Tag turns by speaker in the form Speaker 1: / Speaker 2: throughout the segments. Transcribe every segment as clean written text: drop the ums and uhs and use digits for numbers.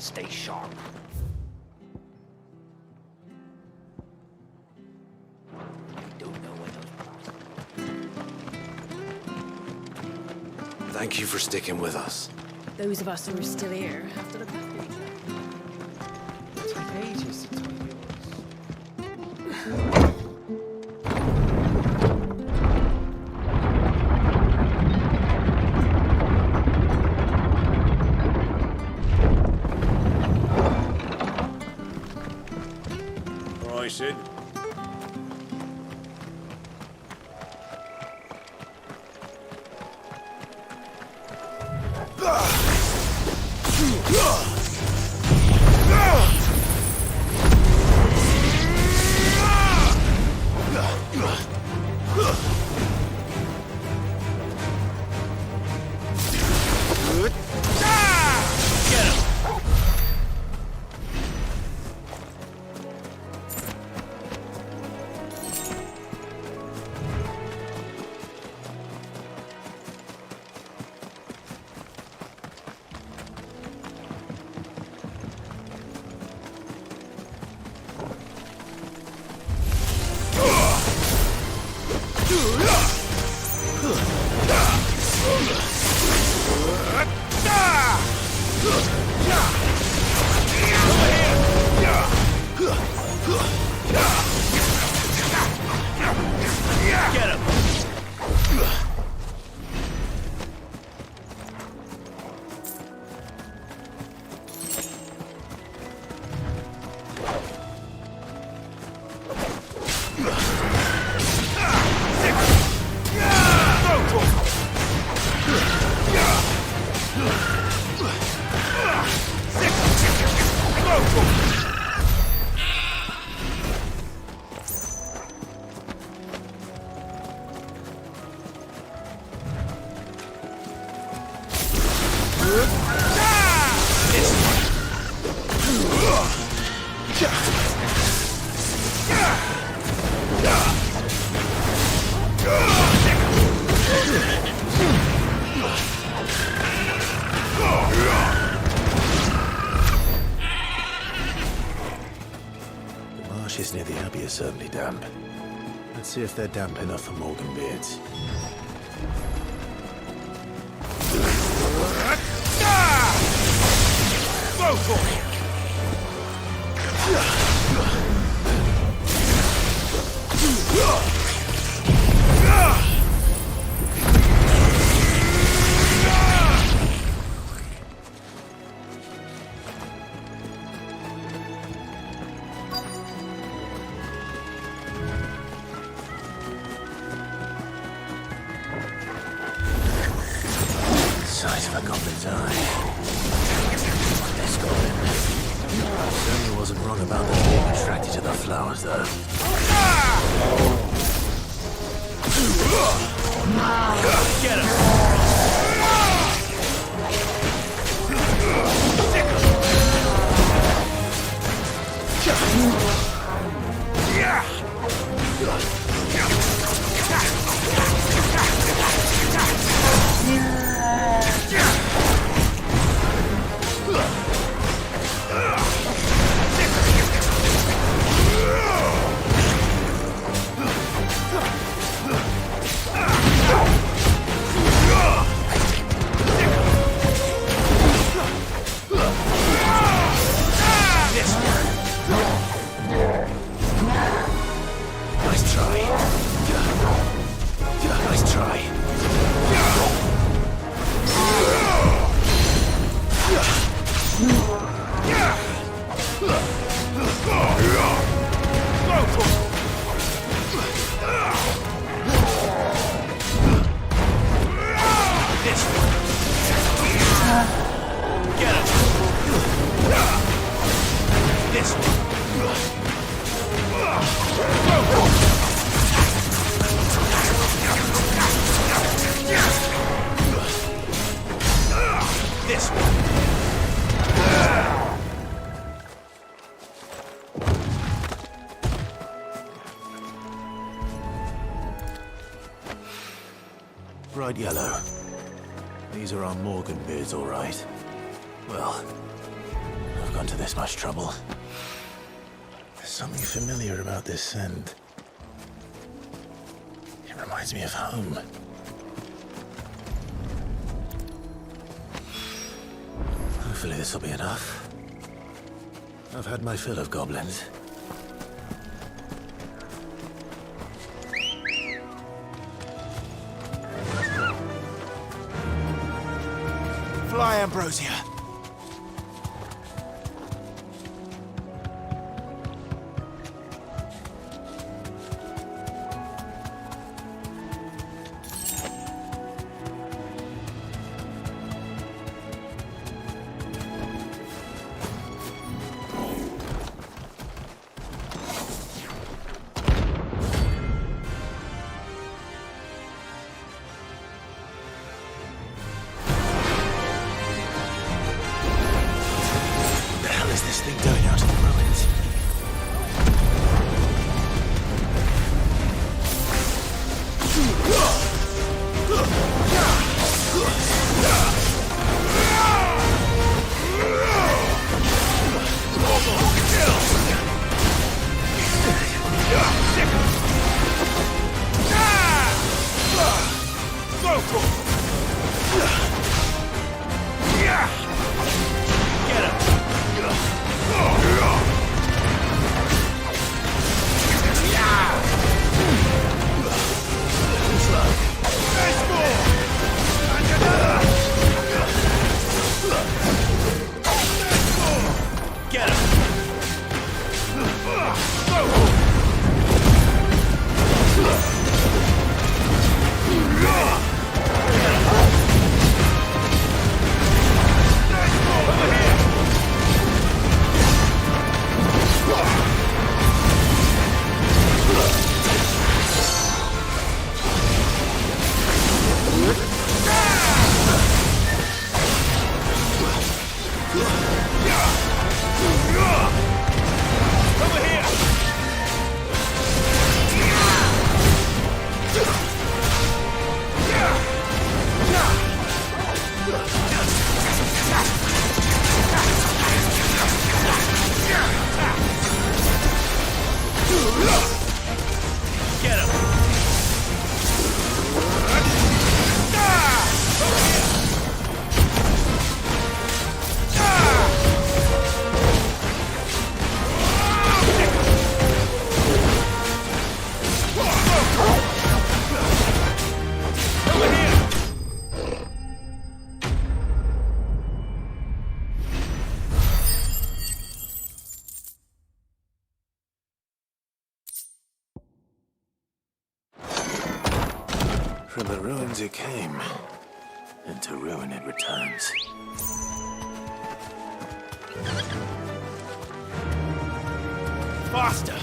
Speaker 1: stay sharp. I don't know where those...
Speaker 2: Thank you for sticking with us.
Speaker 3: Those of us who are still here have to look after each other.
Speaker 4: It'll take ages to tell yours.
Speaker 2: All right, Sid.
Speaker 5: Near the Abbey is certainly damp. Let's see if they're damp enough for Morgan beards.
Speaker 2: Go for it!
Speaker 5: Size of a goblin's eye. This goblin. Certainly wasn't wrong about them being attracted to the flowers, though.
Speaker 2: Get him!
Speaker 5: Bright yellow. These are our Morgan beards, all right. Well, gone to this much trouble. There's something familiar about this scent. It reminds me of home. Hopefully this will be enough. I've had my fill of goblins.
Speaker 2: Fly, Ambrosia.
Speaker 5: From the ruins it came, and to ruin it returns.
Speaker 2: Faster!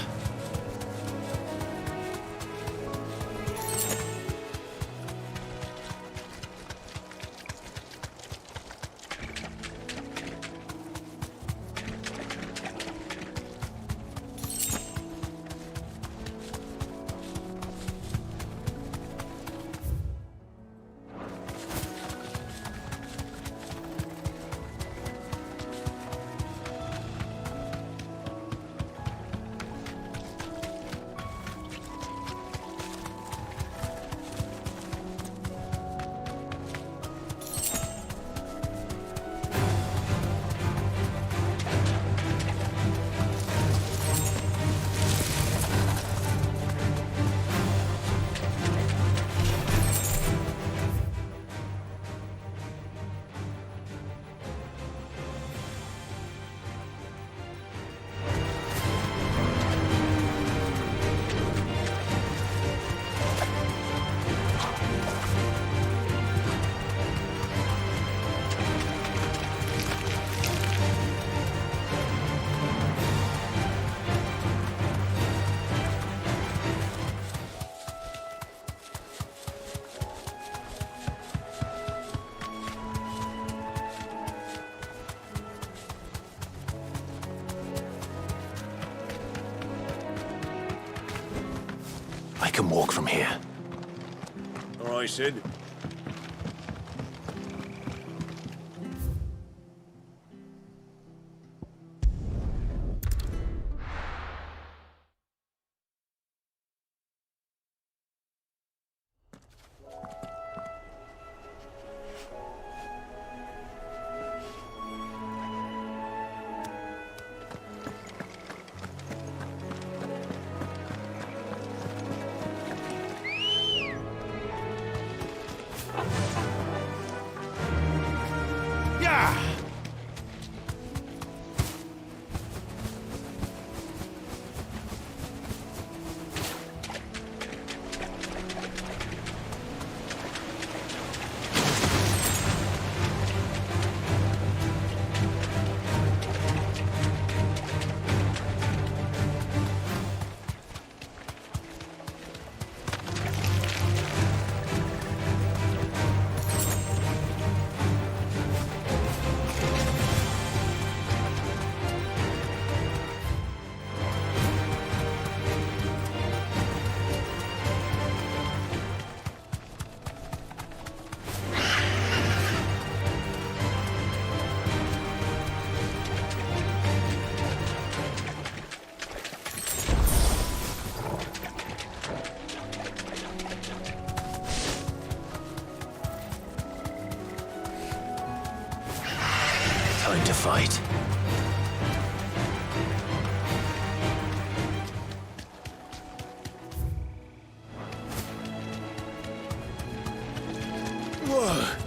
Speaker 5: I can walk from here.
Speaker 2: All right, Sid.
Speaker 5: fight.
Speaker 2: Whoa.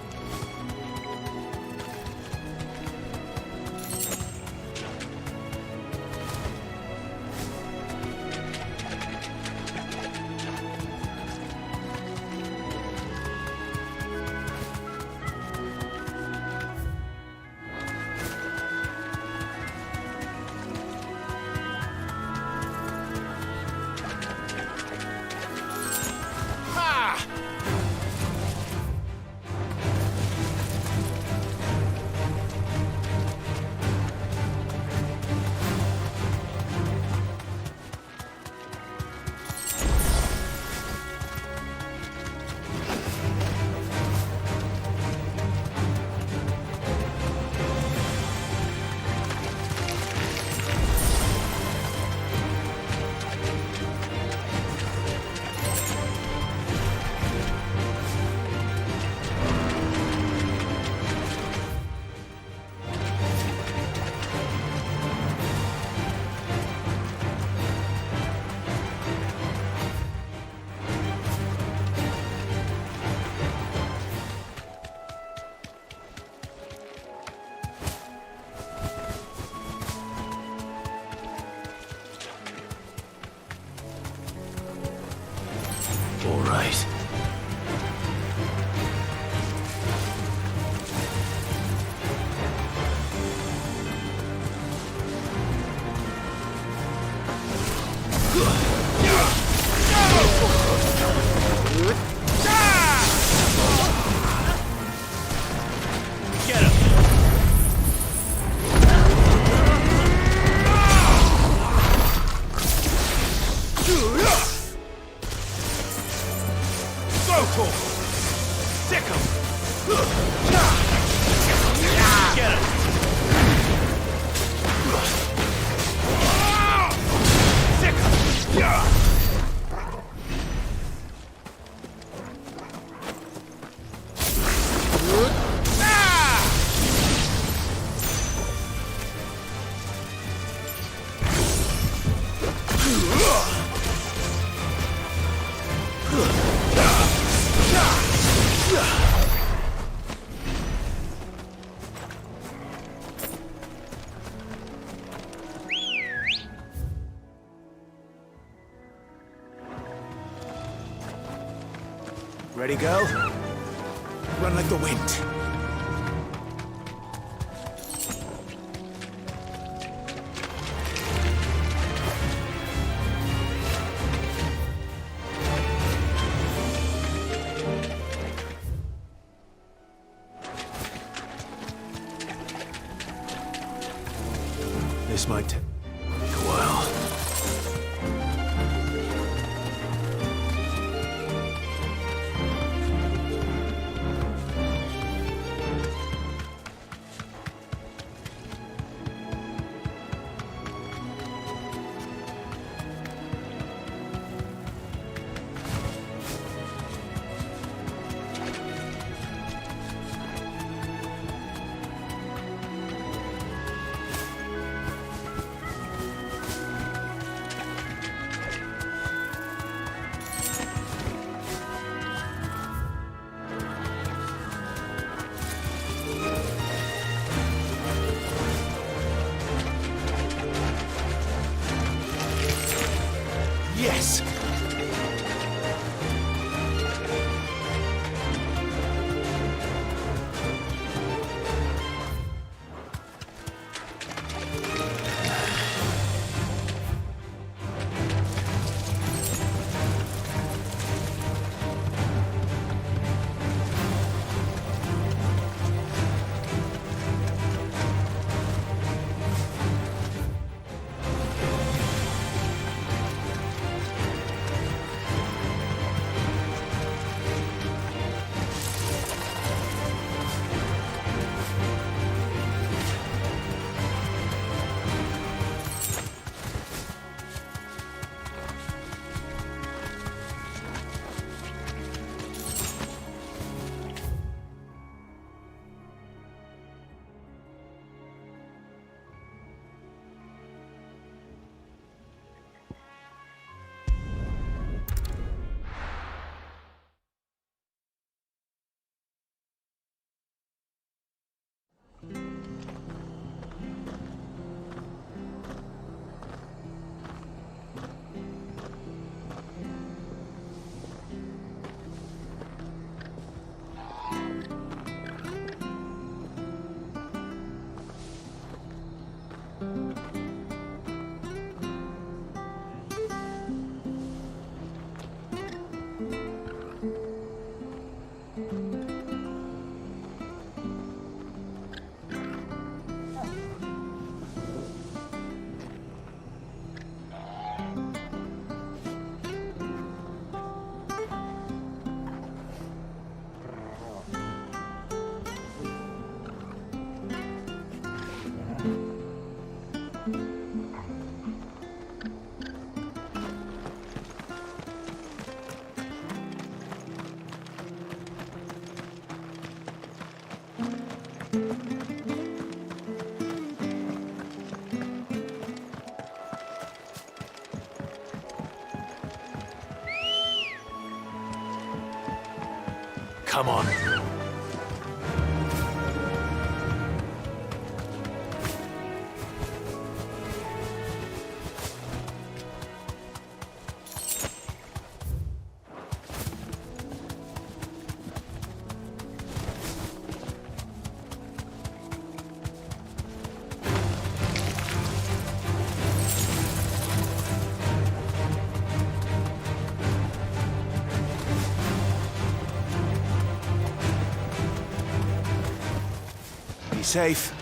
Speaker 5: All right.
Speaker 2: Get him! Go! Sick him! Get him! Sick him! Ready, go? Run like the wind. This might take a while. Yes! Come on. Be safe.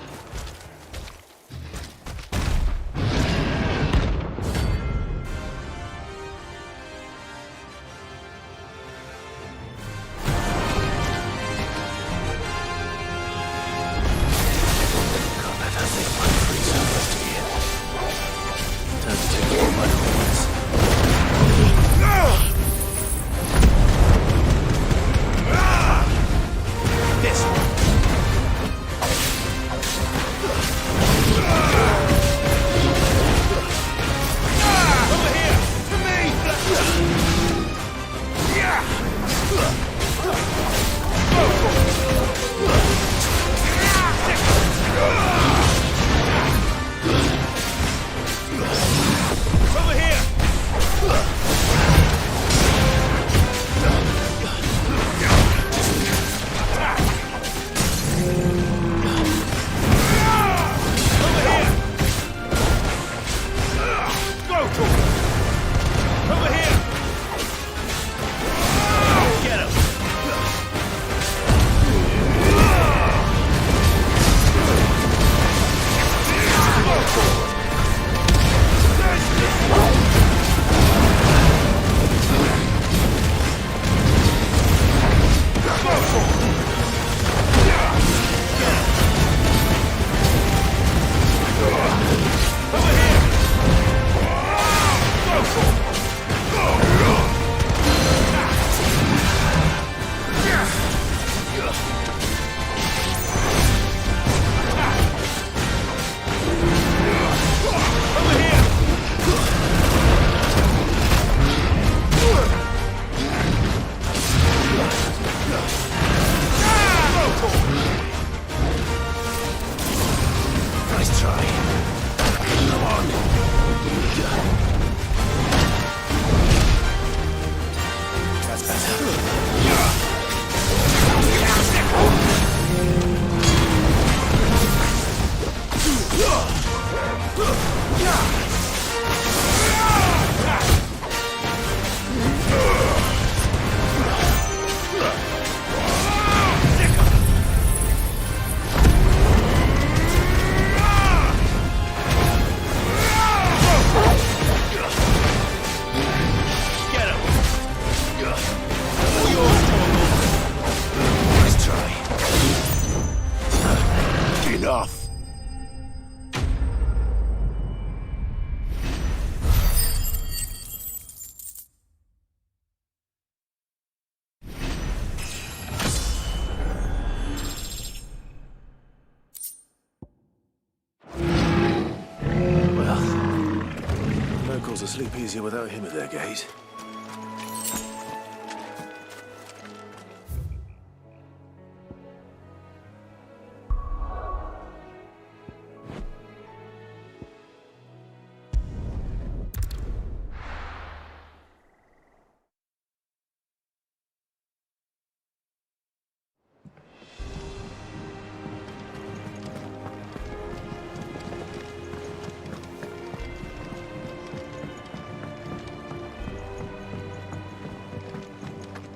Speaker 5: Locals will sleep easier without him at their gate.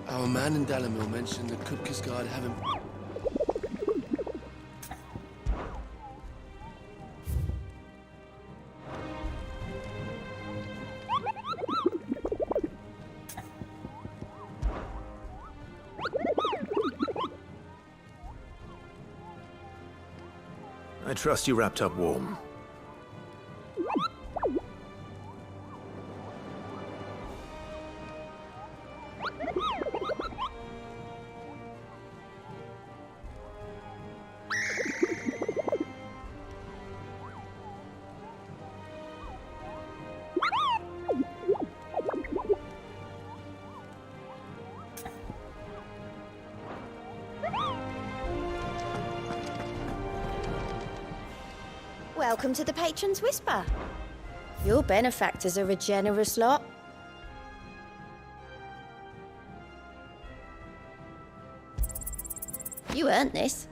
Speaker 6: Our man in Dalamil mentioned that Kupka's guard haven't...
Speaker 5: I trust you wrapped up warm.
Speaker 7: Welcome to the Patron's Whisper. Your benefactors are a generous lot. You earned this.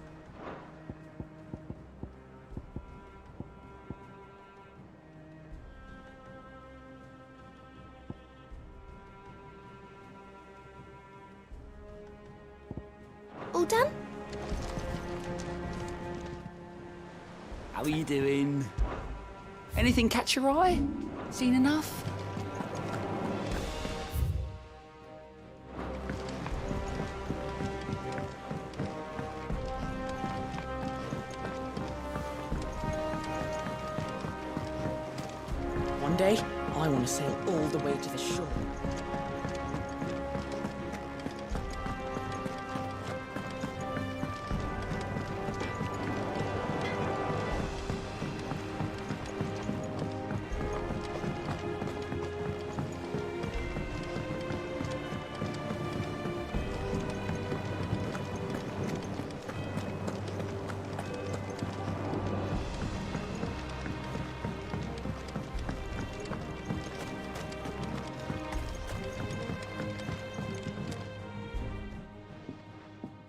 Speaker 7: All done?
Speaker 1: How are you doing? Anything catch your eye? Seen enough?
Speaker 4: One day, I want to sail all the way to the shore.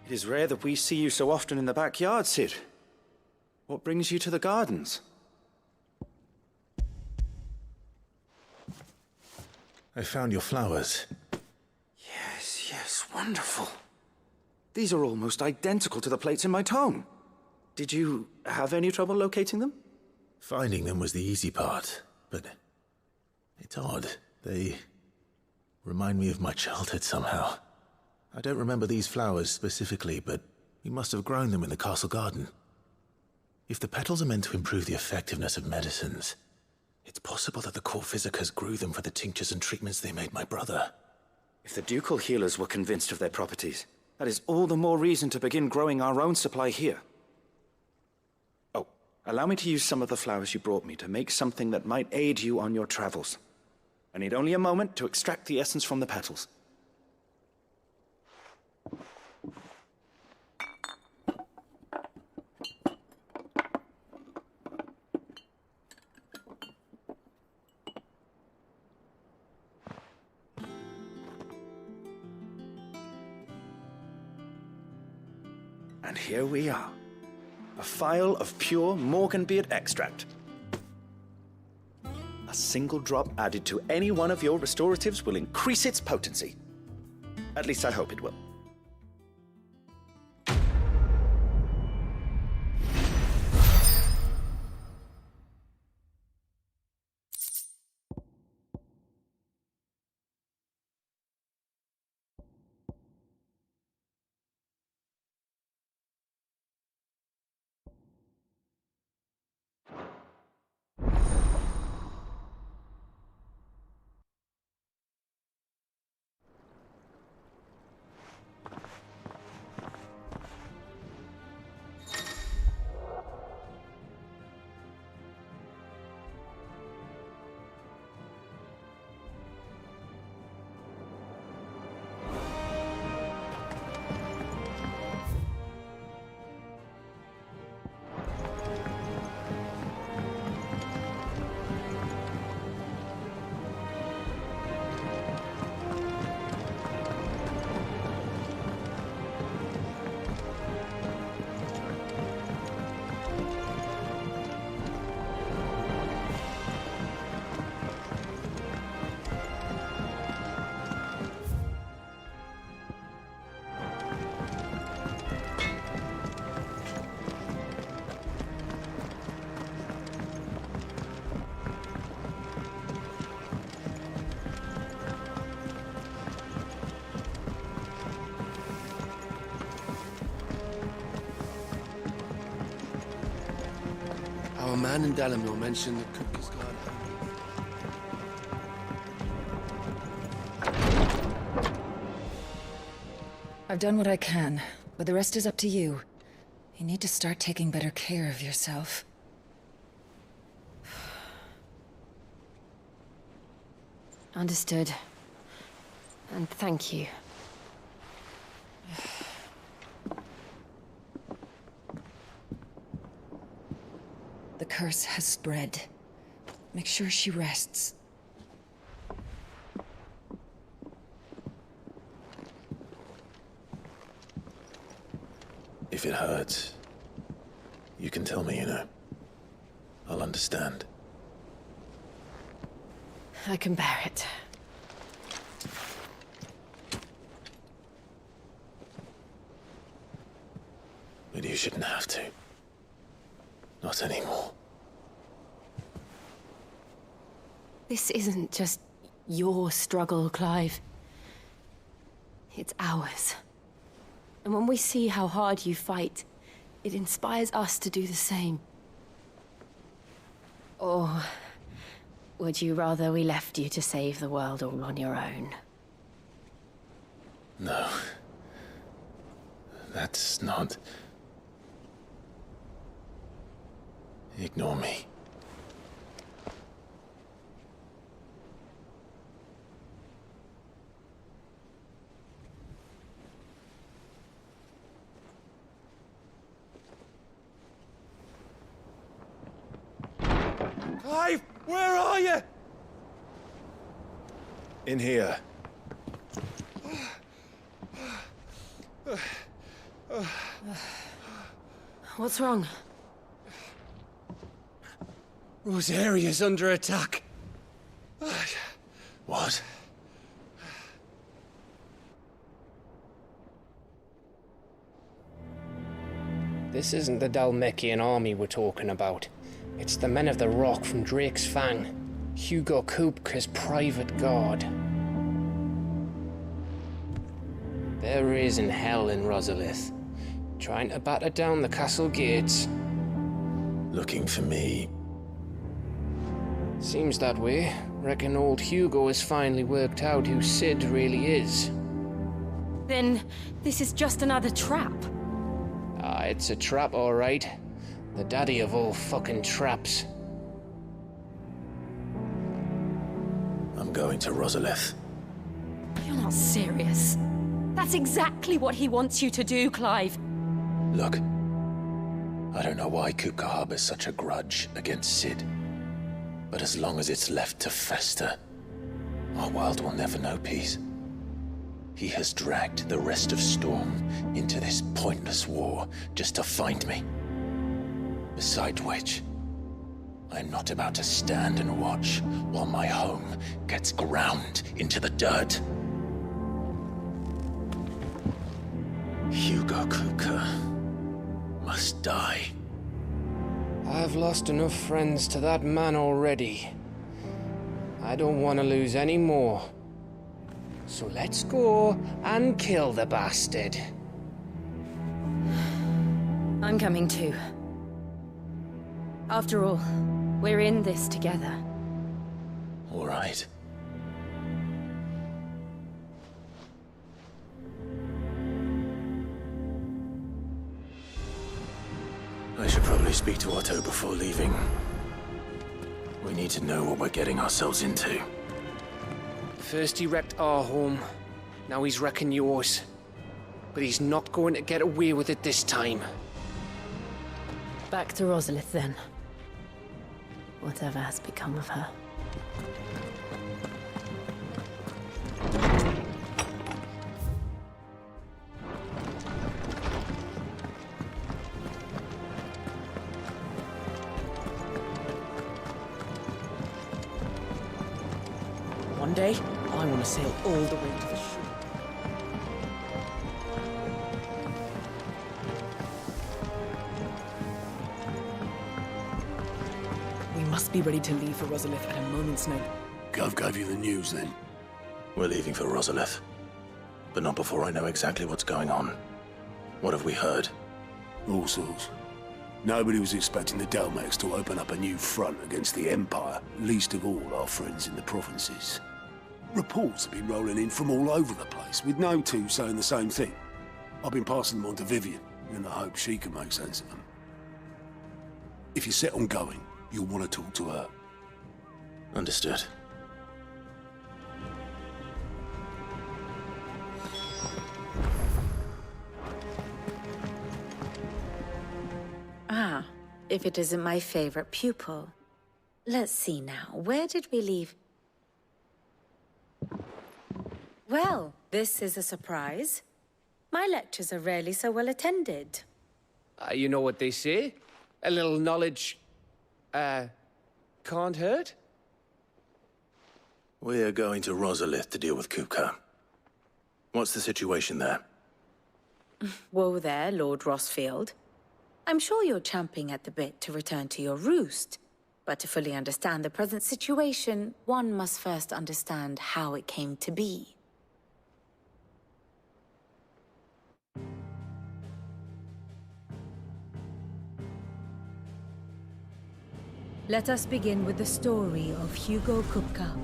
Speaker 8: It is rare that we see you so often in the backyard, Sid. What brings you to the gardens?
Speaker 2: I found your flowers.
Speaker 8: Yes, wonderful. These are almost identical to the plates in my tome. Did you have any trouble locating them?
Speaker 2: Finding them was the easy part, but it's odd. They remind me of my childhood somehow. I don't remember these flowers specifically, but we must have grown them in the castle garden. If the petals are meant to improve the effectiveness of medicines, it's possible that the court physicers grew them for the tinctures and treatments they made my brother.
Speaker 8: If the ducal healers were convinced of their properties, that is all the more reason to begin growing our own supply here. Oh, allow me to use some of the flowers you brought me to make something that might aid you on your travels. I need only a moment to extract the essence from the petals. And here we are. A phial of pure Morganbeard extract. A single drop added to any one of your restoratives will increase its potency. At least I hope it will.
Speaker 6: Our man in Dalamil mentioned the Cookies Garden.
Speaker 3: I've done what I can, but the rest is up to you. You need to start taking better care of yourself.
Speaker 9: Understood. And thank you.
Speaker 3: The curse has spread. Make sure she rests.
Speaker 2: If it hurts, you can tell me, you know. I'll understand.
Speaker 9: I can bear it.
Speaker 2: But you shouldn't have to. Not anymore.
Speaker 9: This isn't just your struggle, Clive. It's ours. And when we see how hard you fight, it inspires us to do the same. Or would you rather we left you to save the world all on your own?
Speaker 2: No. That's not... Ignore me.
Speaker 8: Clive, where are you?
Speaker 2: In here.
Speaker 9: What's wrong?
Speaker 6: Rosaria's under attack.
Speaker 2: What?
Speaker 10: This isn't the Dalmekian army we're talking about. It's the men of the Rock from Drake's Fang. Hugo Kupka's private guard. They're raising hell in Rosalith, trying to batter down the castle gates.
Speaker 2: Looking for me.
Speaker 10: Seems that way. Reckon old Hugo has finally worked out who Sid really is.
Speaker 9: Then this is just another trap.
Speaker 10: Ah, it's a trap, all right. The daddy of all fucking traps.
Speaker 2: I'm going to Rosalith.
Speaker 9: You're not serious. That's exactly what he wants you to do, Clive.
Speaker 2: Look. I don't know why Kupka harbors such a grudge against Sid. But as long as it's left to fester, our world will never know peace. He has dragged the rest of Storm into this pointless war just to find me. Besides which, I'm not about to stand and watch while my home gets ground into the dirt. Hugo Kupka must die.
Speaker 10: I've lost enough friends to that man already. I don't want to lose any more. So let's go and kill the bastard.
Speaker 9: I'm coming too. After all, we're in this together.
Speaker 2: All right. I should probably speak to Otto before leaving. We need to know what we're getting ourselves into.
Speaker 10: First he wrecked our home, now he's wrecking yours. But he's not going to get away with it this time.
Speaker 9: Back to Rosalith then. Whatever has become of her.
Speaker 4: One day, I want to sail all the way to the shore. We must be ready to leave for Rosalith at a moment's notice.
Speaker 6: Gov gave you the news then.
Speaker 2: We're leaving for Rosalith. But not before I know exactly what's going on. What have we heard?
Speaker 6: All sorts. Nobody was expecting the Dalmeks to open up a new front against the Empire, least of all our friends in the provinces. Reports have been rolling in from all over the place, with no two saying the same thing. I've been passing them on to Vivian, in the hope she can make sense of them. If you're set on going, you'll want to talk to her.
Speaker 2: Understood.
Speaker 11: Ah, if it isn't my favorite pupil. Let's see now, where did we leave? Well, this is a surprise. My lectures are rarely so well attended.
Speaker 10: You know what they say? A little knowledge, can't hurt?
Speaker 2: We're going to Rosalith to deal with Kupka. What's the situation there?
Speaker 11: Whoa there, Lord Rossfield. I'm sure you're champing at the bit to return to your roost. But to fully understand the present situation, one must first understand how it came to be. Let us begin with the story of Hugo Kupka,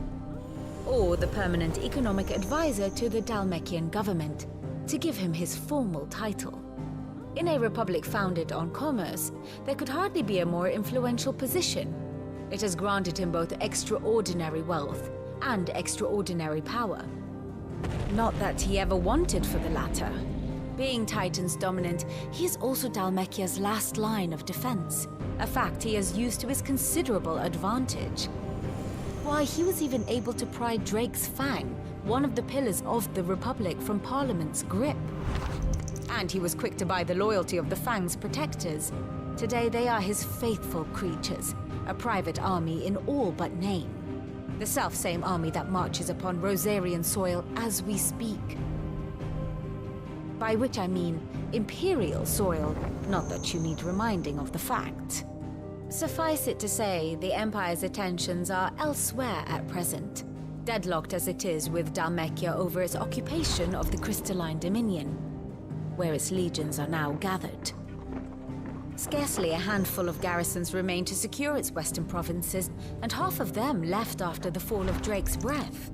Speaker 11: or the permanent economic advisor to the Dhalmekian government, to give him his formal title. In a republic founded on commerce, there could hardly be a more influential position. It has granted him both extraordinary wealth and extraordinary power. Not that he ever wanted for the latter. Being Titan's dominant, he is also Dhalmekia's last line of defense, a fact he has used to his considerable advantage. Why, he was even able to pry Drake's Fang, one of the pillars of the Republic, from Parliament's grip. And he was quick to buy the loyalty of the Fang's protectors. Today they are his faithful creatures, a private army in all but name. The self-same army that marches upon Rosarian soil as we speak. By which I mean Imperial soil, not that you need reminding of the fact. Suffice it to say, the Empire's attentions are elsewhere at present, deadlocked as it is with Dhalmekia over its occupation of the Crystalline Dominion, where its legions are now gathered. Scarcely a handful of garrisons remain to secure its western provinces, and half of them left after the fall of Drake's Breath.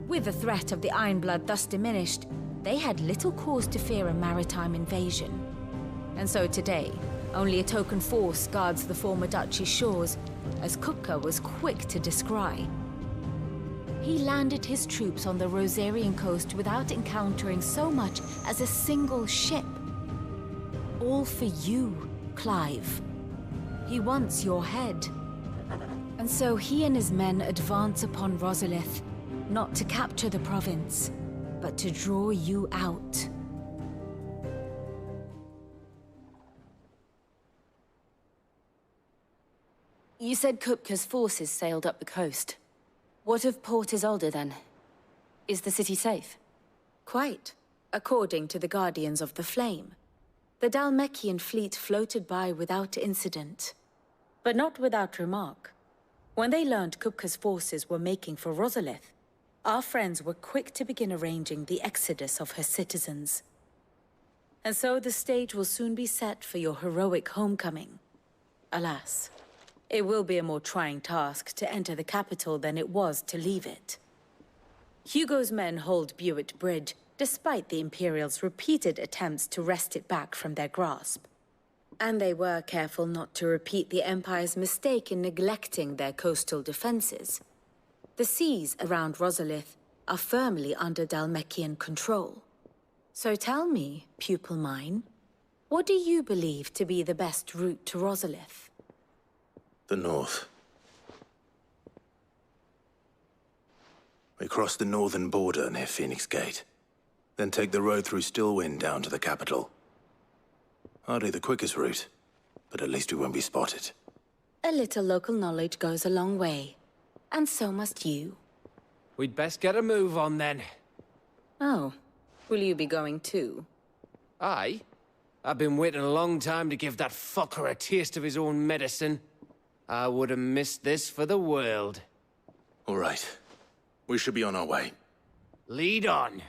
Speaker 11: With the threat of the Ironblood thus diminished, they had little cause to fear a maritime invasion. And so today, only a token force guards the former duchy's shores, as Kupka was quick to descry. He landed his troops on the Rosarian coast without encountering so much as a single ship. All for you, Clive. He wants your head. And so he and his men advance upon Rosalith, not to capture the province, but to draw you out.
Speaker 9: You said Kupka's forces sailed up the coast. What of Port Isolde, then? Is the city safe?
Speaker 11: Quite, according to the Guardians of the Flame. The Dhalmekian fleet floated by without incident. But not without remark. When they learned Kupka's forces were making for Rosalith, our friends were quick to begin arranging the exodus of her citizens. And so the stage will soon be set for your heroic homecoming. Alas, it will be a more trying task to enter the capital than it was to leave it. Hugo's men hold Buett Bridge, despite the Imperials' repeated attempts to wrest it back from their grasp. And they were careful not to repeat the Empire's mistake in neglecting their coastal defenses. The seas around Rosalith are firmly under Dhalmekian control. So tell me, pupil mine, what do you believe to be the best route to Rosalith?
Speaker 2: The north. We cross the northern border near Phoenix Gate, then take the road through Stillwind down to the capital. Hardly the quickest route, but at least we won't be spotted.
Speaker 11: A little local knowledge goes a long way, and so must you.
Speaker 10: We'd best get a move on then.
Speaker 11: Oh, will you be going too?
Speaker 10: Aye. I've been waiting a long time to give that fucker a taste of his own medicine. I would have missed this for the world.
Speaker 2: All right. We should be on our way.
Speaker 10: Lead on.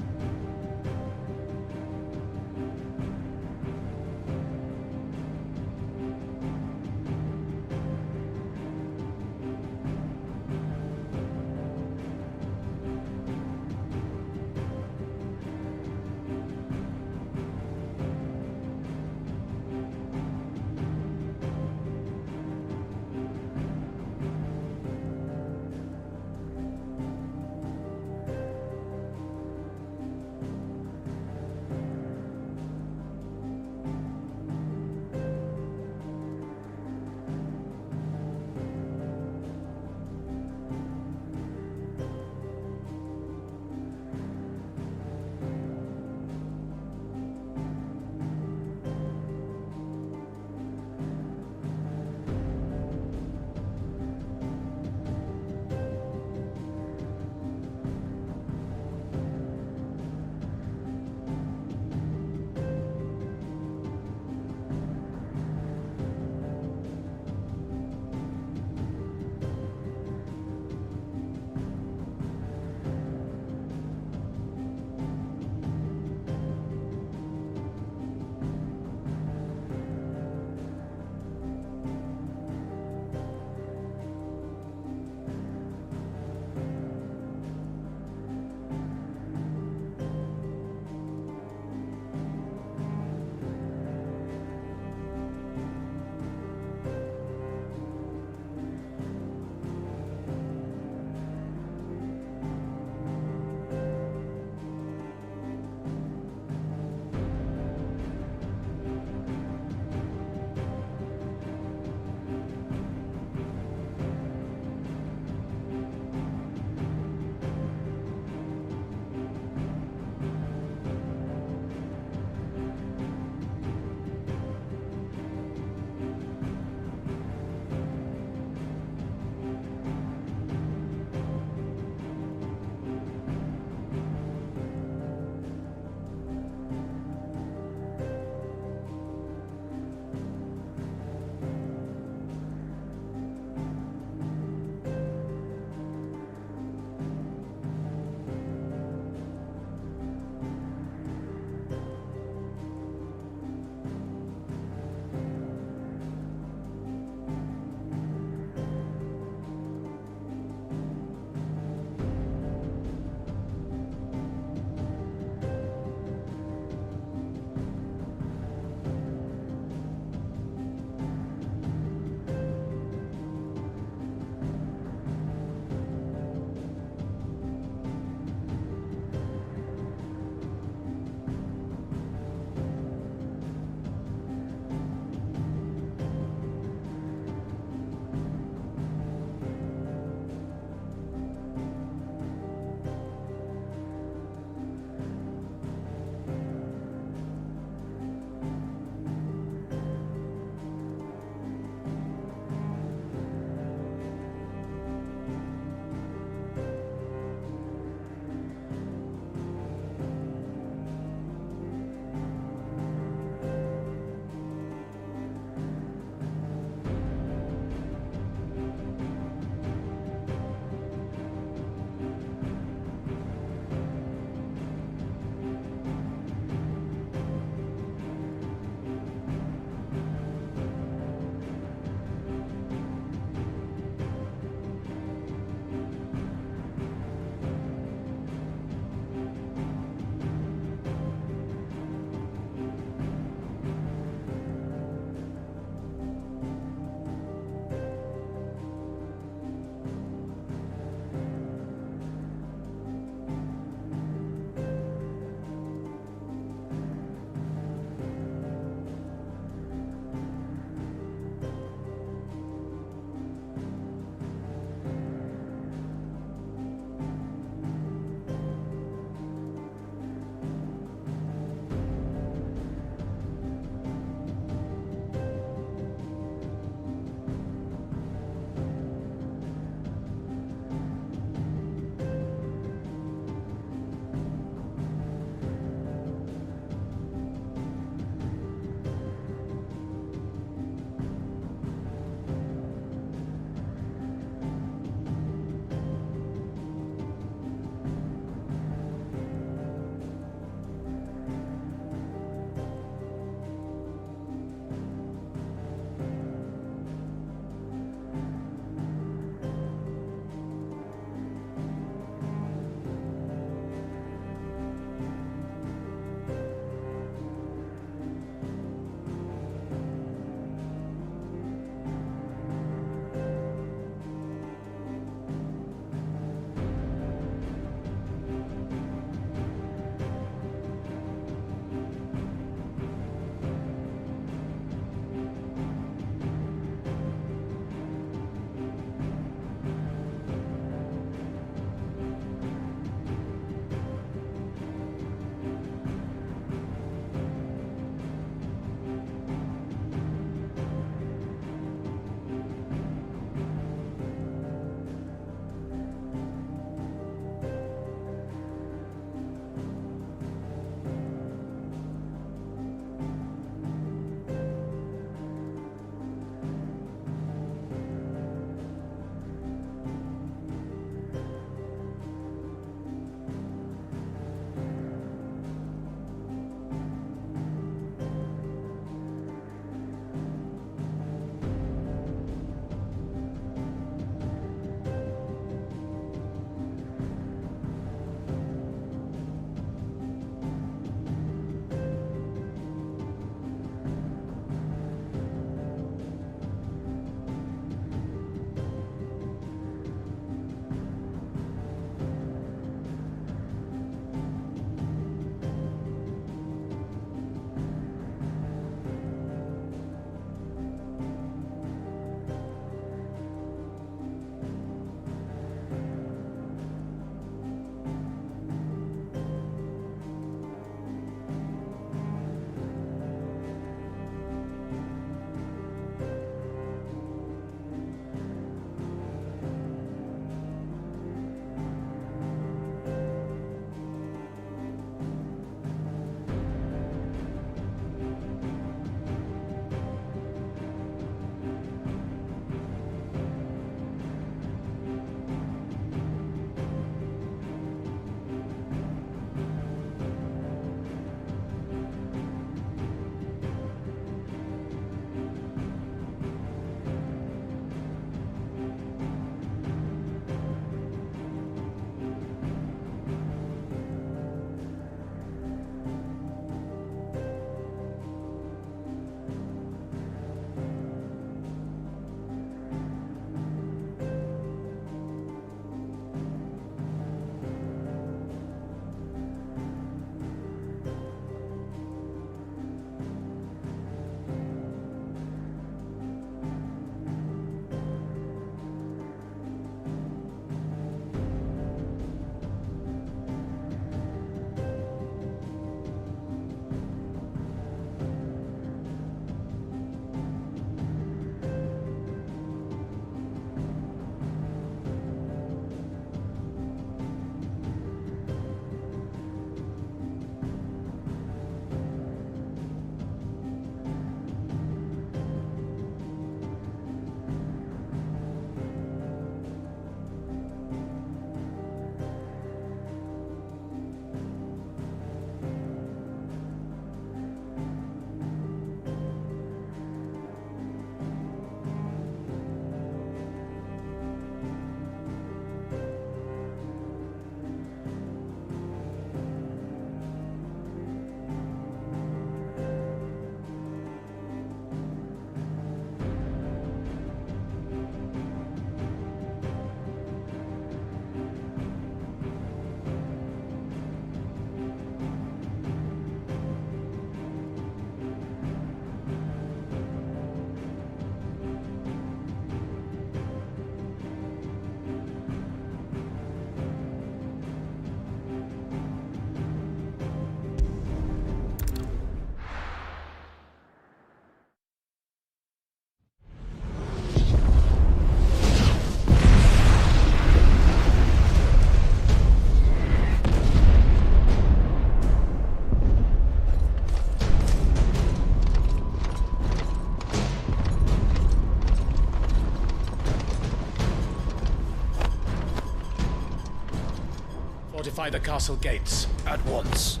Speaker 5: Fortify the castle gates at once.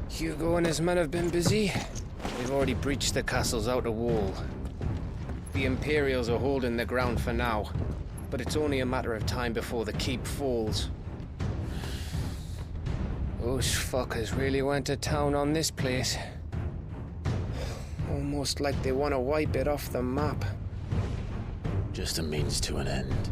Speaker 10: Hugo and his men have been busy. They've already breached the castle's outer wall. The Imperials are holding the ground for now, but it's only a matter of time before the keep falls. Those fuckers really went to town on this place. Almost like they want to wipe it off the map.
Speaker 2: Just a means to an end.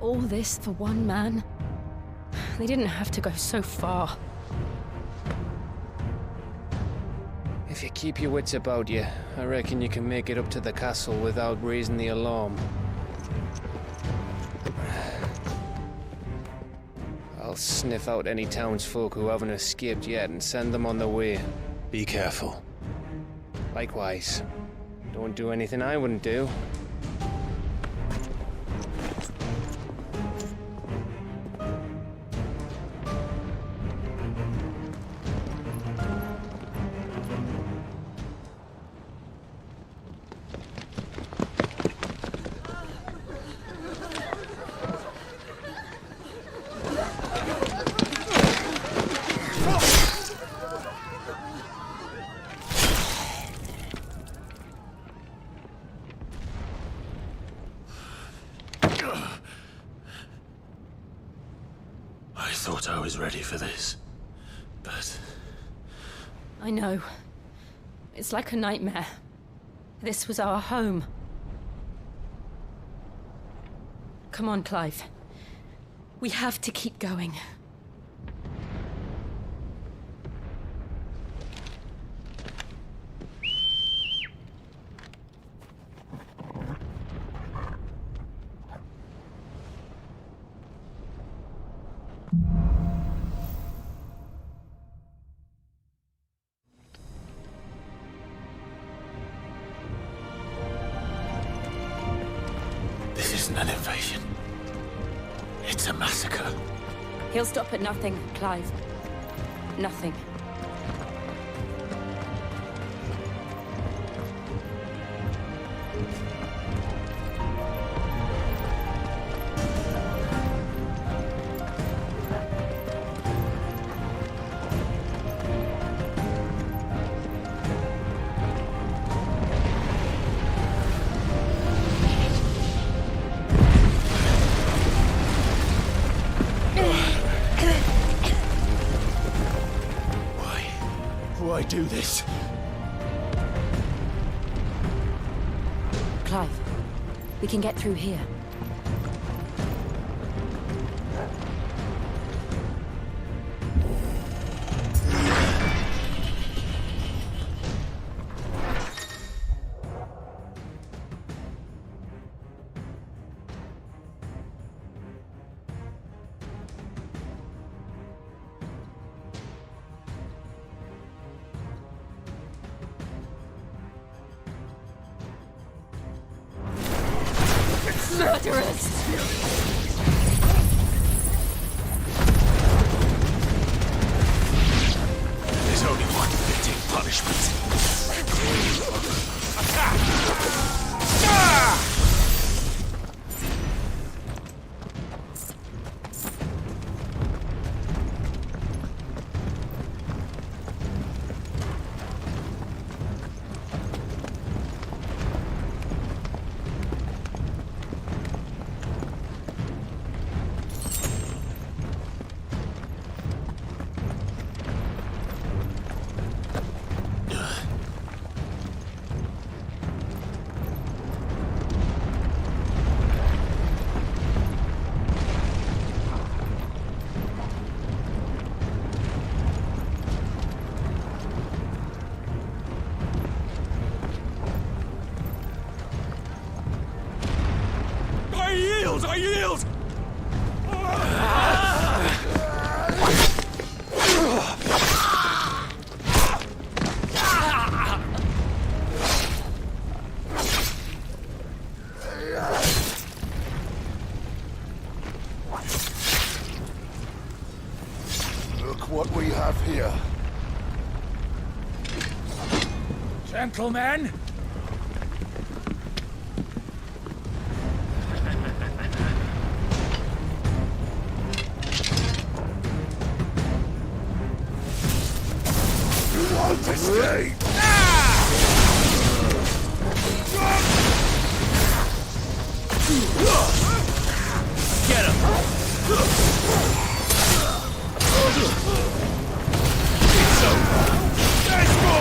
Speaker 9: All this for one man? They didn't have to go so far.
Speaker 10: If you keep your wits about you, I reckon you can make it up to the castle without raising the alarm. I'll sniff out any townsfolk who haven't escaped yet and send them on their way.
Speaker 2: Be careful.
Speaker 10: Likewise. Don't do anything I wouldn't do.
Speaker 2: I thought I was ready for this, but...
Speaker 9: I know. It's like a nightmare. This was our home. Come on, Clive. We have to keep going.
Speaker 2: This isn't an invasion. It's a massacre.
Speaker 9: He'll stop at nothing, Clive. Nothing.
Speaker 2: Why do this?
Speaker 9: Clive, we can get through here. Murderers!
Speaker 2: There's only one fitting punishment. Attack! Ah!
Speaker 1: Gentlemen!
Speaker 6: You won't escape!
Speaker 1: Get him! It's over! Let's go!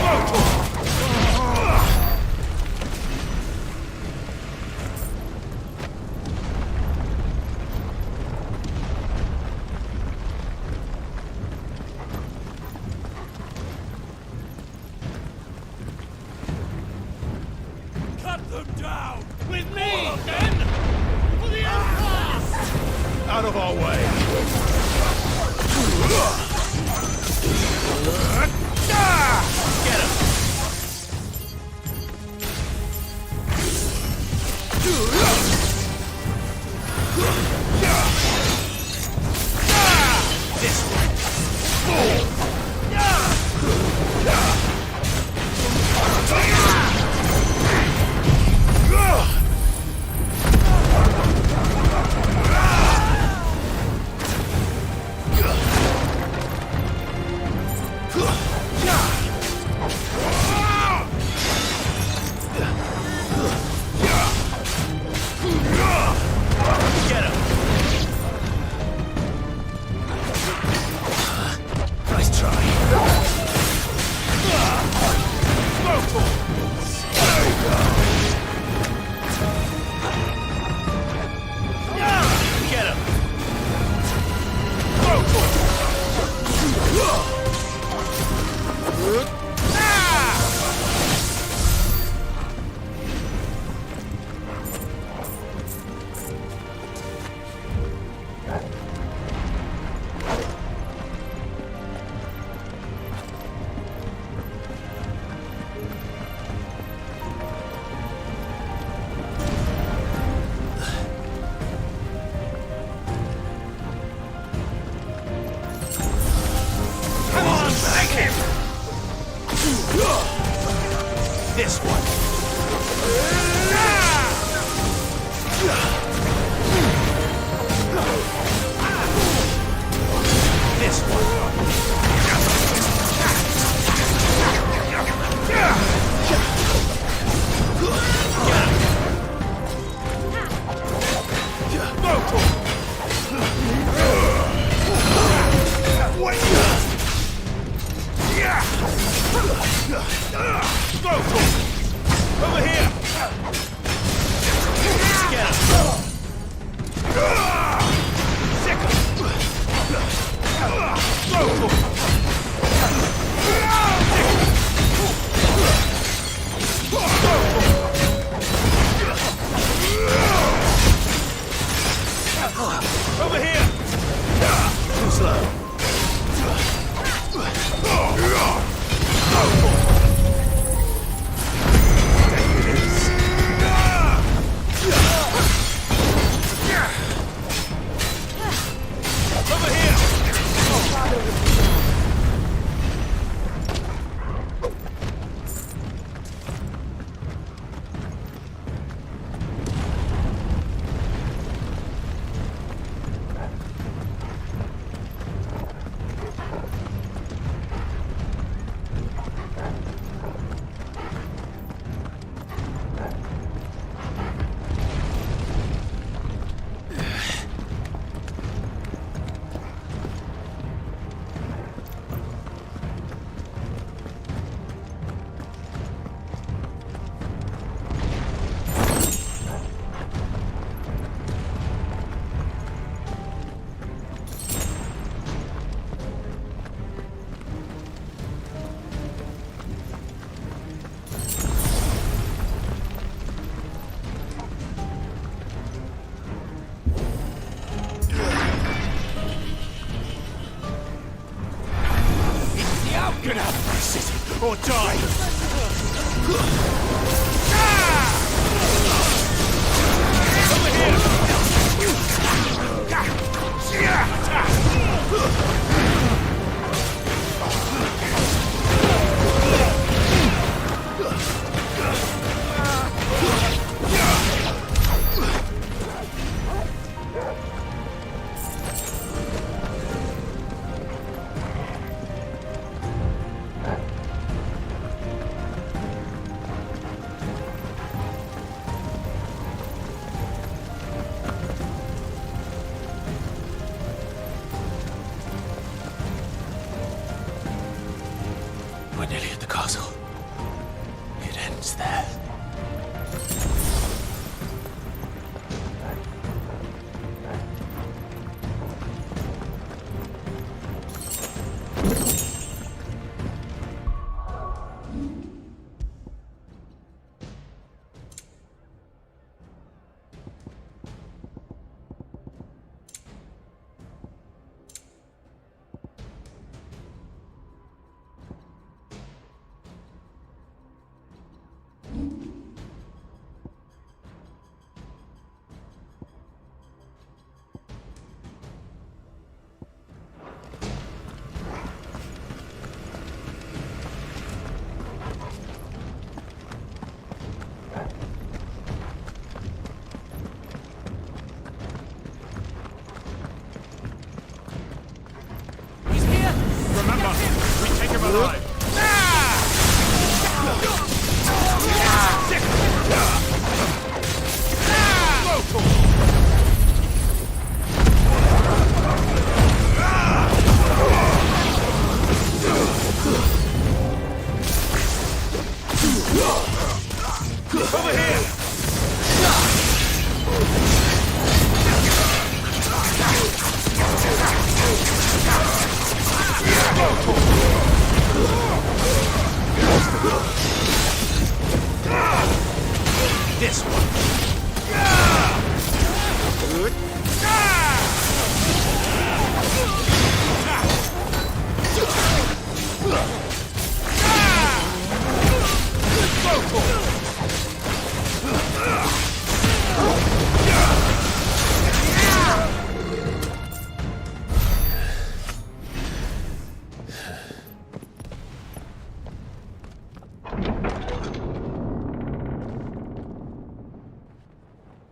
Speaker 1: Cut them down! With me, then! For the Empire! Out of our way! Get him! This way! Get him!
Speaker 5: Nice try.
Speaker 1: Get him! Come on, take him! This one. This one. Over here! Get him! Sick Over here!
Speaker 5: Too slow.
Speaker 1: Over here! Get out of my city, or die! Over here!
Speaker 5: We're nearly at the castle. It ends there.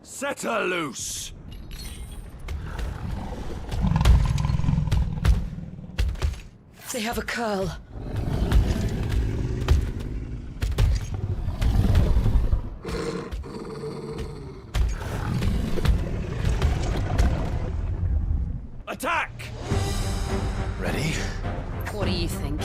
Speaker 6: Set her loose!
Speaker 3: They have a curl.
Speaker 6: Attack!
Speaker 5: Ready?
Speaker 9: What do you think?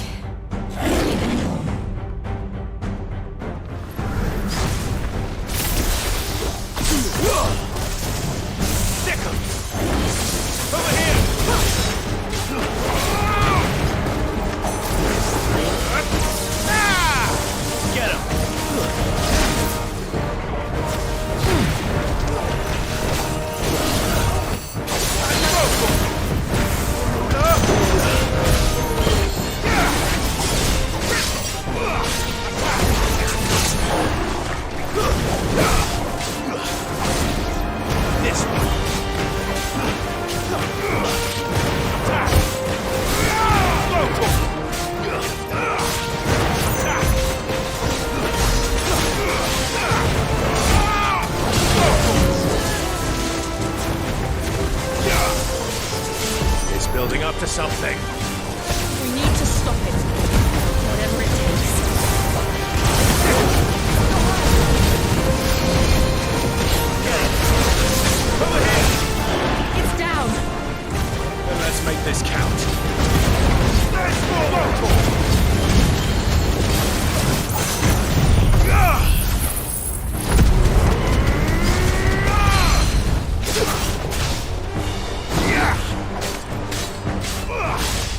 Speaker 6: Building up to something.
Speaker 9: We need to stop it. Whatever it takes.
Speaker 6: Over here!
Speaker 9: It's down!
Speaker 6: Then let's make this count. Let's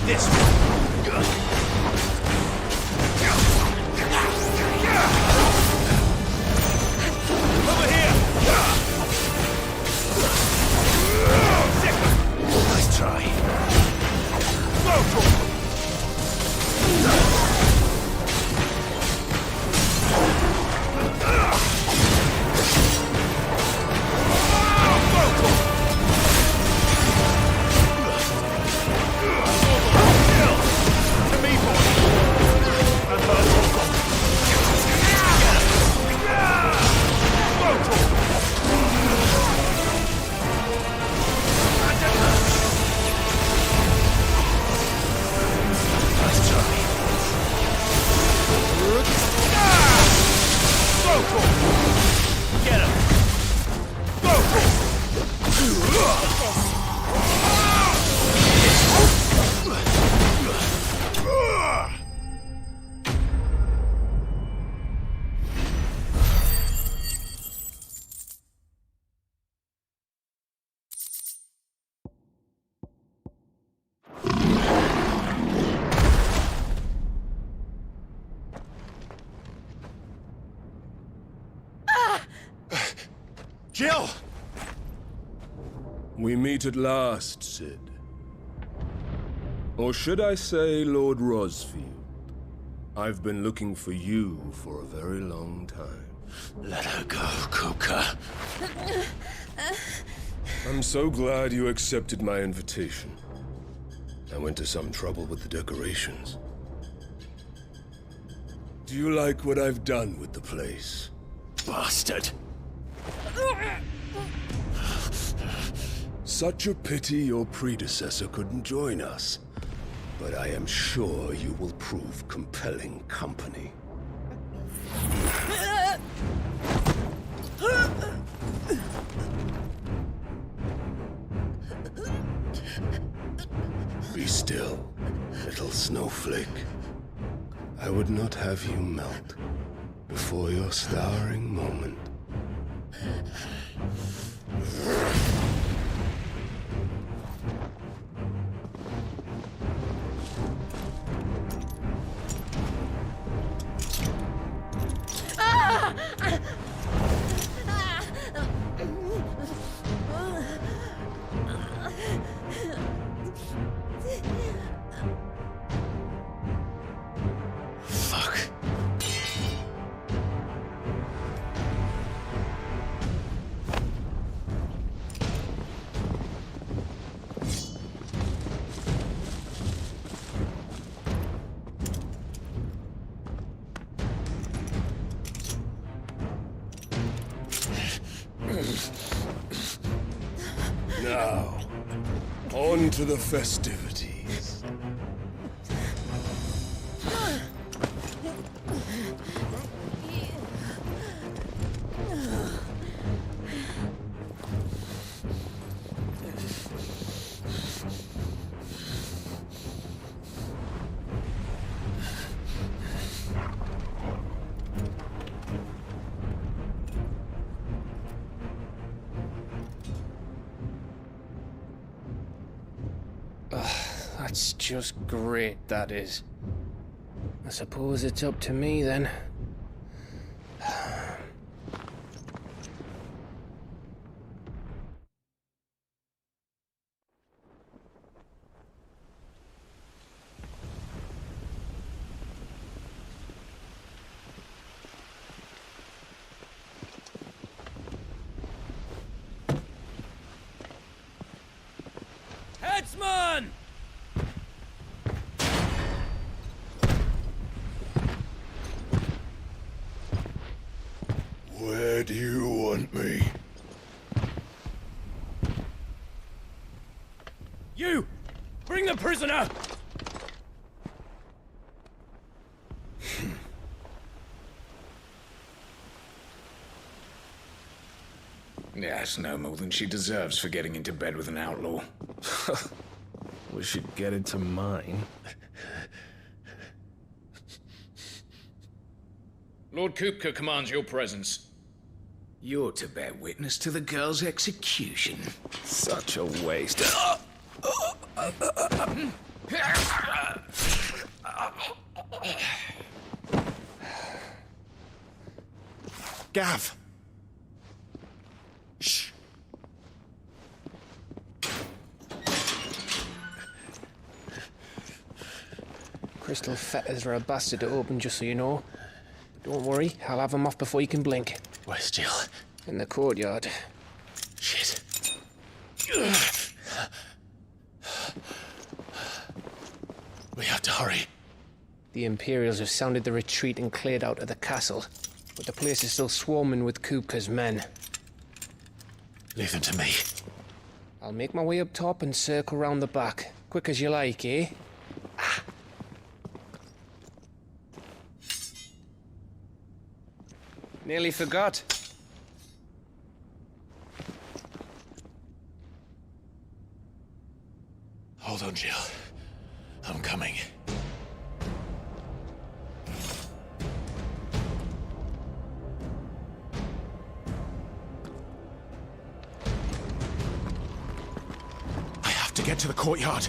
Speaker 6: this one. Over here. Nice try.
Speaker 2: Jill!
Speaker 12: We meet at last, Sid. Or should I say, Lord Rosfield? I've been looking for you for a very long time.
Speaker 2: Let her go, Kupka.
Speaker 12: I'm so glad you accepted my invitation. I went to some trouble with the decorations. Do you like what I've done with the place?
Speaker 2: Bastard.
Speaker 12: Such a pity your predecessor couldn't join us. But I am sure you will prove compelling company. Be still, little snowflake. I would not have you melt before your starring moment. Now, on to the festivities.
Speaker 10: That's just great, that is. I suppose it's up to me then.
Speaker 1: Headsman!
Speaker 12: Where do you want me?
Speaker 1: You! Bring the prisoner!
Speaker 5: Yes, no more than she deserves for getting into bed with an outlaw.
Speaker 13: We should get into mine.
Speaker 5: Lord Kupka commands your presence. You're to bear witness to the girl's execution.
Speaker 13: Such a waste.
Speaker 2: Gav! Shh.
Speaker 10: Crystal fetters are a bastard to open, just so you know. Don't worry, I'll have them off before you can blink.
Speaker 2: Where's Jill?
Speaker 10: In the courtyard.
Speaker 2: Shit. We have to hurry.
Speaker 10: The Imperials have sounded the retreat and cleared out of the castle, but the place is still swarming with Kupka's men.
Speaker 2: Leave them to me.
Speaker 10: I'll make my way up top and circle round the back. Quick as you like, eh? Nearly forgot.
Speaker 2: Hold on, Jill. I'm coming. I have to get to the courtyard.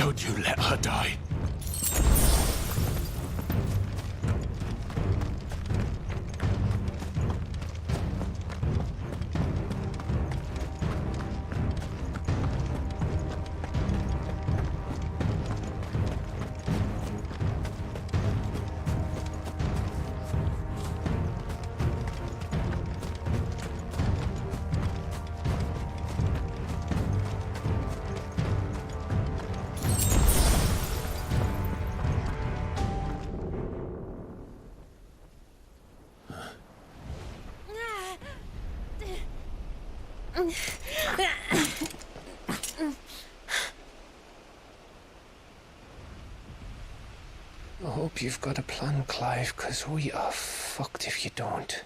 Speaker 12: Don't you let her die.
Speaker 10: I hope you've got a plan, Clive, because we are fucked if you don't.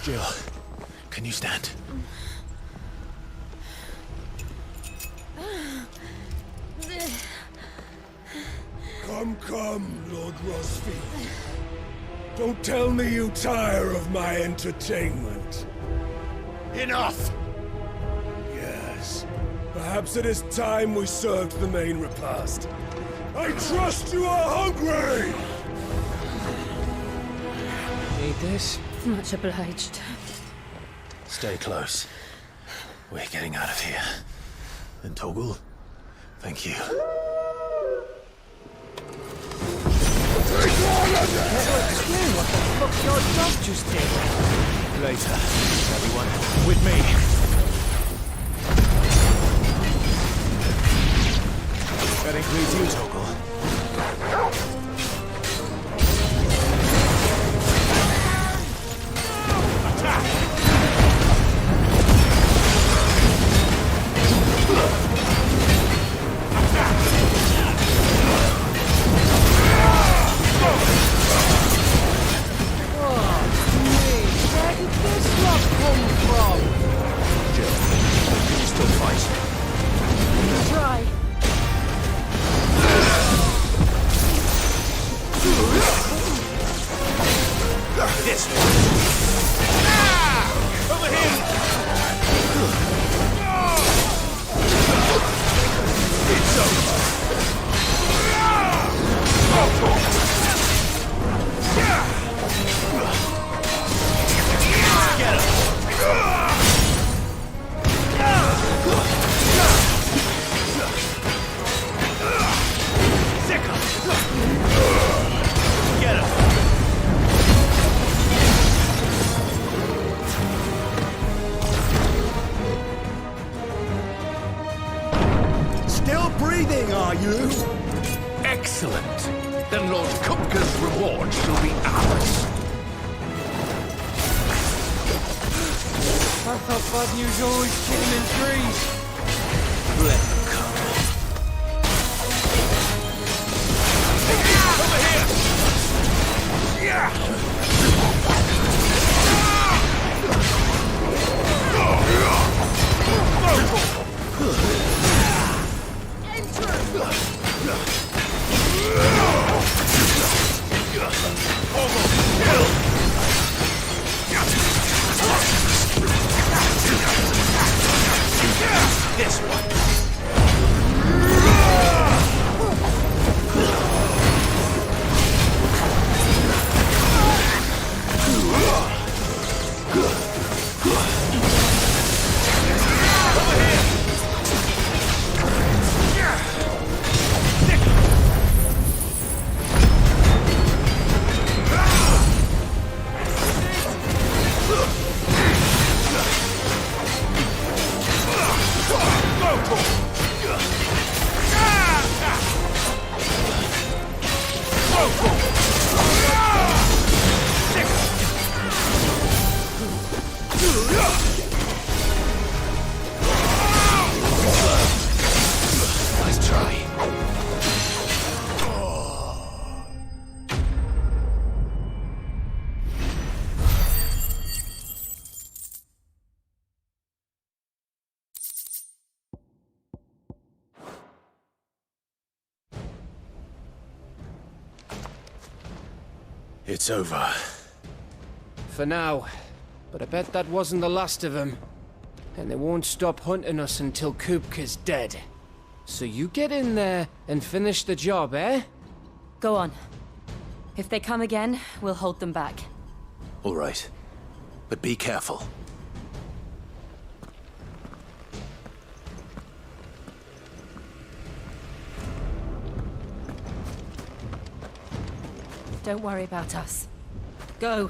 Speaker 2: Jill, can you stand?
Speaker 6: Come, Lord Rosfield. Don't tell me you tire of my entertainment.
Speaker 12: Enough!
Speaker 6: Yes. Perhaps it is time we served the main repast. I trust you are hungry!
Speaker 10: Need this?
Speaker 11: Much obliged.
Speaker 2: Stay close. We're getting out of here. And Toggle, thank you.
Speaker 4: Explain what the fuck your job just did.
Speaker 2: Later, everyone. With me. That includes you, Toggle.
Speaker 12: Excellent. Then Lord Kupka's reward shall be ours.
Speaker 4: I thought bad news always came in threes.
Speaker 12: Let them come. Over here! Yeah! Yeah!
Speaker 5: Nice try.
Speaker 2: It's over.
Speaker 10: For now. But I bet that wasn't the last of them. And they won't stop hunting us until Kupka's dead. So you get in there and finish the job, eh?
Speaker 14: Go on. If they come again, we'll hold them back.
Speaker 2: All right. But be careful.
Speaker 14: Don't worry about us. Go.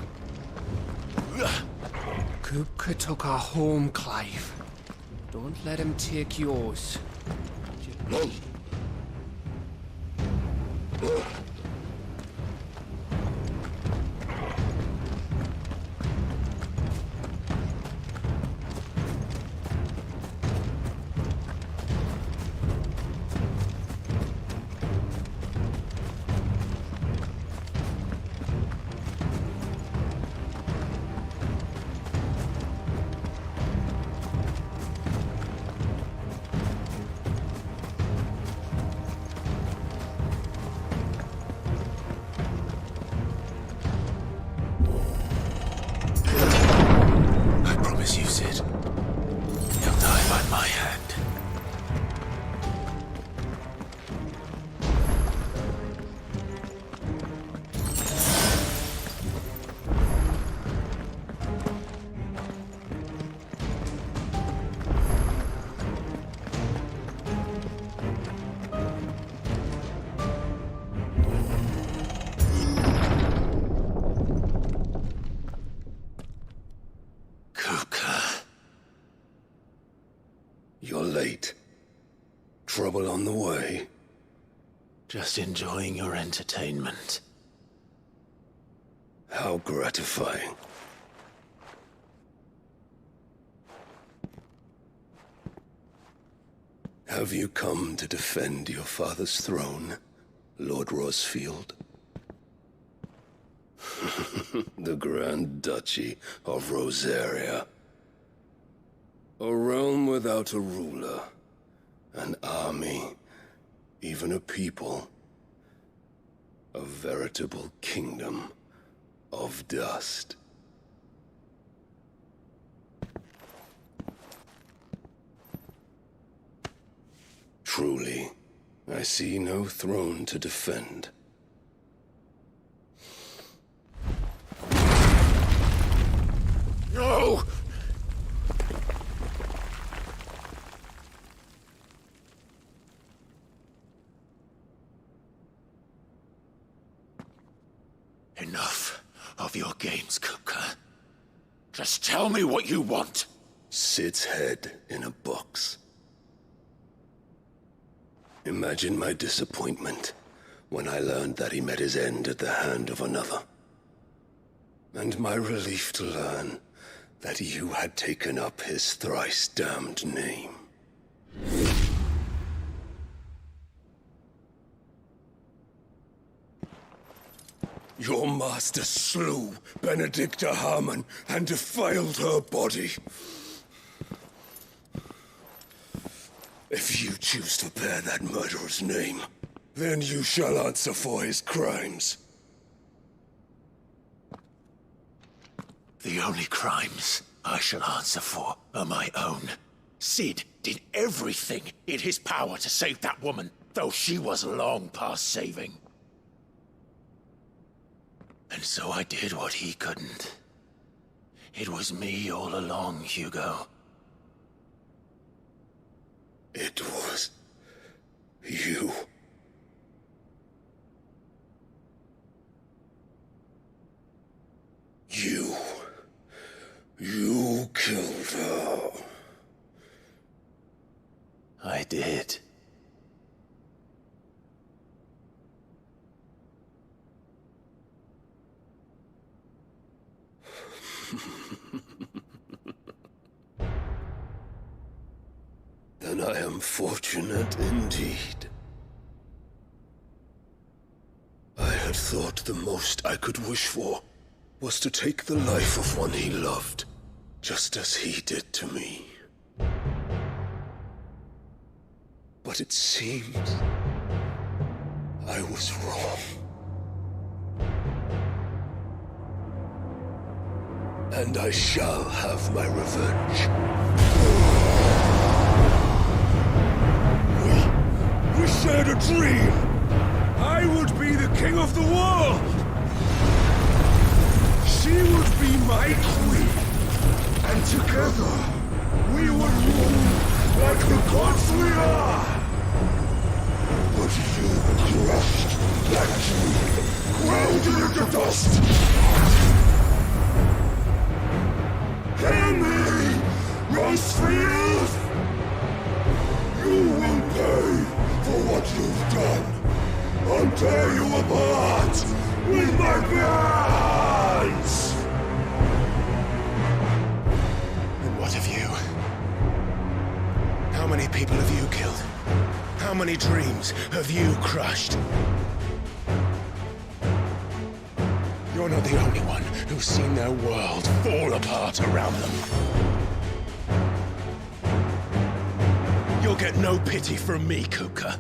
Speaker 10: Kupka took our home, Clive. Don't let him take yours.
Speaker 2: You, Sid. You'll die by my hand.
Speaker 12: You're late. Trouble on the way.
Speaker 2: Just enjoying your entertainment.
Speaker 12: How gratifying. Have you come to defend your father's throne, Lord Rosefield? The Grand Duchy of Rosaria. A realm without a ruler, an army, even a people. A veritable kingdom of dust. Truly, I see no throne to defend.
Speaker 2: No! Enough of your games, Kupka. Just tell me what you want.
Speaker 12: Sid's head in a box. Imagine my disappointment when I learned that he met his end at the hand of another. And my relief to learn that you had taken up his thrice-damned name. Your master slew Benedicta Harmon and defiled her body. If you choose to bear that murderer's name, then you shall answer for his crimes.
Speaker 2: The only crimes I shall answer for are my own. Sid did everything in his power to save that woman, though she was long past saving. And so I did what he couldn't. It was me all along, Hugo.
Speaker 12: It was you. You killed her.
Speaker 2: I did.
Speaker 12: I am fortunate indeed. I had thought the most I could wish for was to take the life of one he loved, just as he did to me. But it seems I was wrong. And I shall have my revenge. We shared a dream! I would be the king of the world! She would be my queen! And together, we would rule like the gods we are! But you crushed that dream, ground it into dust! Hear me, Rosefield! You will pay for what you've done. I'll tear you apart with my hands!
Speaker 10: And what of you? How many people have you killed? How many dreams have you crushed? You're not the only one who's seen their world fall apart around them. You'll get no pity from me, Kupka.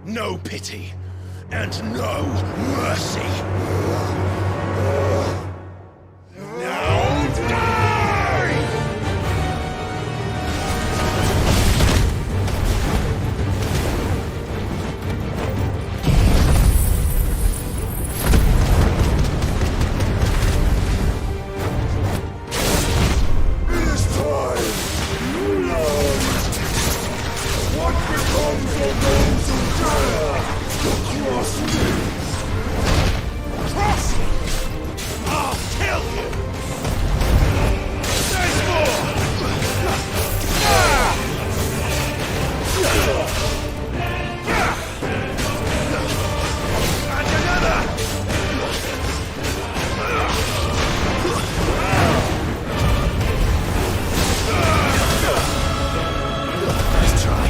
Speaker 10: No pity. And no mercy. Now die!
Speaker 6: It is time you learned what becomes of those who dare to cross me.
Speaker 10: Cross! I'll kill you! There's more! And another! Let's try.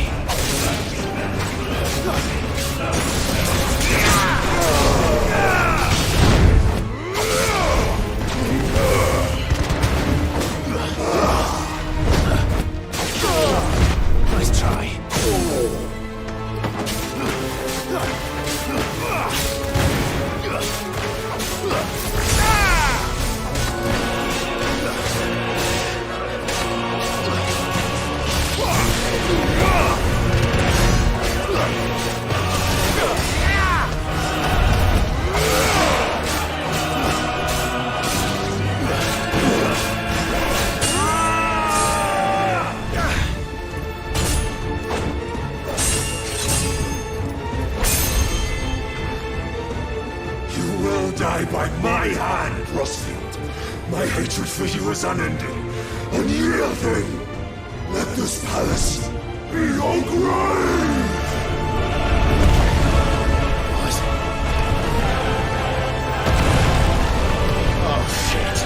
Speaker 10: Nice try.
Speaker 6: You will die by my hand, Rosefield. My hatred for you is unending, unyielding. Let this palace be your grave!
Speaker 10: Oh, shit.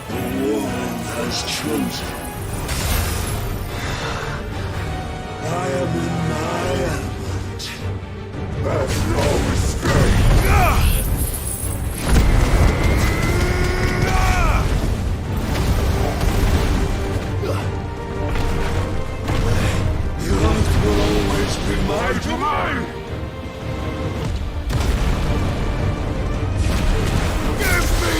Speaker 6: The world has chosen. I am in my element. There's no escape. The earth will always be my domain. Give me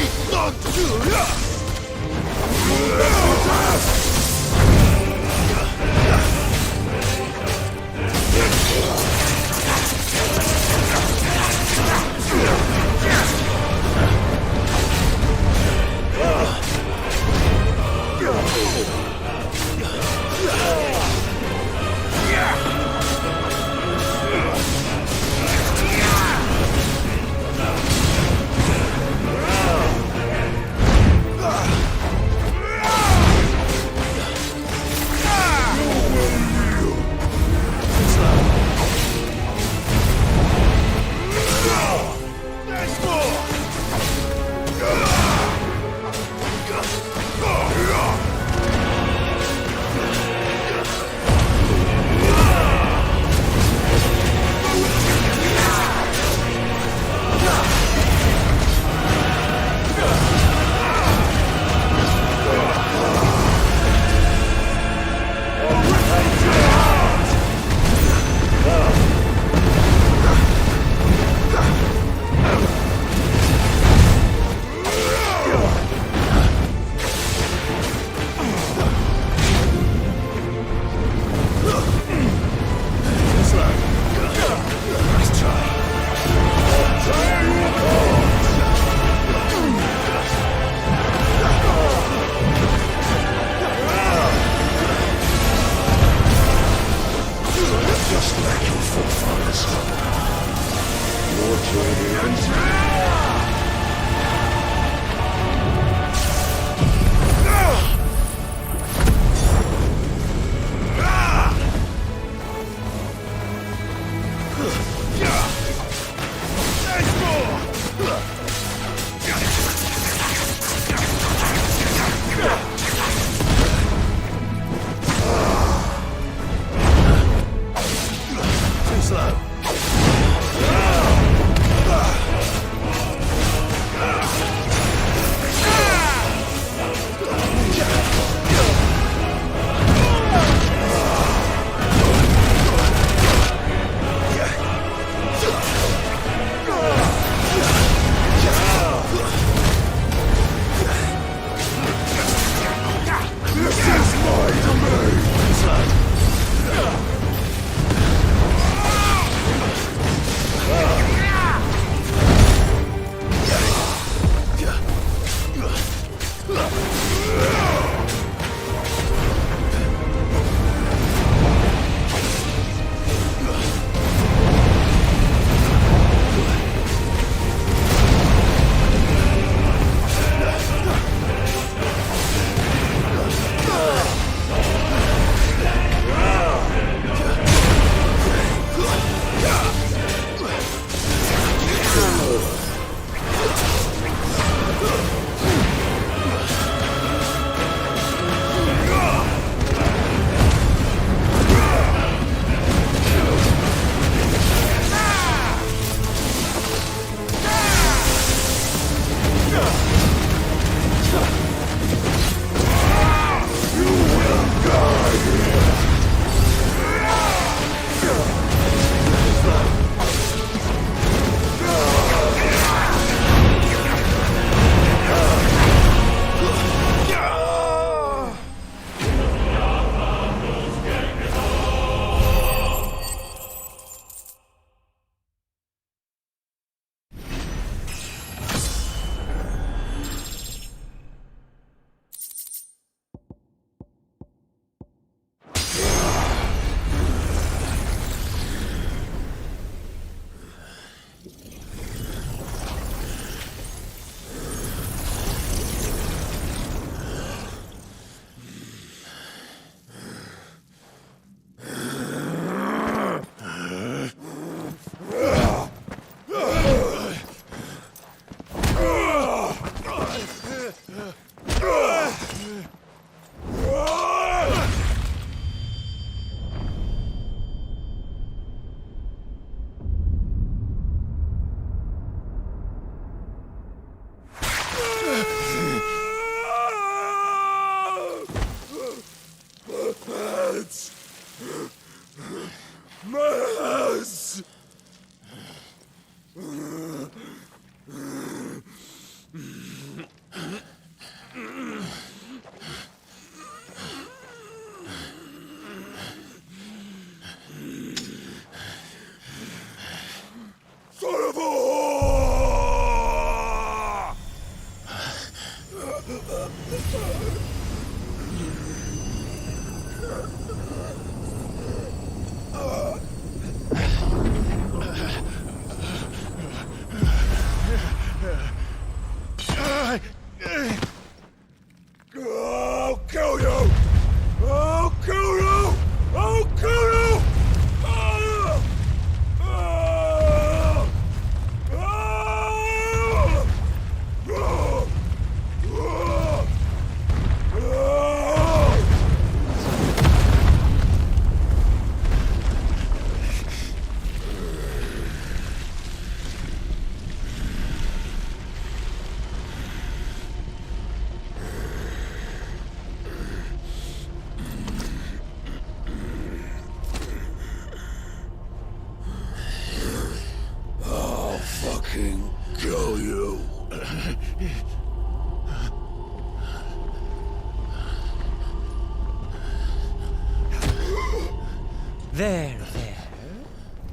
Speaker 10: There.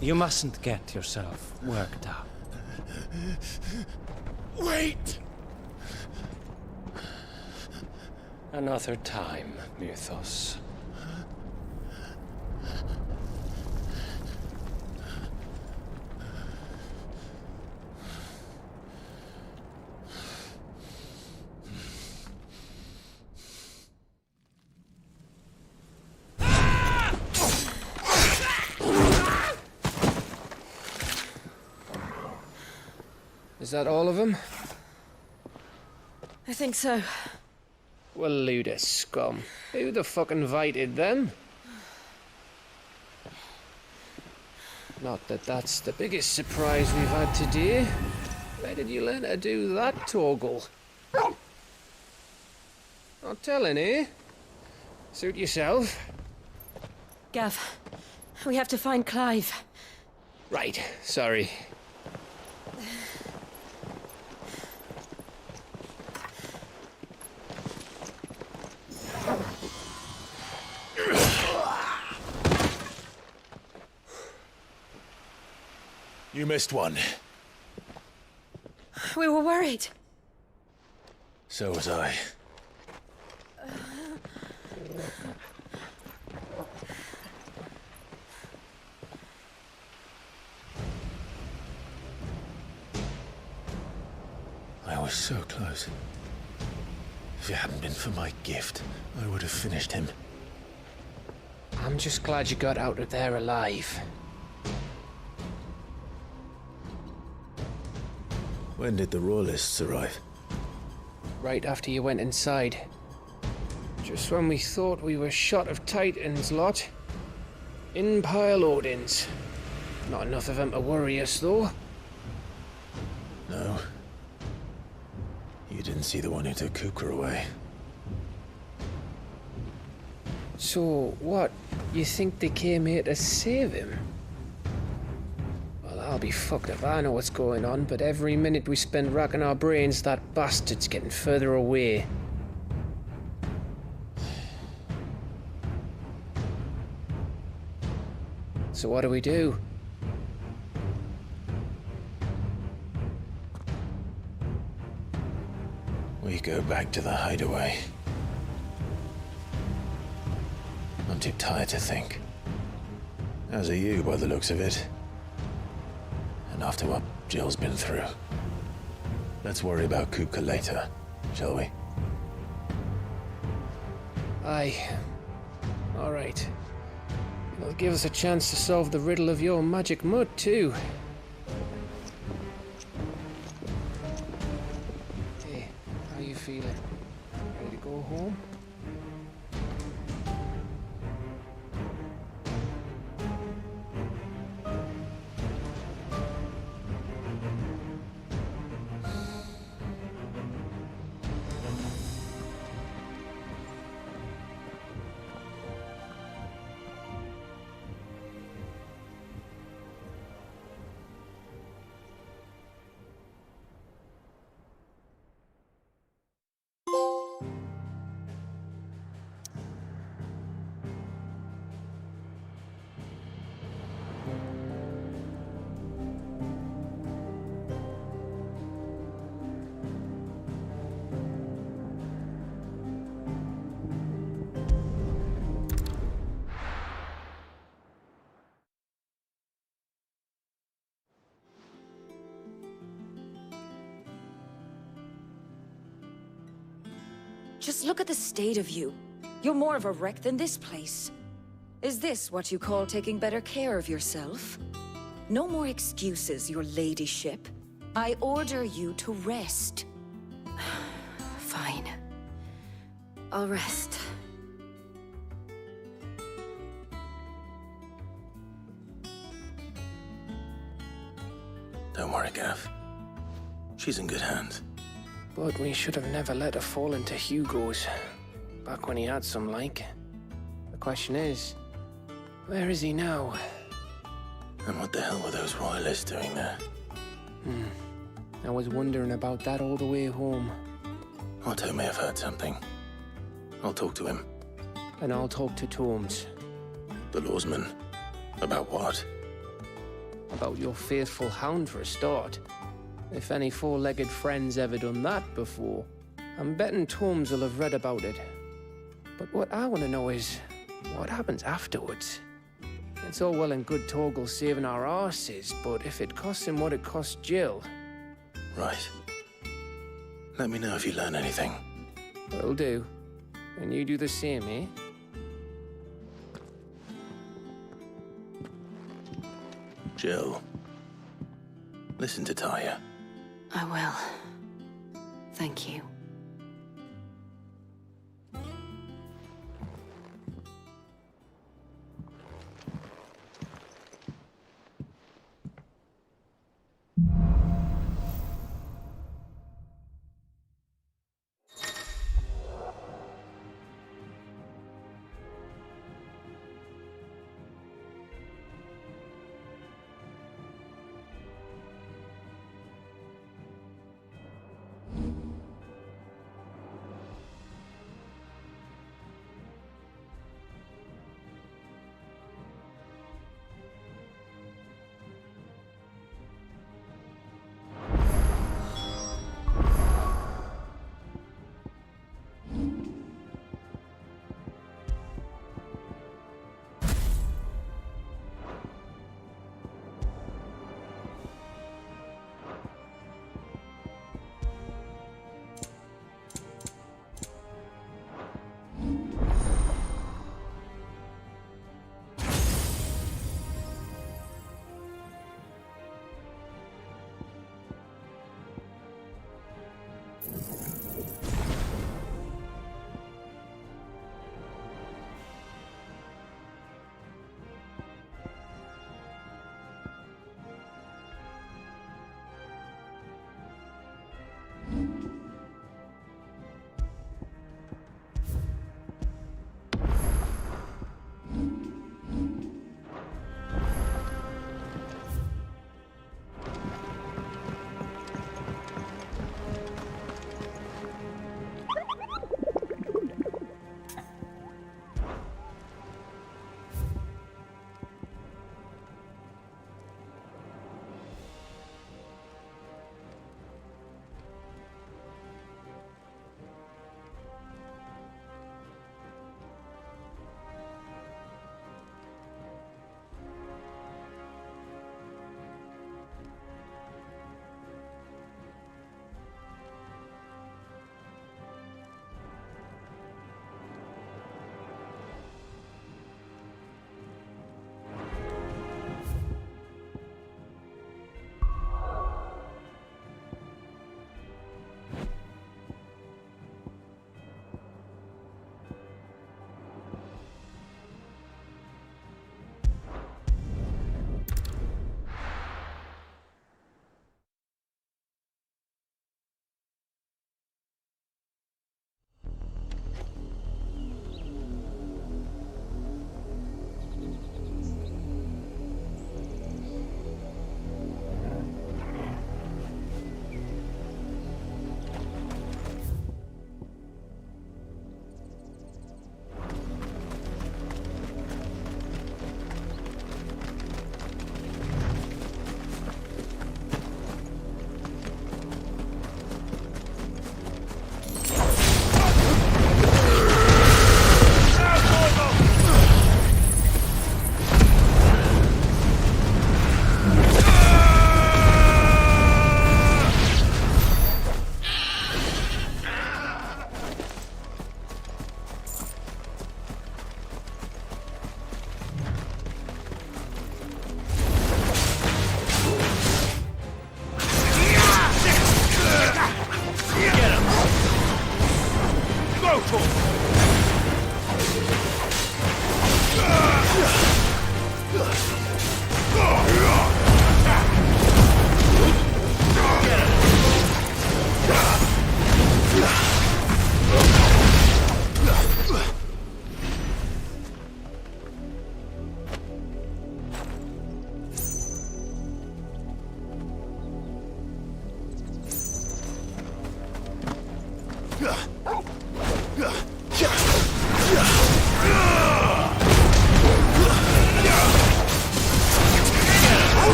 Speaker 10: You mustn't get yourself worked up.
Speaker 12: Wait!
Speaker 10: Another time, Mythos. Is that all of them?
Speaker 9: I think so.
Speaker 10: Well, load of scum. Who the fuck invited them? Not that that's the biggest surprise we've had today. Where did you learn to do that, Toggle? Not telling, eh? Suit yourself.
Speaker 9: Gav, we have to find Clive.
Speaker 10: Right, sorry.
Speaker 2: You missed one.
Speaker 9: We were worried.
Speaker 2: So was I. I was so close. If it hadn't been for my gift, I would have finished him.
Speaker 10: I'm just glad you got out of there alive.
Speaker 2: When did the Royalists arrive?
Speaker 10: Right after you went inside. Just when we thought we were shot of Titans lot. In pile Odins. Not enough of them to worry us, though.
Speaker 2: No. You didn't see the one who took Kupka away.
Speaker 10: So, what? You think they came here to save him? Well, I'll be fucked if I know what's going on, but every minute we spend racking our brains, that bastard's getting further away. So what do we do?
Speaker 2: We go back to the hideaway. I'm too tired to think. As are you, by the looks of it. And after what Jill's been through. Let's worry about Kupka later, shall we?
Speaker 10: Aye. All right. It'll give us a chance to solve the riddle of your magic mud, too. Hey, how you feeling? Ready to go home?
Speaker 3: Just look at the state of you. You're more of a wreck than this place. Is this what you call taking better care of yourself? No more excuses, your ladyship. I order you to rest.
Speaker 9: Fine. I'll rest.
Speaker 2: Don't worry, Gav. She's in good hands.
Speaker 10: But we should have never let her fall into Hugo's. Back when he had some like. The question is, where is he now?
Speaker 2: And what the hell were those royalists doing there?
Speaker 10: I was wondering about that all the way home.
Speaker 2: Otto may have heard something. I'll talk to him.
Speaker 10: And I'll talk to Tomes.
Speaker 2: The lawsman. About what?
Speaker 10: About your faithful hound for a start. If any four-legged friend's ever done that before, I'm betting Tomes will have read about it. But what I want to know is, what happens afterwards? It's all well and good Torgal saving our arses, but if it costs him what it cost Jill...
Speaker 2: Right. Let me know if you learn anything.
Speaker 10: Will do. And you do the same, eh?
Speaker 2: Jill, listen to Taya.
Speaker 9: I will. Thank you.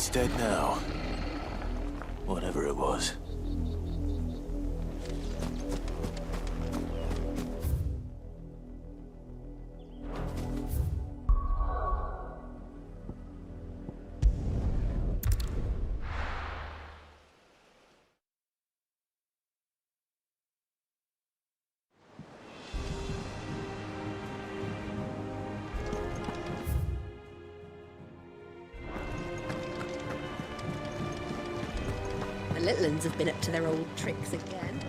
Speaker 2: It's dead now. Whatever it was.
Speaker 11: The little uns have been up to their old tricks again.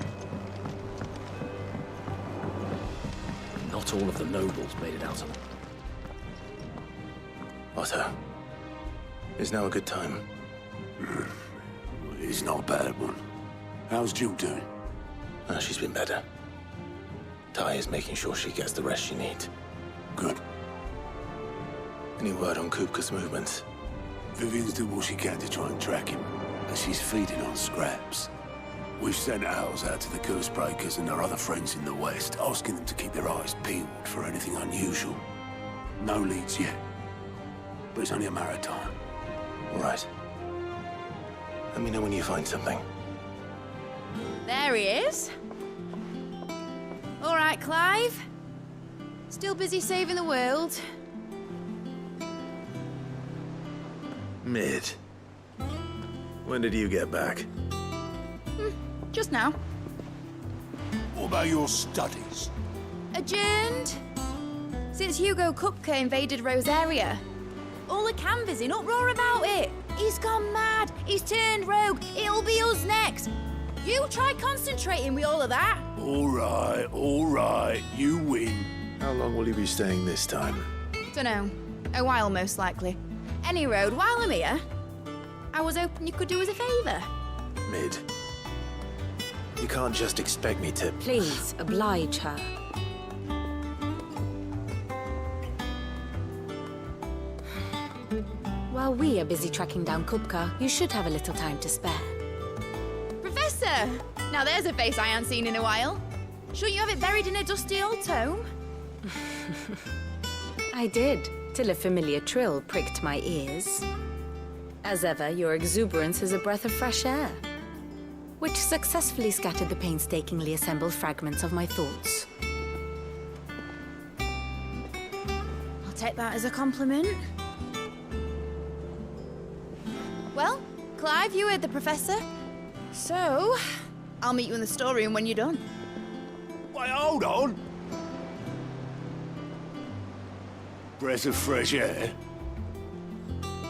Speaker 5: Not all of the nobles made it out of them.
Speaker 2: Otto, is now a good time?
Speaker 6: It's not a bad one. How's Jill doing?
Speaker 2: She's been better. Ty is making sure she gets the rest she needs.
Speaker 6: Good.
Speaker 2: Any word on Kupka's movements?
Speaker 6: Vivian's doing what she can to try and track him, but she's feeding on scraps. We've sent ours out to the Cursebreakers and our other friends in the West, asking them to keep their eyes peeled for anything unusual. No leads yet, but it's only a matter of time.
Speaker 2: All right. Let me know when you find something.
Speaker 15: There he is. All right, Clive. Still busy saving the world.
Speaker 2: Mid. When did you get back?
Speaker 15: Just now.
Speaker 6: What about your studies?
Speaker 15: Adjourned. Since Hugo Kupka invaded Rosaria. All the canvas in uproar about it. He's gone mad. He's turned rogue. It'll be us next. You try concentrating with all of that.
Speaker 6: All right. You win.
Speaker 2: How long will you be staying this time?
Speaker 15: Dunno. A while, most likely. Any road, while I'm here, I was hoping you could do us a favour.
Speaker 2: Mid. You can't just expect me to...
Speaker 11: Please, oblige her. While we are busy tracking down Kupka, you should have a little time to spare.
Speaker 15: Professor! Now there's a face I haven't seen in a while. Shouldn't you have it buried in a dusty old tome?
Speaker 11: I did, till a familiar trill pricked my ears. As ever, your exuberance is a breath of fresh air, which successfully scattered the painstakingly assembled fragments of my thoughts.
Speaker 15: I'll take that as a compliment. Well, Clive, you heard the Professor. So, I'll meet you in the storeroom when you're done.
Speaker 6: Wait, hold on. Breath of fresh air.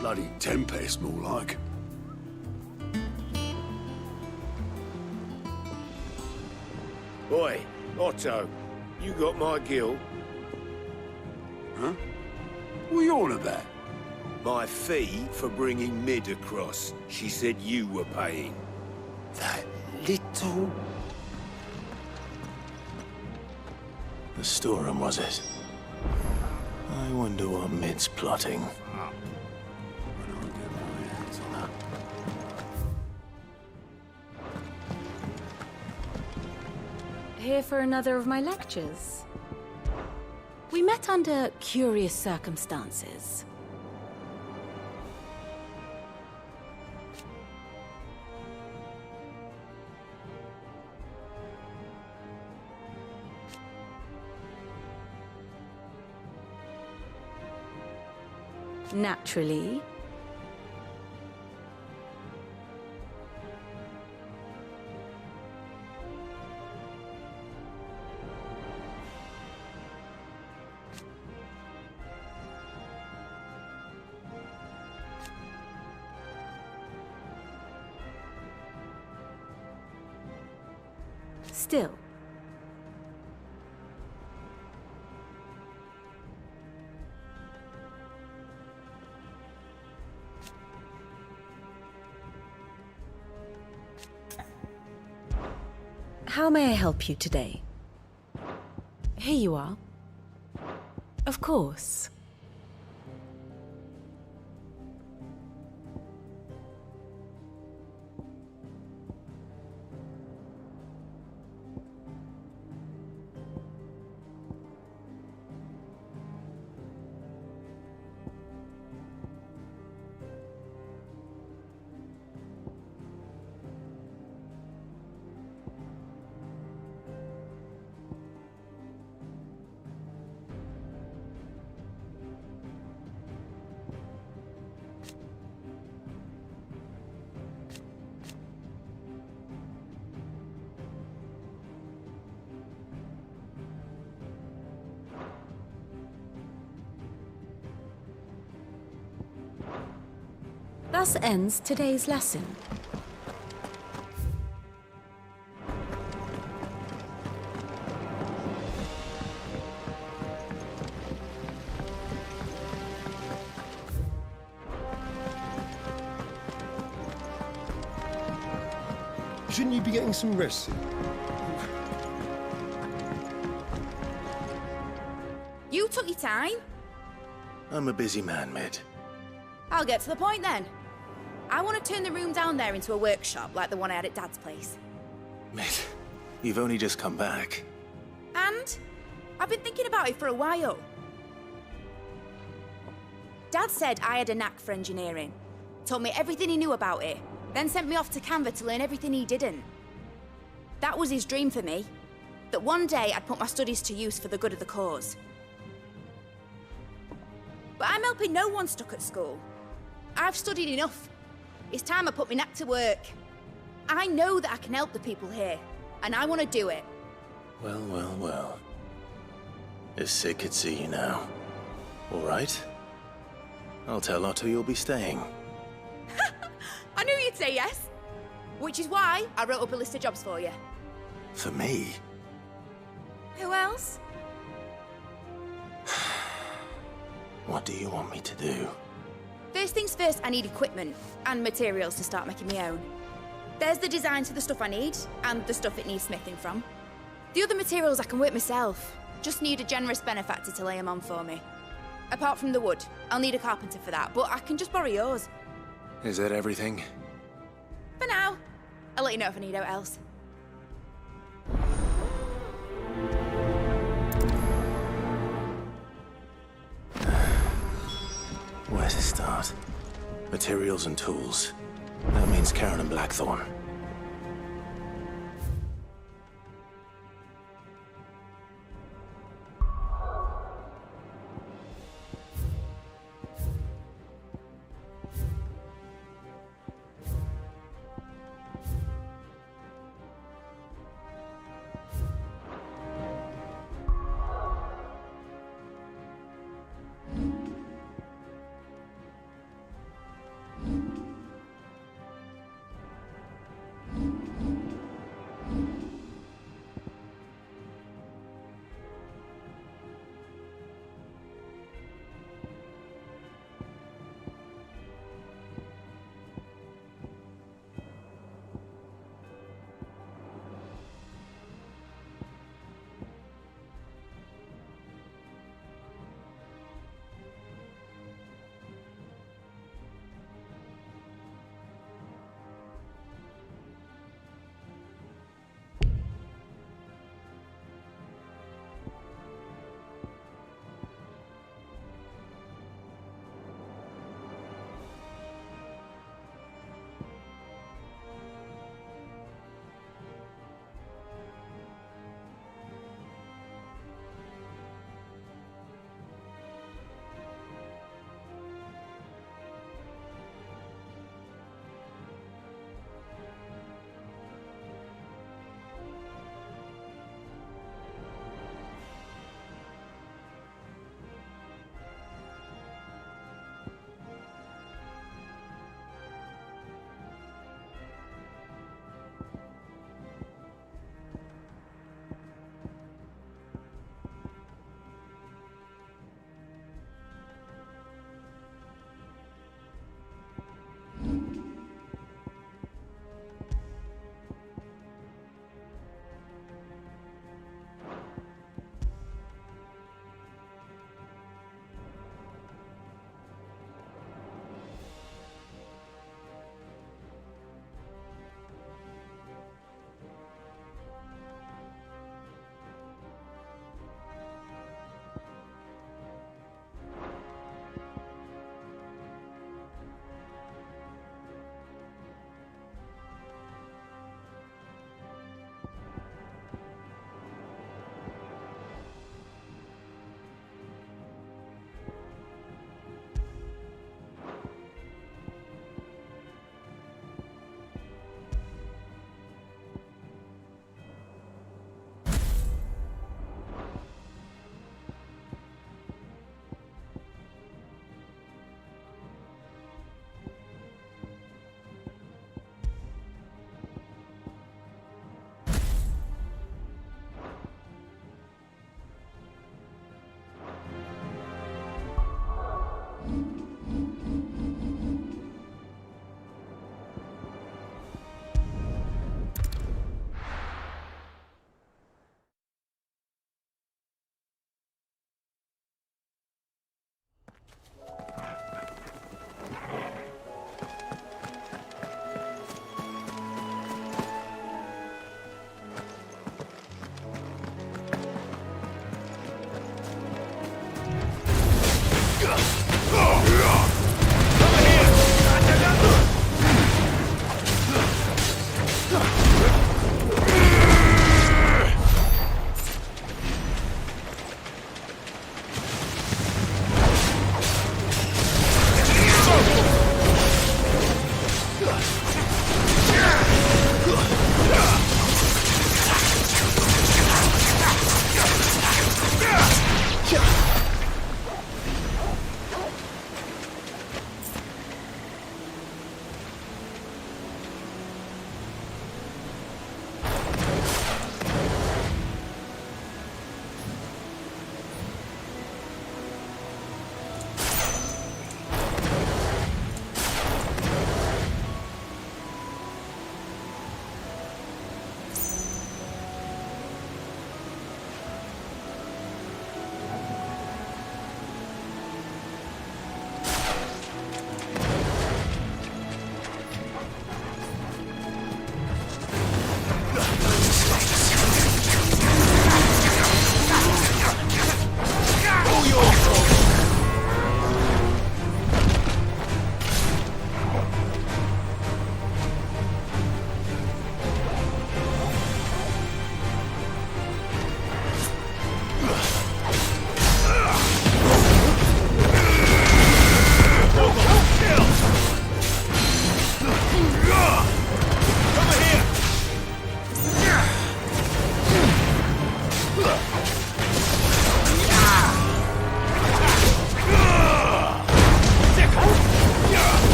Speaker 6: Bloody tempest, more like.
Speaker 16: Boy, Otto, you got my gill.
Speaker 6: Huh? What are you on about?
Speaker 16: My fee for bringing Mid across. She said you were paying.
Speaker 6: That little...
Speaker 2: The storeroom, was it? I wonder what Mid's plotting.
Speaker 11: Here for another of my lectures. We met under curious circumstances. Naturally. Still. How may I help you today? Here you are. Of course. Thus ends today's lesson.
Speaker 17: Shouldn't you be getting some rest soon?
Speaker 15: You took your time.
Speaker 2: I'm a busy man, Mid.
Speaker 15: I'll get to the point then. I want to turn the room down there into a workshop like the one I had at Dad's place.
Speaker 2: Mid, you've only just come back.
Speaker 15: And I've been thinking about it for a while. Dad said I had a knack for engineering. Told me everything he knew about it. Then sent me off to Canva to learn everything he didn't. That was his dream for me. That one day I'd put my studies to use for the good of the cause. But I'm helping no one stuck at school. I've studied enough. It's time I put my knack to work. I know that I can help the people here, and I want to do it.
Speaker 2: Well, well, well. If Sid could see you now. All right. I'll tell Otto you'll be staying.
Speaker 15: I knew you'd say yes. Which is why I wrote up a list of jobs for you.
Speaker 2: For me?
Speaker 15: Who else?
Speaker 2: What do you want me to do?
Speaker 15: First things first, I need equipment and materials to start making my own. There's the designs for the stuff I need and the stuff it needs smithing from. The other materials I can work myself. Just need a generous benefactor to lay them on for me. Apart from the wood, I'll need a carpenter for that, but I can just borrow yours.
Speaker 2: Is that everything?
Speaker 15: For now. I'll let you know if I need out else.
Speaker 2: Where to start? Materials and tools. That means Karen and Blackthorn.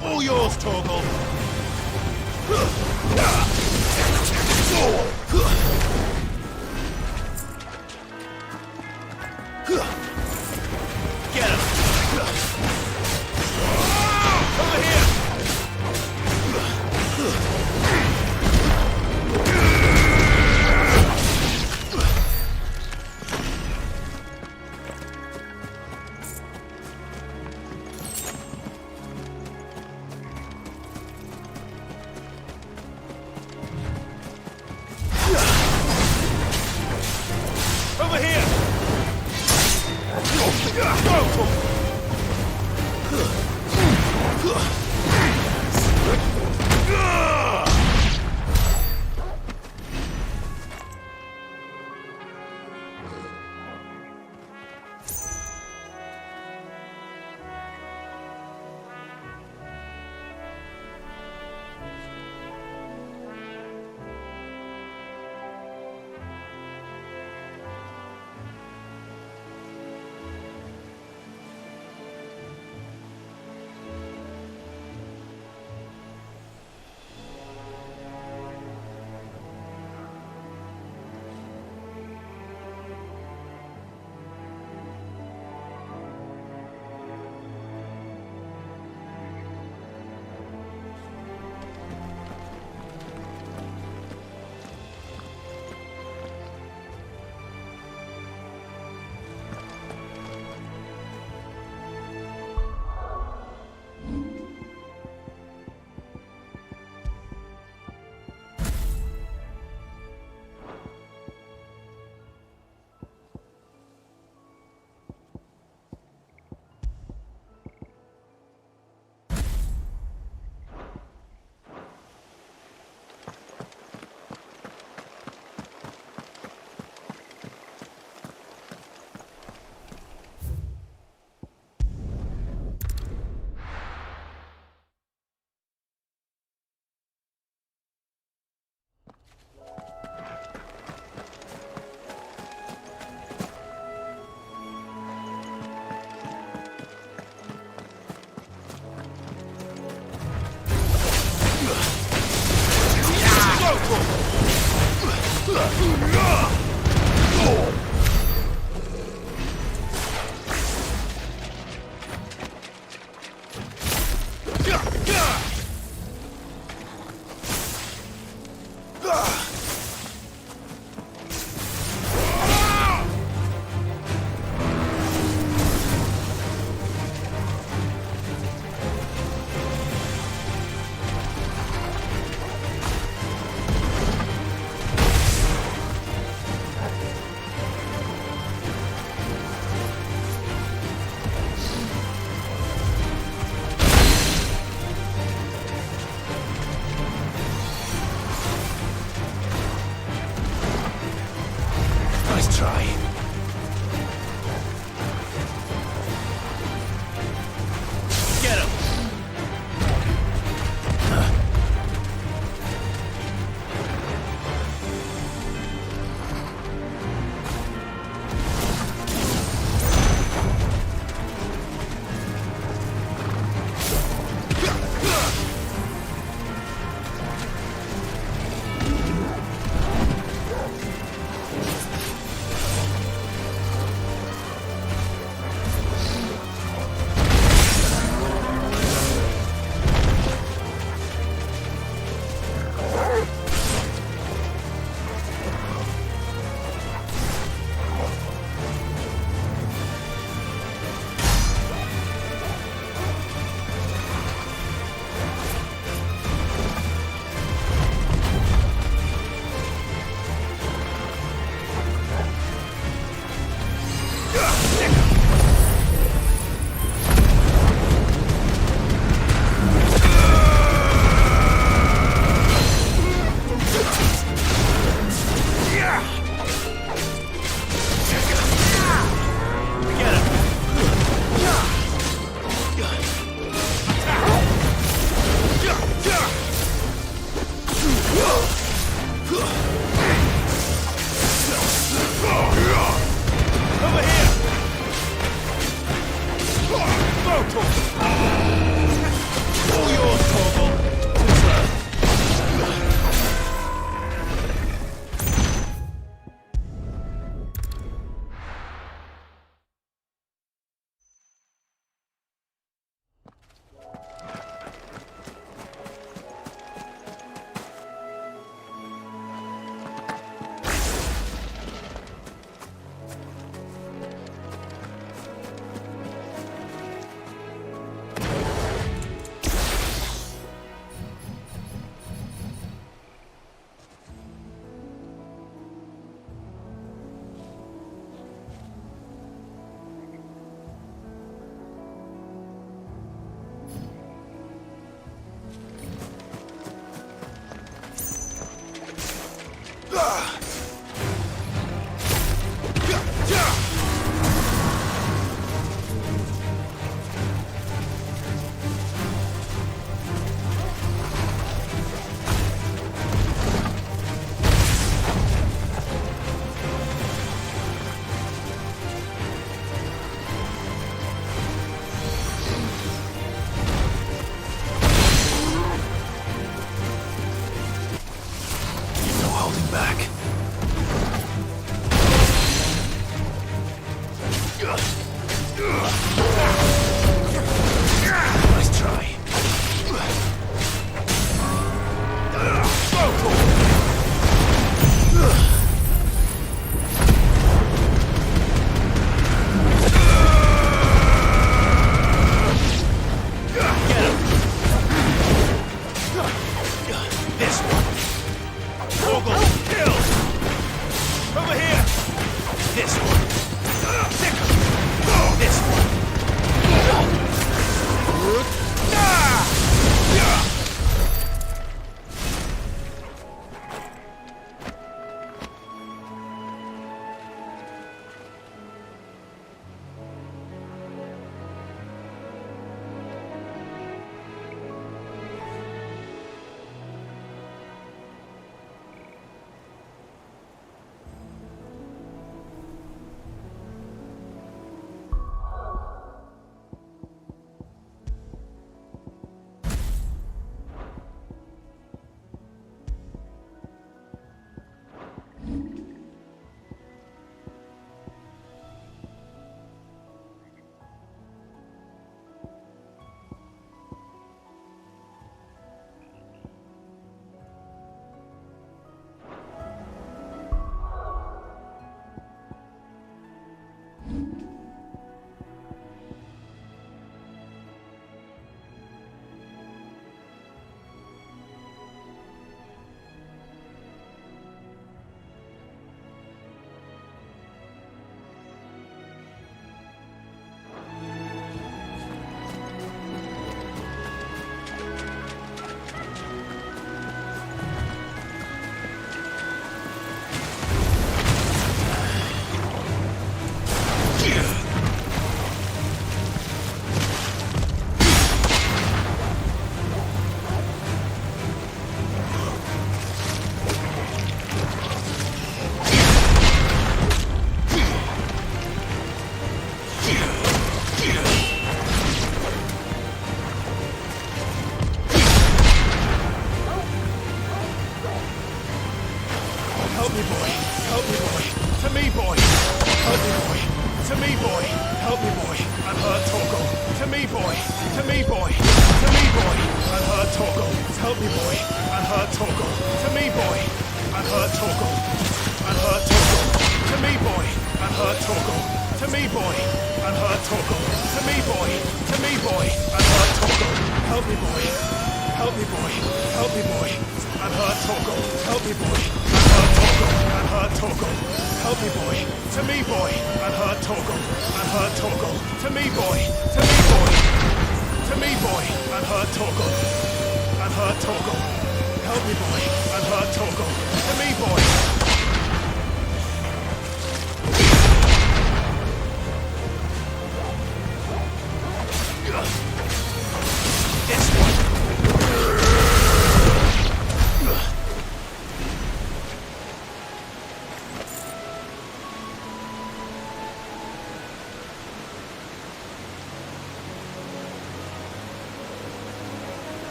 Speaker 18: All yours, Torgal. Get him! Over here! Over here!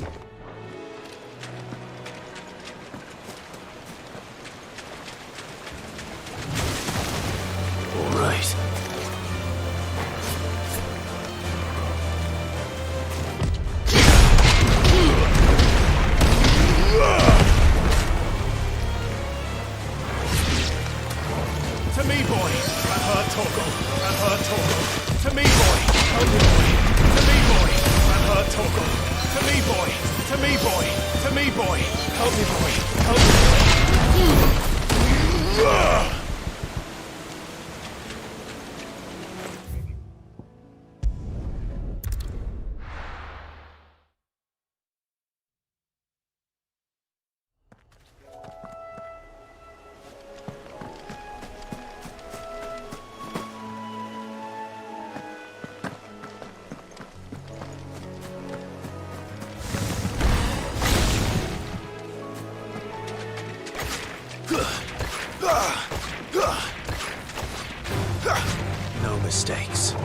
Speaker 5: All right.
Speaker 18: To me, boy. I've heard Torgal. I've heard Torgal. To me, boy. Help me, boy. To me, boy. I've heard Torgal. To me, boy. To me, boy. To me, boy. Help me, boy. Help me, boy.
Speaker 5: No mistakes.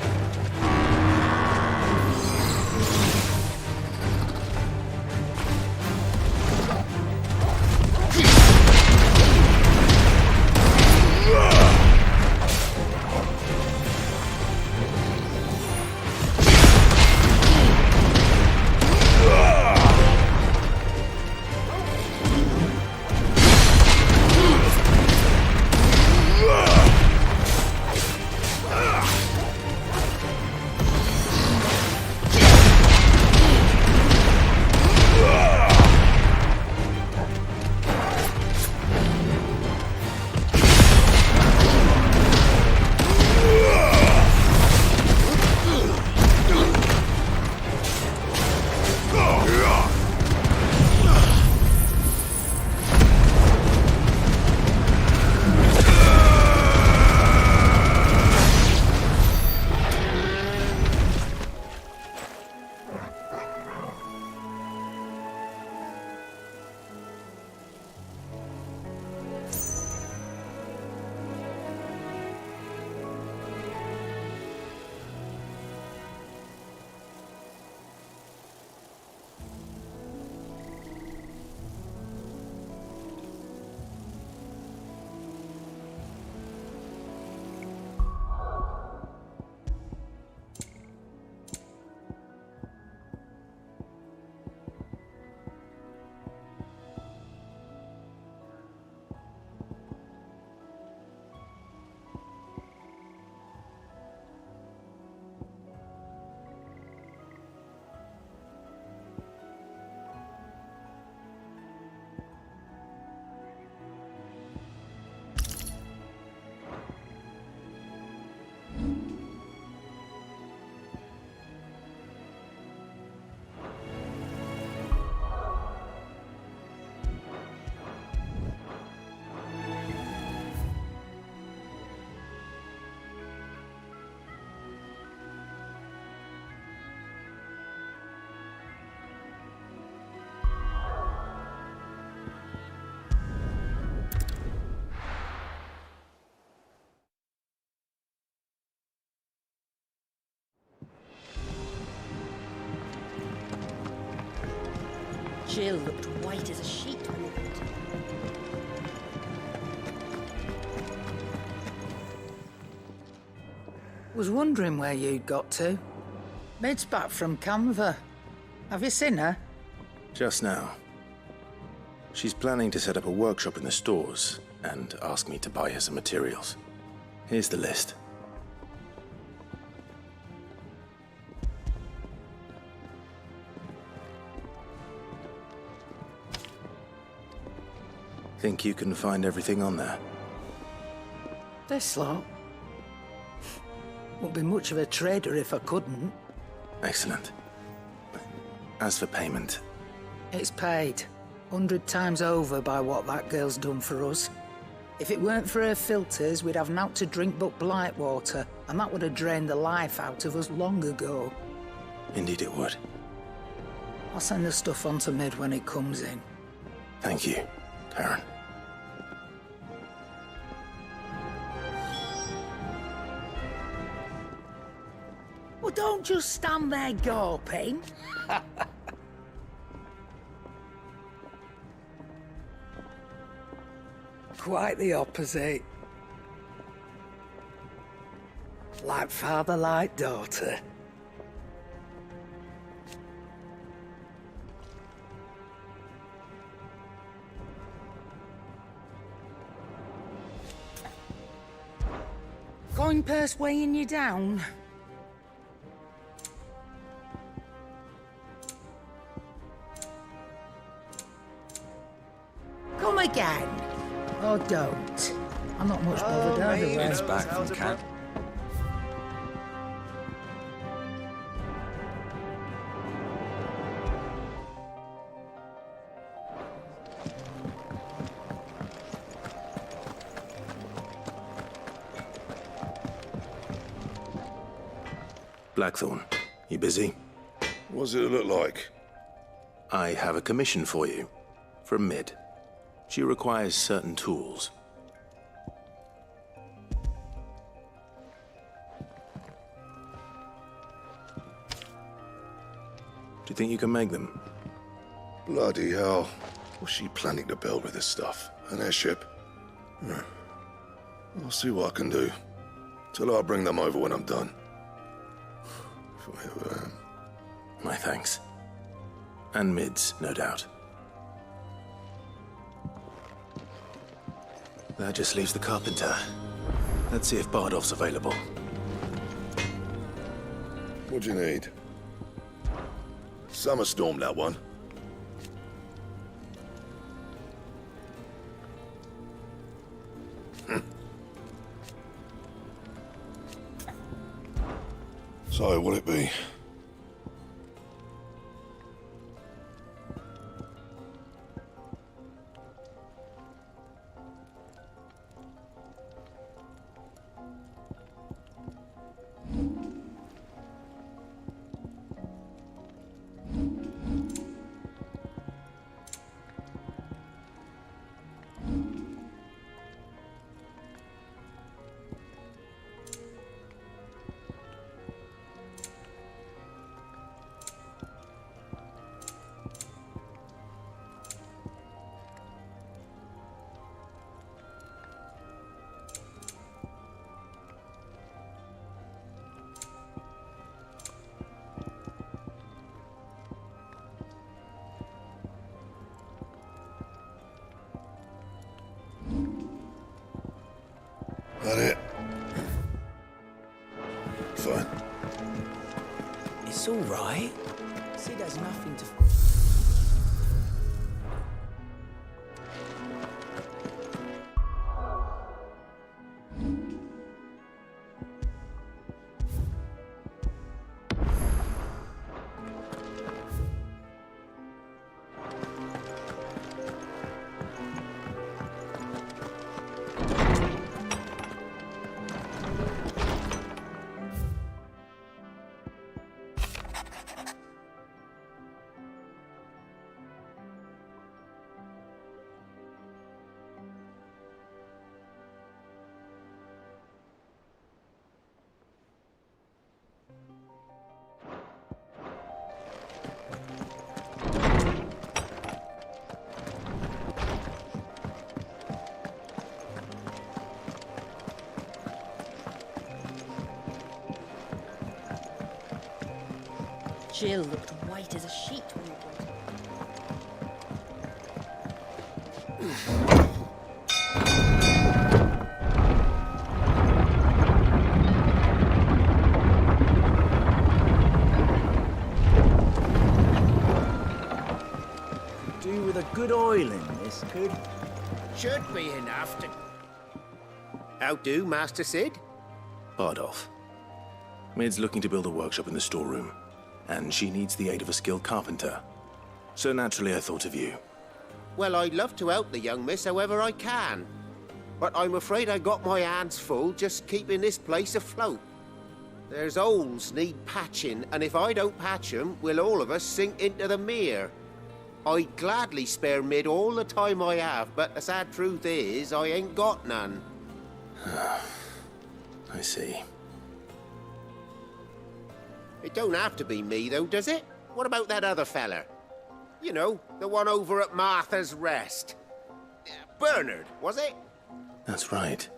Speaker 11: Jill looked white as a sheet when it hit.
Speaker 19: Was wondering where you'd got to. Mid's back from Canva. Have you seen her?
Speaker 2: Just now. She's planning to set up a workshop in the stores and ask me to buy her some materials. Here's the list. Think you can find everything on there?
Speaker 19: This lot. Wouldn't be much of a trader if I couldn't.
Speaker 2: Excellent. As for payment...
Speaker 19: It's paid. 100 times over by what that girl's done for us. If it weren't for her filters, we'd have naught to drink but blight water, and that would have drained the life out of us long ago.
Speaker 2: Indeed it would.
Speaker 19: I'll send the stuff on to Mid when it comes in.
Speaker 2: Thank you, Karen.
Speaker 19: Well, don't just stand there gawping. Quite the opposite. Like father, like daughter. Coin purse weighing you down? Come again. Or don't. I'm not much bothered either way.
Speaker 1: It's back from camp.
Speaker 2: Blackthorn, you busy?
Speaker 12: What's it look like?
Speaker 2: I have a commission for you. From Mid. She requires certain tools. Do you think you can make them?
Speaker 12: Bloody hell. What's she planning to build with this stuff? An airship? I'll see what I can do. Tell her I'll bring them over when I'm done.
Speaker 2: My thanks. And Mid's, no doubt. That just leaves the carpenter. Let's see if Bardolph's available.
Speaker 12: What do you need? Summer storm, that one. So, what'll it be? That it? Fine.
Speaker 5: It's all right. See, there's nothing to...
Speaker 7: Jill looked white as a sheet when you brought
Speaker 5: Do with a good oil in this, could?
Speaker 16: Should be enough to... How do, Master Sid?
Speaker 2: Bardolph. Mid's looking to build a workshop in the storeroom, and she needs the aid of a skilled carpenter. So naturally I thought of you.
Speaker 16: Well, I'd love to help the young miss however I can. But I'm afraid I got my hands full just keeping this place afloat. There's holes need patching, and if I don't patch them, we'll all of us sink into the mere. I'd gladly spare Mid all the time I have, but the sad truth is, I ain't got none.
Speaker 2: I see.
Speaker 16: It don't have to be me, though, does it? What about that other feller? You know, the one over at Martha's Rest. Bernard, was it?
Speaker 2: That's right.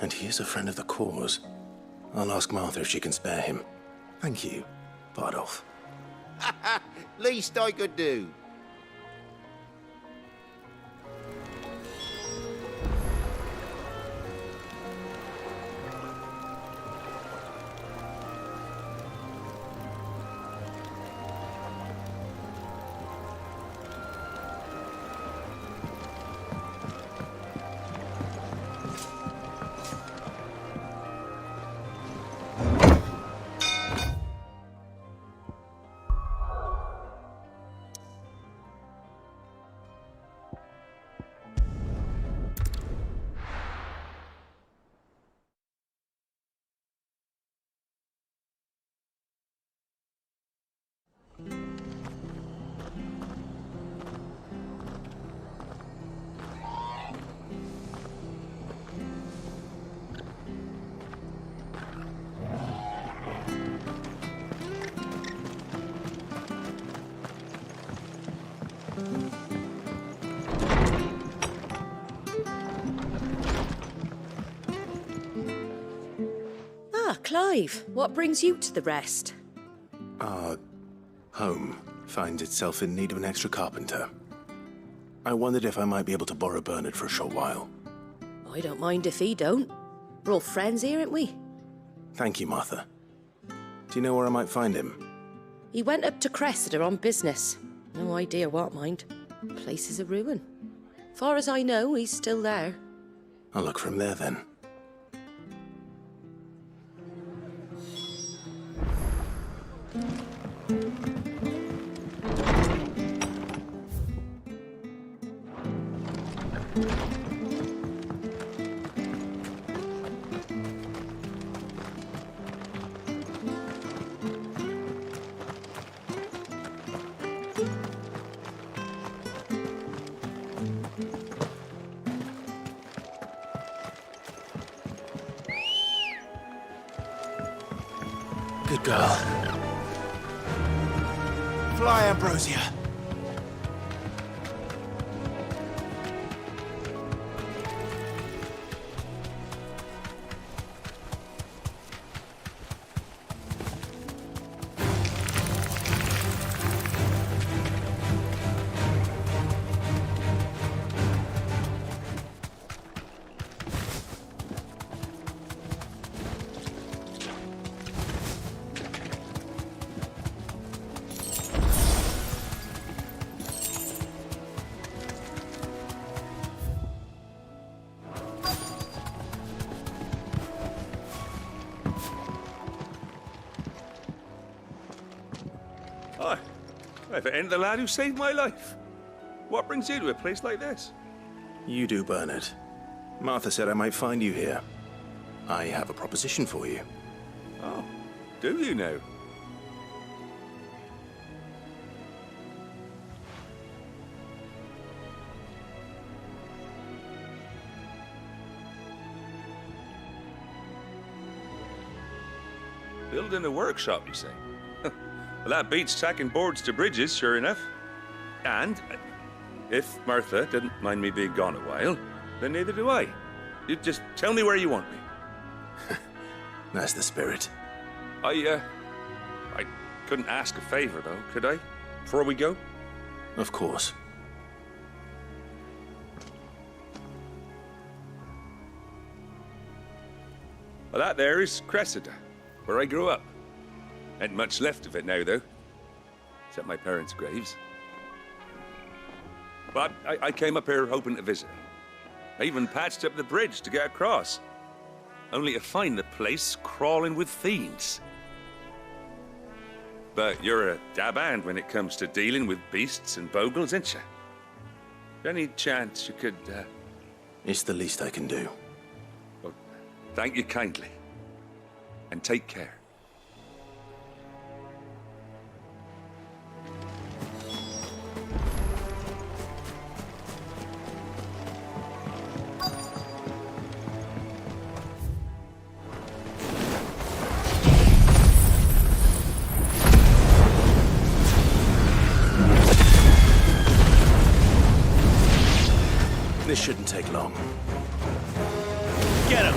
Speaker 2: And he is a friend of the cause. I'll ask Martha if she can spare him. Thank you, Bardolph.
Speaker 16: Least I could do.
Speaker 4: Clive, what brings you to the rest?
Speaker 2: Our home finds itself in need of an extra carpenter. I wondered if I might be able to borrow Bernard for a short while.
Speaker 4: I don't mind if he don't. We're all friends here, aren't we?
Speaker 2: Thank you, Martha. Do you know where I might find him?
Speaker 4: He went up to Cressida on business. No idea what, mind. Place is a ruin. Far as I know, he's still there.
Speaker 2: I'll look for him there then. Good girl.
Speaker 18: Fly, Ambrosia.
Speaker 20: If it ain't the lad who saved my life. What brings you to a place like this?
Speaker 2: You do, Bernard. Martha said I might find you here. I have a proposition for you.
Speaker 20: Oh, do you now? Building a workshop, you say? Well, that beats tacking boards to bridges, sure enough. And if Martha didn't mind me being gone a while, then neither do I. You just tell me where you want me.
Speaker 2: That's the spirit.
Speaker 20: I couldn't ask a favor, though, could I? Before we go?
Speaker 2: Of course.
Speaker 20: Well, that there is Cressida, where I grew up. Ain't much left of it now, though. Except my parents' graves. But I came up here hoping to visit. I even patched up the bridge to get across. Only to find the place crawling with fiends. But you're a dab hand when it comes to dealing with beasts and bogles, ain't you? Any chance you could,
Speaker 2: It's the least I can do.
Speaker 20: Well, thank you kindly. And take care.
Speaker 2: This shouldn't take long.
Speaker 18: Get him!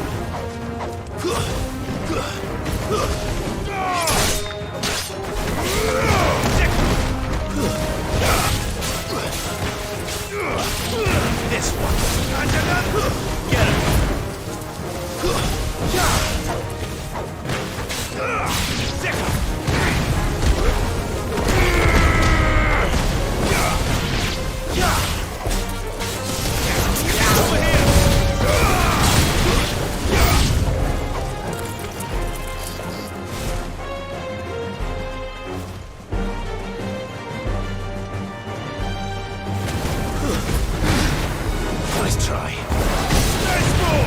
Speaker 18: This one. Get him! Sick him! Over here!
Speaker 5: Nice try.
Speaker 18: Nice ball!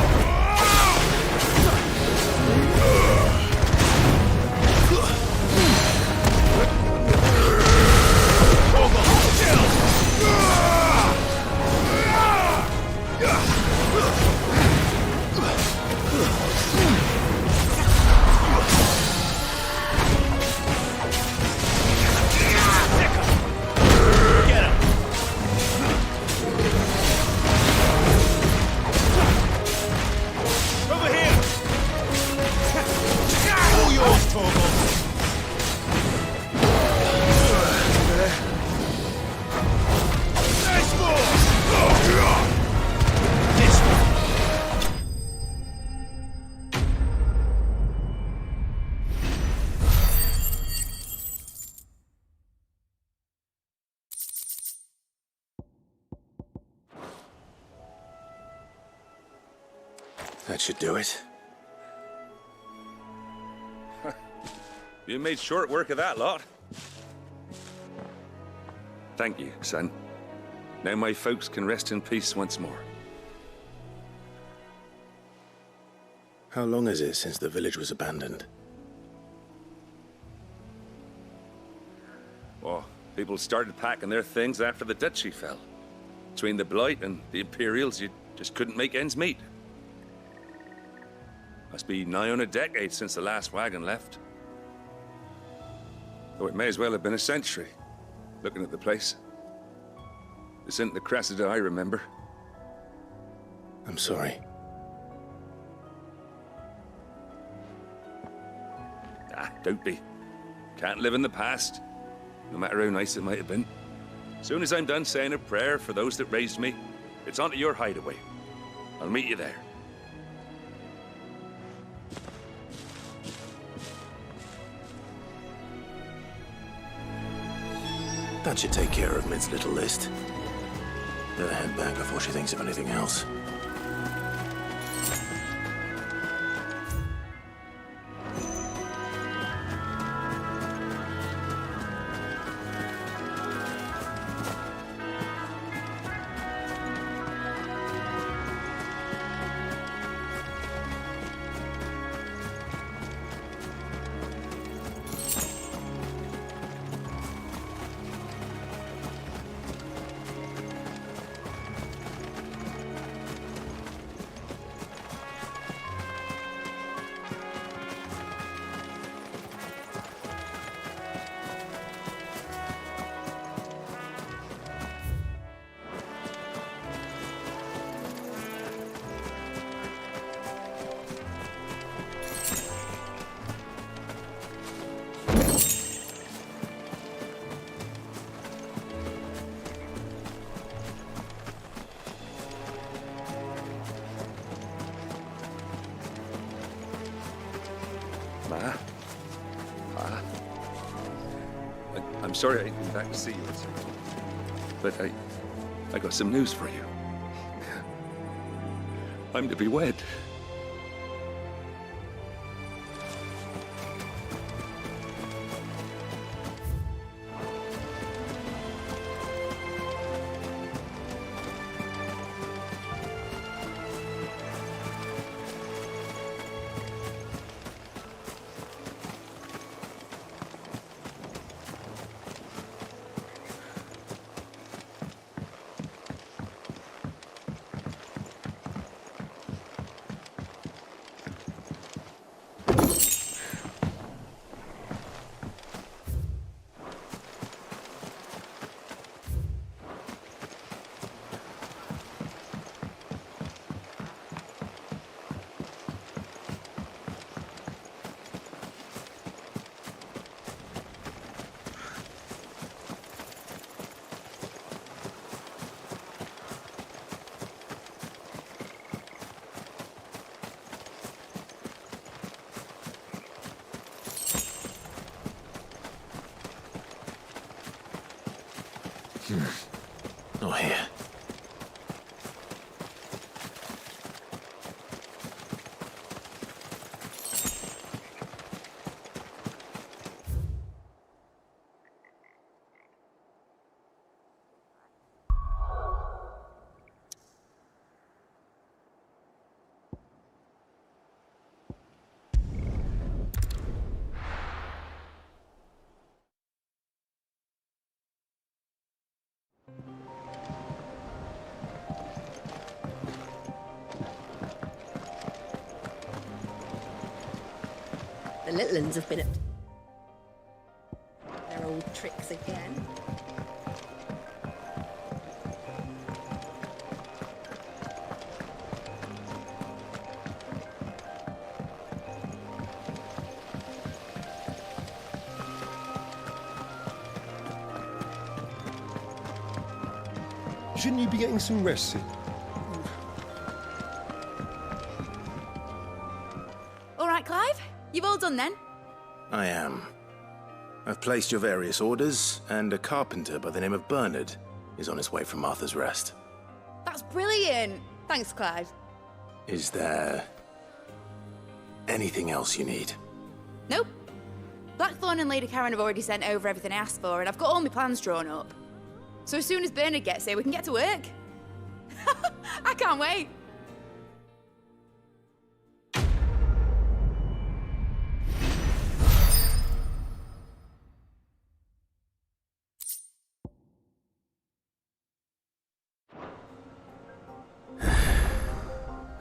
Speaker 2: That should do it.
Speaker 20: You made short work of that lot. Thank you, son. Now my folks can rest in peace once more.
Speaker 2: How long is it since the village was abandoned?
Speaker 20: Oh, people started packing their things after the duchy fell. Between the Blight and the Imperials, you just couldn't make ends meet. Must be nigh on a decade since the last wagon left. Though it may as well have been a century, looking at the place. This isn't the Cressida I remember.
Speaker 2: I'm sorry.
Speaker 20: Ah, don't be. Can't live in the past, no matter how nice it might have been. Soon as I'm done saying a prayer for those that raised me, it's on to your hideaway. I'll meet you there.
Speaker 2: That should take care of Mid's little list. Better head back before she thinks of anything else.
Speaker 20: I'm sorry I didn't come back to see you, but I got some news for you. I'm to be wed.
Speaker 2: Not here.
Speaker 4: The little uns have been at their old tricks again.
Speaker 17: Shouldn't you be getting some rest, Sid?
Speaker 15: All right, Clive. You've all done then?
Speaker 2: I am. I've placed your various orders, and a carpenter by the name of Bernard is on his way from Arthur's Rest.
Speaker 15: That's brilliant. Thanks, Clive.
Speaker 2: Is there anything else you need?
Speaker 15: Nope. Blackthorn and Lady Karen have already sent over everything I asked for, and I've got all my plans drawn up. So as soon as Bernard gets here, we can get to work. I can't wait.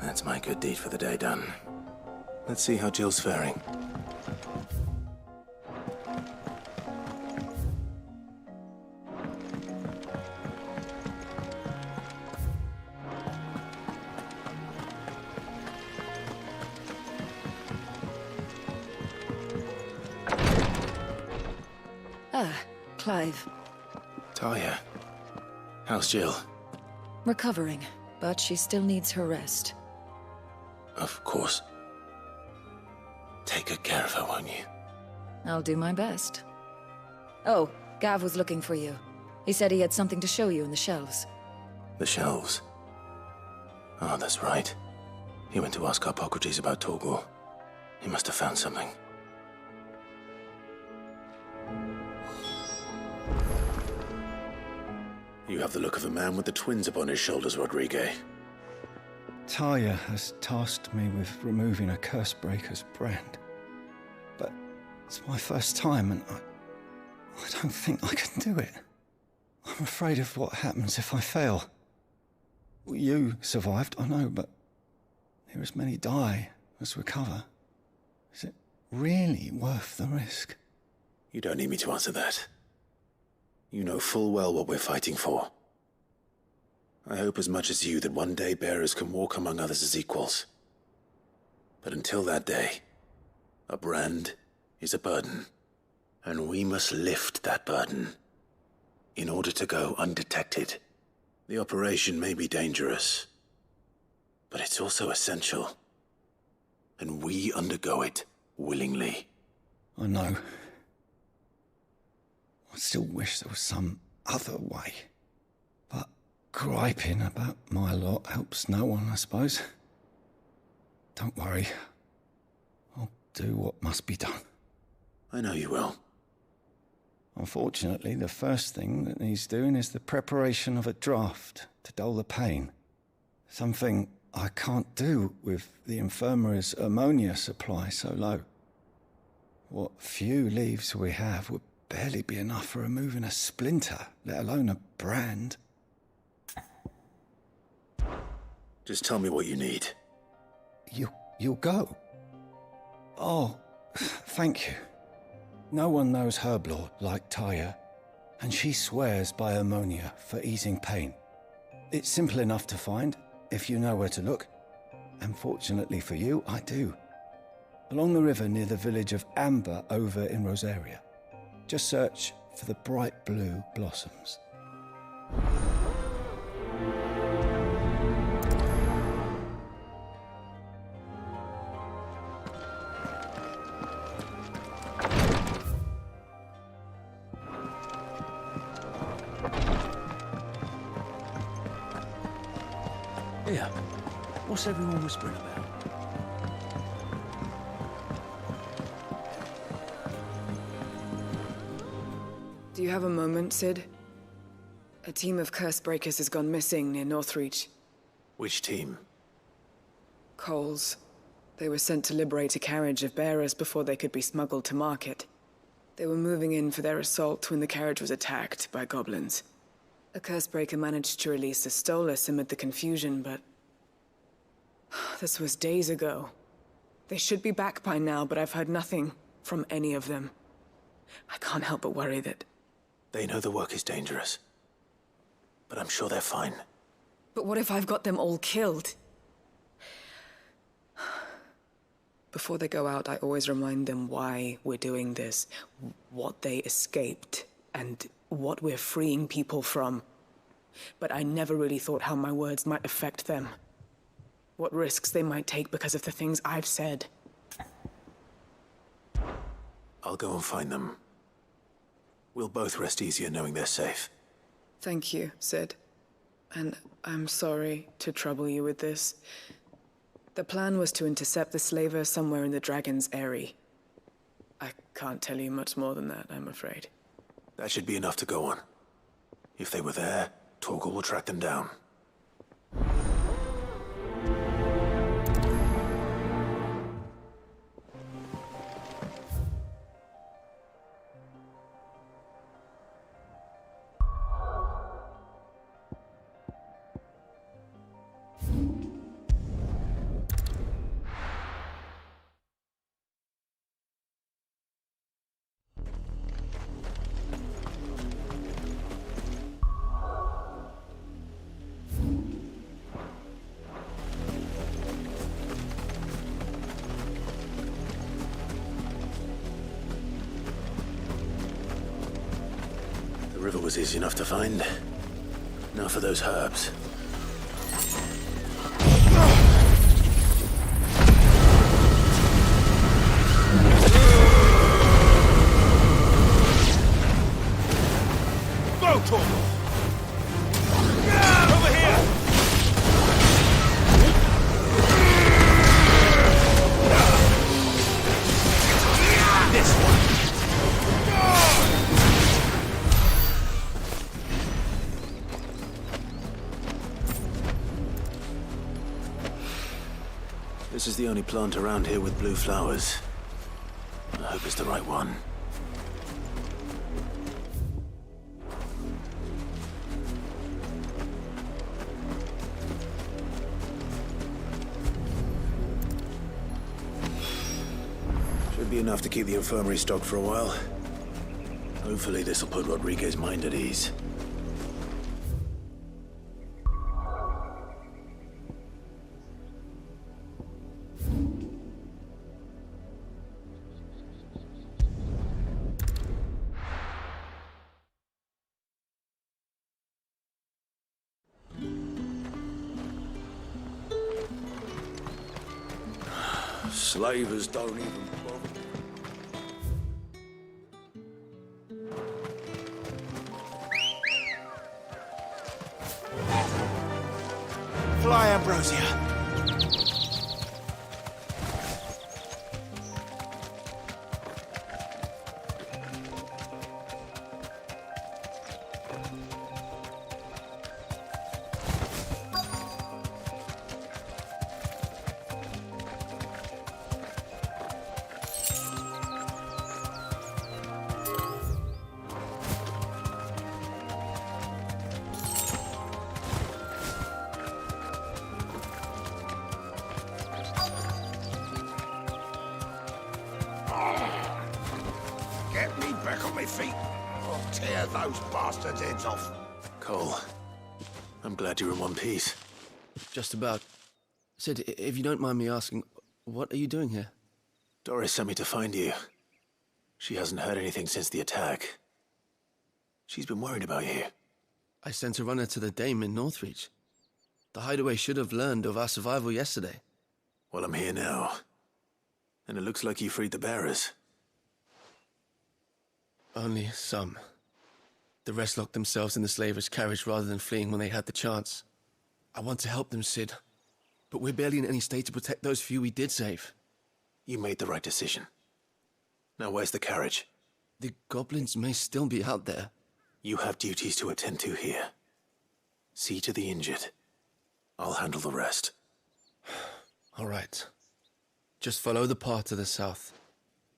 Speaker 2: That's my good deed for the day done. Let's see how Jill's faring.
Speaker 3: Ah, Clive.
Speaker 2: Talia, how's Jill?
Speaker 3: Recovering, but she still needs her rest.
Speaker 2: Of course. Take good care of her, won't you?
Speaker 3: I'll do my best. Oh, Gav was looking for you. He said he had something to show you in the shelves.
Speaker 2: The shelves? Oh, that's right. He went to ask Hippocrates about Torgal. He must have found something. You have the look of a man with the twins upon his shoulders, Rodrigue.
Speaker 21: Talia has tasked me with removing a Cursebreaker's brand. But it's my first time, and I don't think I can do it. I'm afraid of what happens if I fail. You survived, I know, but there as many die as recover. Is it really worth the risk?
Speaker 2: You don't need me to answer that. You know full well what we're fighting for. I hope as much as you that one day bearers can walk among others as equals. But until that day, a brand is a burden, and we must lift that burden in order to go undetected. The operation may be dangerous, but it's also essential, and we undergo it willingly.
Speaker 21: I know. I still wish there was some other way. But griping about my lot helps no one, I suppose. Don't worry. I'll do what must be done.
Speaker 2: I know you will.
Speaker 21: Unfortunately, the first thing that needs doing is the preparation of a draft to dull the pain. Something I can't do with the infirmary's ammonia supply so low. What few leaves we have would barely be enough for removing a splinter, let alone a brand.
Speaker 2: Just tell me what you need.
Speaker 21: You'll go? Oh, thank you. No one knows Herblord like Talia, and she swears by ammonia for easing pain. It's simple enough to find, if you know where to look. And fortunately for you, I do. Along the river near the village of Amber over in Rosaria. Just search for the bright blue blossoms.
Speaker 5: Here, what's everyone whispering about?
Speaker 8: Do you have a moment, Sid? A team of curse breakers has gone missing near Northreach.
Speaker 2: Which team?
Speaker 8: Coles. They were sent to liberate a carriage of bearers before they could be smuggled to market. They were moving in for their assault when the carriage was attacked by goblins. A curse breaker managed to release a Stolas amid the confusion, but... this was days ago. They should be back by now, but I've heard nothing from any of them. I can't help but worry that...
Speaker 2: They know the work is dangerous. But I'm sure they're fine.
Speaker 8: But what if I've got them all killed? Before they go out, I always remind them why we're doing this, what they escaped, and what we're freeing people from. But I never really thought how my words might affect them. What risks they might take because of the things I've said.
Speaker 2: I'll go and find them. We'll both rest easier knowing they're safe.
Speaker 8: Thank you, Sid. And I'm sorry to trouble you with this. The plan was to intercept the slaver somewhere in the Dragon's Eyrie. I can't tell you much more than that, I'm afraid.
Speaker 2: That should be enough to go on. If they were there, Torgal will track them down. The river was easy enough to find. Now for those herbs.
Speaker 18: Go, Torgal! Over here! This one!
Speaker 2: This is the only plant around here with blue flowers. I hope it's the right one. Should be enough to keep the infirmary stocked for a while. Hopefully this will put Rodriguez's mind at ease.
Speaker 6: Slavers don't even bother.
Speaker 18: Fly, Ambrosia.
Speaker 6: Get me back on my feet. I'll tear those bastards' heads off.
Speaker 2: Cole, I'm glad you're in one piece.
Speaker 5: Just about. Sid, if you don't mind me asking, what are you doing here?
Speaker 2: Doris sent me to find you. She hasn't heard anything since the attack. She's been worried about you.
Speaker 5: I sent a runner to the Dame in Northreach. The hideaway should have learned of our survival yesterday.
Speaker 2: Well, I'm here now. And it looks like you freed the bearers.
Speaker 5: Only some. The rest locked themselves in the slaver's carriage rather than fleeing when they had the chance. I want to help them, Sid. But we're barely in any state to protect those few we did save.
Speaker 2: You made the right decision. Now where's the carriage?
Speaker 5: The goblins may still be out there.
Speaker 2: You have duties to attend to here. See to the injured. I'll handle the rest.
Speaker 5: All right. Just follow the path to the south.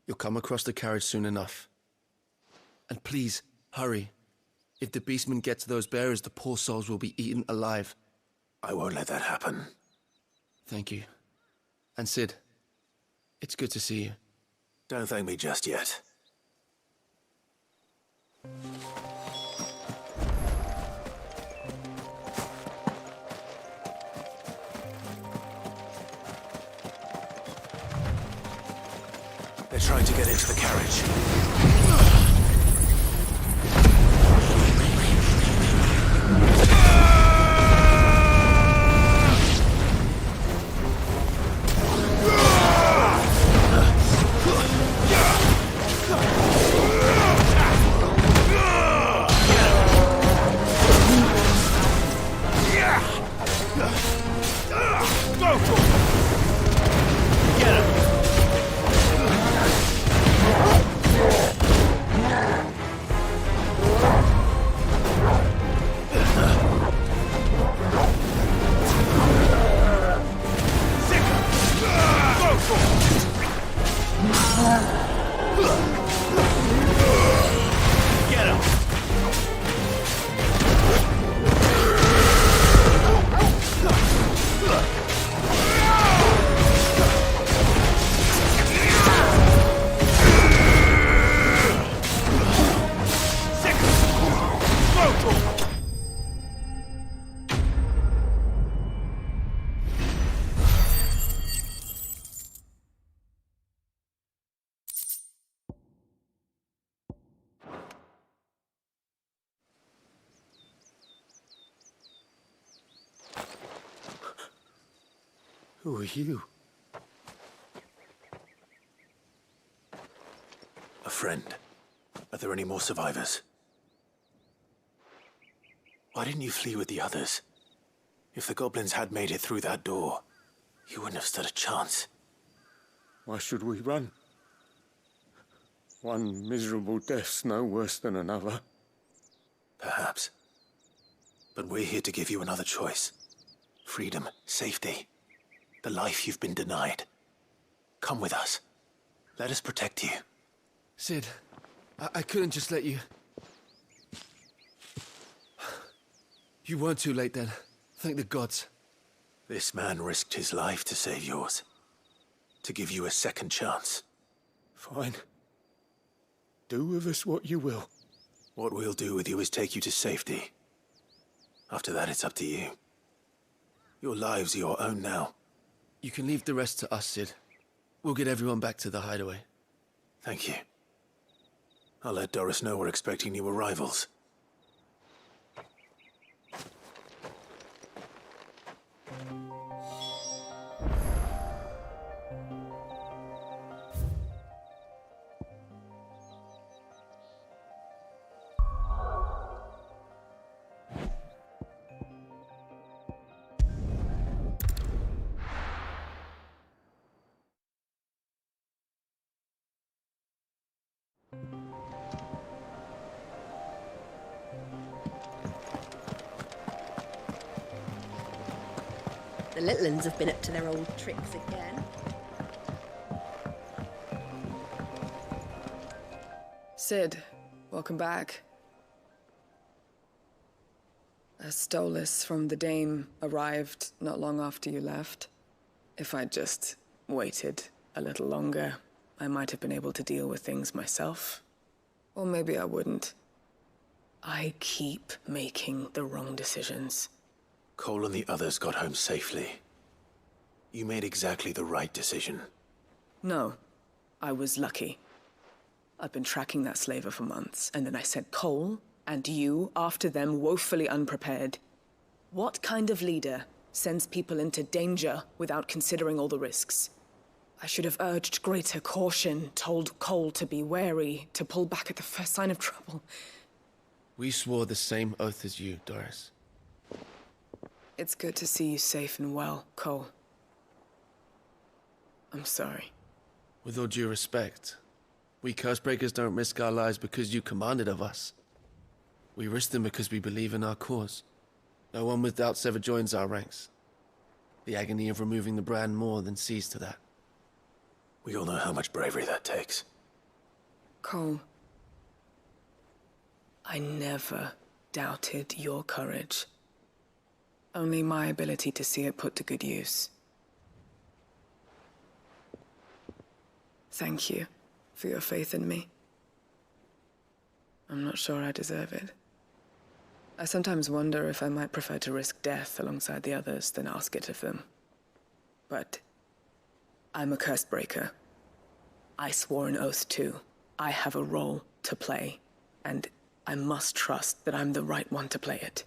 Speaker 5: You'll come across the carriage soon enough. And please, hurry. If the beastmen get to those bearers, the poor souls will be eaten alive.
Speaker 2: I won't let that happen.
Speaker 5: Thank you. And Sid, it's good to see you.
Speaker 2: Don't thank me just yet. They're trying to get into the carriage. Who are you? A friend. Are there any more survivors? Why didn't you flee with the others? If the goblins had made it through that door, you wouldn't have stood a chance.
Speaker 6: Why should we run? One miserable death's no worse than another.
Speaker 2: Perhaps. But we're here to give you another choice. Freedom, safety. The life you've been denied. Come with us. Let us protect you.
Speaker 5: Sid, I couldn't just let you... You weren't too late then. Thank the gods.
Speaker 2: This man risked his life to save yours. To give you a second chance.
Speaker 6: Fine. Do with us what you will.
Speaker 2: What we'll do with you is take you to safety. After that, it's up to you. Your lives are your own now.
Speaker 5: You can leave the rest to us, Sid. We'll get everyone back to the hideaway.
Speaker 2: Thank you. I'll let Doris know we're expecting new arrivals.
Speaker 4: The little uns have been up to their old tricks again.
Speaker 8: Sid, welcome back. A stolus from the Dame arrived not long after you left. If I'd just waited a little longer, I might have been able to deal with things myself. Or maybe I wouldn't. I keep making the wrong decisions.
Speaker 2: Cole and the others got home safely. You made exactly the right decision.
Speaker 8: No, I was lucky. I've been tracking that slaver for months, and then I sent Cole and you after them woefully unprepared. What kind of leader sends people into danger without considering all the risks? I should have urged greater caution, told Cole to be wary, to pull back at the first sign of trouble.
Speaker 5: We swore the same oath as you, Doris.
Speaker 8: It's good to see you safe and well, Cole. I'm sorry.
Speaker 5: With all due respect, we Cursebreakers don't risk our lives because you commanded of us. We risk them because we believe in our cause. No one with doubts ever joins our ranks. The agony of removing the brand more than sees to that.
Speaker 2: We all know how much bravery that takes.
Speaker 8: Cole, I never doubted your courage. Only my ability to see it put to good use. Thank you for your faith in me. I'm not sure I deserve it. I sometimes wonder if I might prefer to risk death alongside the others than ask it of them. But I'm a Cursebreaker. I swore an oath too. I have a role to play, and I must trust that I'm the right one to play it.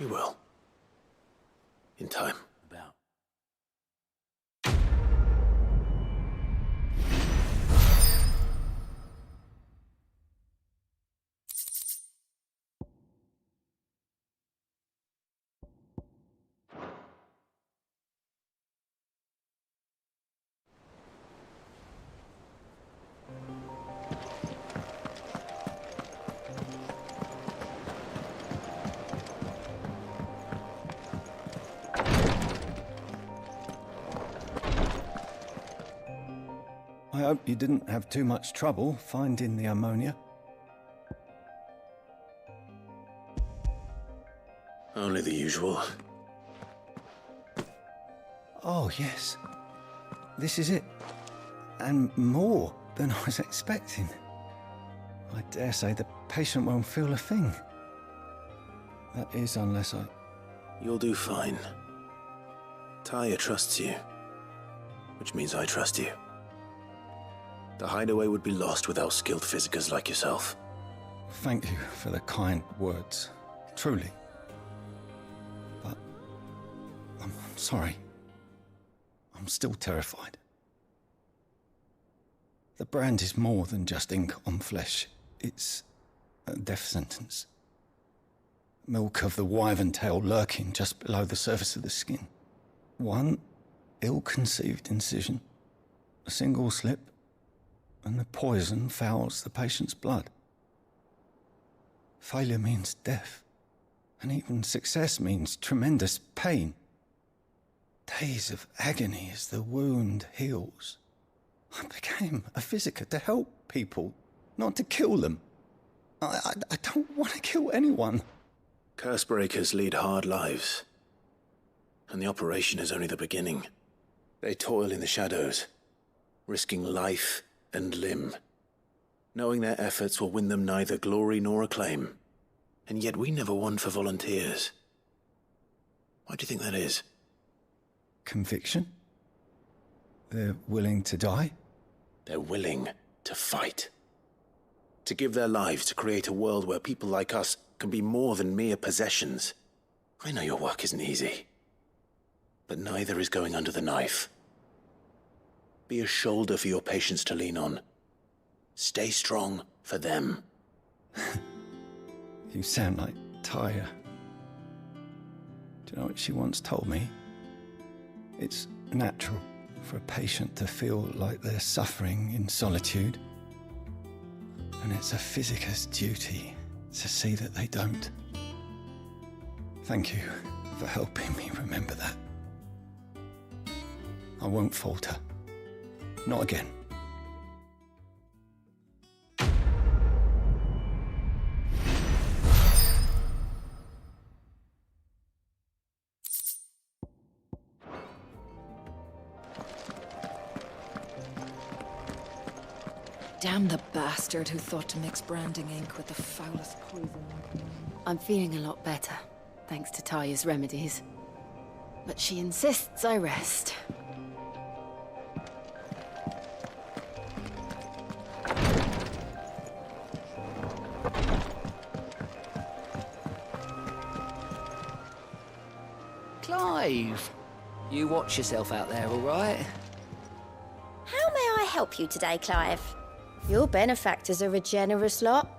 Speaker 2: You will. In time.
Speaker 21: I hope you didn't have too much trouble finding the ammonia.
Speaker 2: Only the usual.
Speaker 21: Oh, yes. This is it. And more than I was expecting. I dare say the patient won't feel a thing. That is, unless I...
Speaker 2: You'll do fine. Taya trusts you, which means I trust you. The hideaway would be lost without skilled physicers like yourself.
Speaker 21: Thank you for the kind words. Truly. But... I'm sorry. I'm still terrified. The brand is more than just ink on flesh. It's a death sentence. Milk of the wyvern tail lurking just below the surface of the skin. One ill-conceived incision, a single slip, and the poison fouls the patient's blood. Failure means death, and even success means tremendous pain. Days of agony as the wound heals. I became a physiker to help people, not to kill them. I don't want to kill anyone.
Speaker 2: Cursebreakers lead hard lives, and the operation is only the beginning. They toil in the shadows, risking life and limb, knowing their efforts will win them neither glory nor acclaim. And yet we never won for volunteers. Why do you think that is?
Speaker 21: Conviction? They're willing to die?
Speaker 2: They're willing to fight. To give their lives to create a world where people like us can be more than mere possessions. I know your work isn't easy, but neither is going under the knife. Be a shoulder for your patients to lean on. Stay strong for them.
Speaker 21: You sound like Taya. Do you know what she once told me? It's natural for a patient to feel like they're suffering in solitude. And it's a physiker's duty to see that they don't. Thank you for helping me remember that. I won't falter. Not again.
Speaker 3: Damn the bastard who thought to mix branding ink with the foulest poison.
Speaker 9: I'm feeling a lot better, thanks to Taya's remedies. But she insists I rest.
Speaker 1: Clive! You watch yourself out there, all right?
Speaker 7: How may I help you today, Clive? Your benefactors are a generous lot.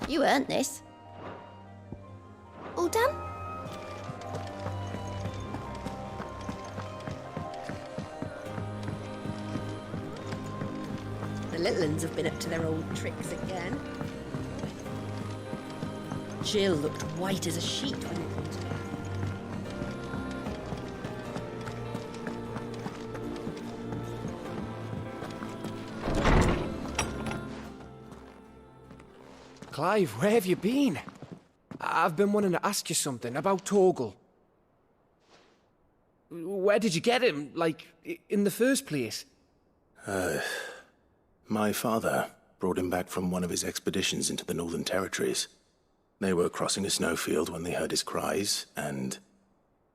Speaker 7: You earned this. All done?
Speaker 4: The little uns have been up to their old tricks again. Jill looked white as a sheet when it came to her.
Speaker 10: Clive, where have you been? I've been wanting to ask you something about Torgal. Where did you get him, like, in the first place?
Speaker 2: My father brought him back from one of his expeditions into the Northern Territories. They were crossing a snowfield when they heard his cries, and,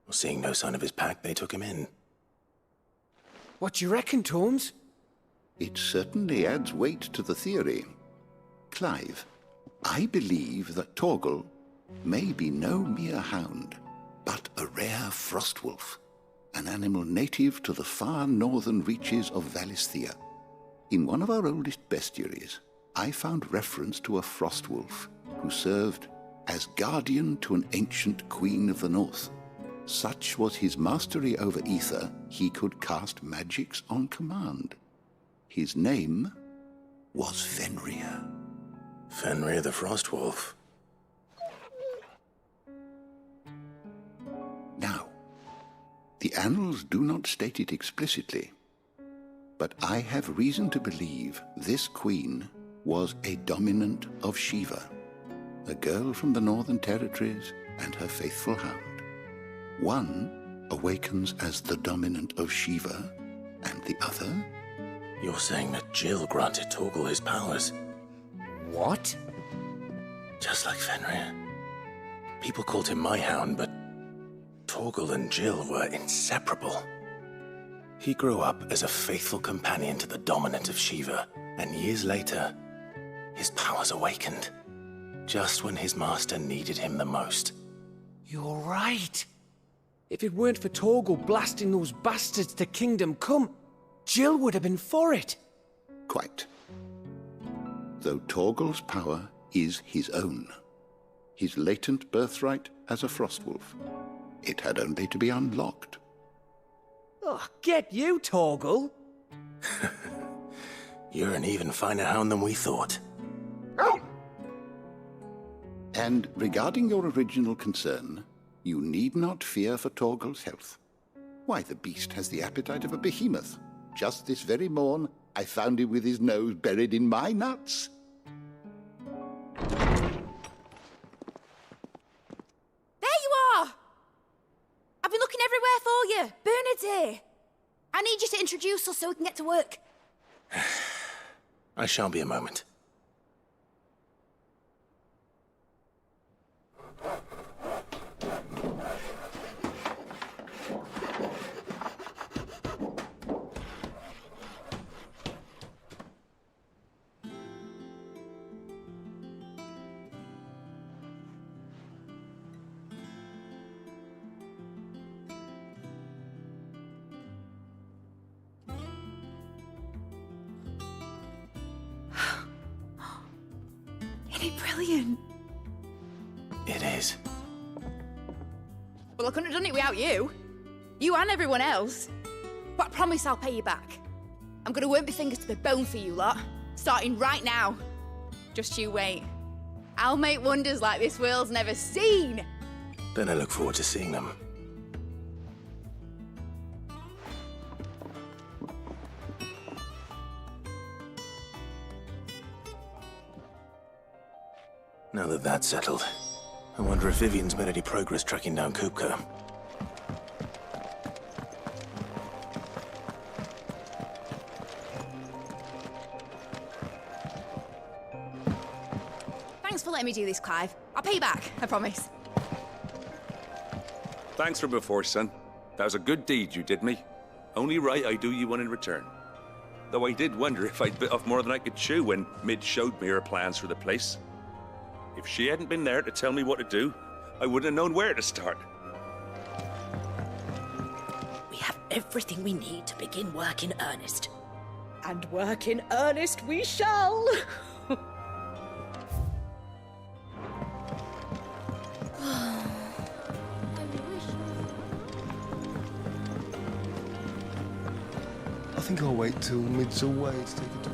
Speaker 2: seeing no sign of his pack, they took him in.
Speaker 10: What do you reckon, Tomes?
Speaker 13: It certainly adds weight to the theory. Clive, I believe that Torgal may be no mere hound, but a rare frostwolf, an animal native to the far northern reaches of Valisthea. In one of our oldest bestiaries, I found reference to a frostwolf who served as guardian to an ancient queen of the north. Such was his mastery over ether, he could cast magics on command. His name was Fenrir.
Speaker 2: Fenrir the Frostwolf.
Speaker 13: Now, the annals do not state it explicitly, but I have reason to believe this queen was a dominant of Shiva, a girl from the Northern Territories and her faithful hound. One awakens as the dominant of Shiva, and the other?
Speaker 2: You're saying that Jill granted Torgal his powers?
Speaker 10: What?
Speaker 2: Just like Fenrir. People called him my hound, but Torgal and Jill were inseparable. He grew up as a faithful companion to the dominant of Shiva, and years later, his powers awakened, just when his master needed him the most.
Speaker 10: You're right. If it weren't for Torgal blasting those bastards to Kingdom Come, Jill would have been for it.
Speaker 13: Quite. Though Torgal's power is his own, his latent birthright as a frostwolf, it had only to be unlocked.
Speaker 10: Oh, get you, Torgal!
Speaker 2: You're an even finer hound than we thought.
Speaker 13: And regarding your original concern, you need not fear for Torgal's health. Why, the beast has the appetite of a behemoth. Just this very morn, I found him with his nose buried in my nuts.
Speaker 15: There you are! I've been looking everywhere for you. Bernard's here. I need you to introduce us so we can get to work.
Speaker 2: I shan't be a moment.
Speaker 15: Isn't it brilliant?
Speaker 2: It is.
Speaker 15: Well, I couldn't have done it without you. You and everyone else. But I promise I'll pay you back. I'm gonna work my fingers to the bone for you lot, starting right now. Just you wait. I'll make wonders like this world's never seen.
Speaker 2: Then I look forward to seeing them. Now that that's settled, I wonder if Vivian's made any progress tracking down Kupka.
Speaker 15: Thanks for letting me do this, Clive. I'll pay you back, I promise.
Speaker 20: Thanks for before, son. That was a good deed you did me. Only right I do you one in return. Though I did wonder if I'd bit off more than I could chew when Mid showed me her plans for the place. If she hadn't been there to tell me what to do, I wouldn't have known where to start.
Speaker 4: We have everything we need to begin work in earnest. And work in earnest we shall!
Speaker 17: think I'll wait till mid's away to take a talk.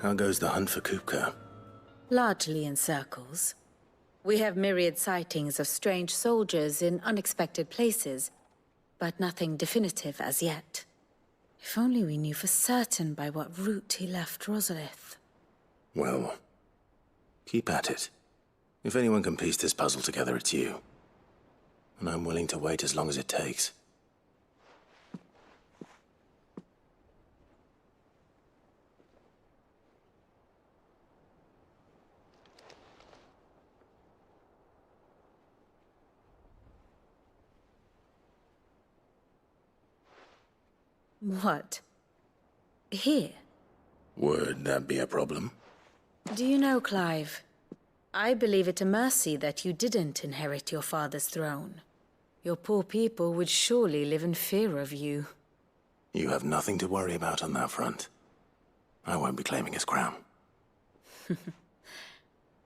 Speaker 2: How goes the hunt for Kupka?
Speaker 11: Largely in circles. We have myriad sightings of strange soldiers in unexpected places, but nothing definitive as yet. If only we knew for certain by what route he left Rosalith.
Speaker 2: Well, keep at it. If anyone can piece this puzzle together, it's you. And I'm willing to wait as long as it takes.
Speaker 11: What? Here?
Speaker 2: Would that be a problem?
Speaker 11: Do you know, Clive? I believe it a mercy that you didn't inherit your father's throne. Your poor people would surely live in fear of you.
Speaker 2: You have nothing to worry about on that front. I won't be claiming his crown.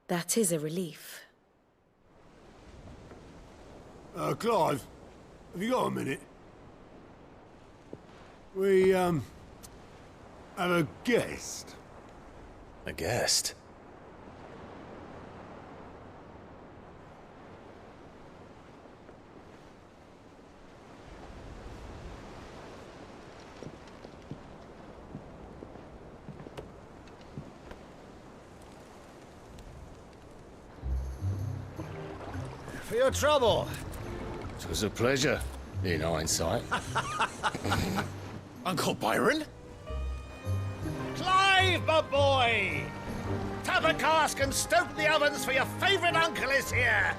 Speaker 11: That is a relief.
Speaker 6: Clive, have you got a minute? We, have a guest.
Speaker 2: A guest?
Speaker 14: For your trouble.
Speaker 22: It was a pleasure, in hindsight.
Speaker 14: Uncle Byron? Clive, my boy! Tap a cask and stoke the ovens, for your favorite uncle is here!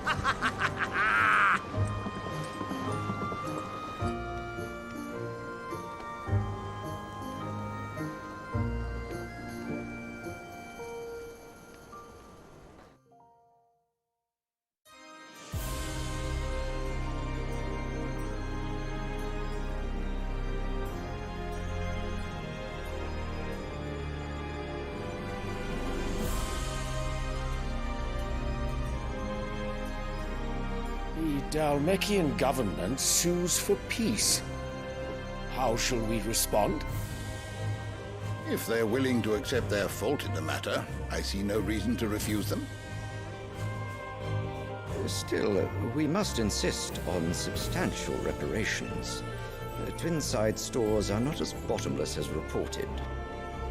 Speaker 10: The Dhalmekian government sues for peace. How shall we respond?
Speaker 13: If they're willing to accept their fault in the matter, I see no reason to refuse them.
Speaker 23: Still, we must insist on substantial reparations. Twinside stores are not as bottomless as reported.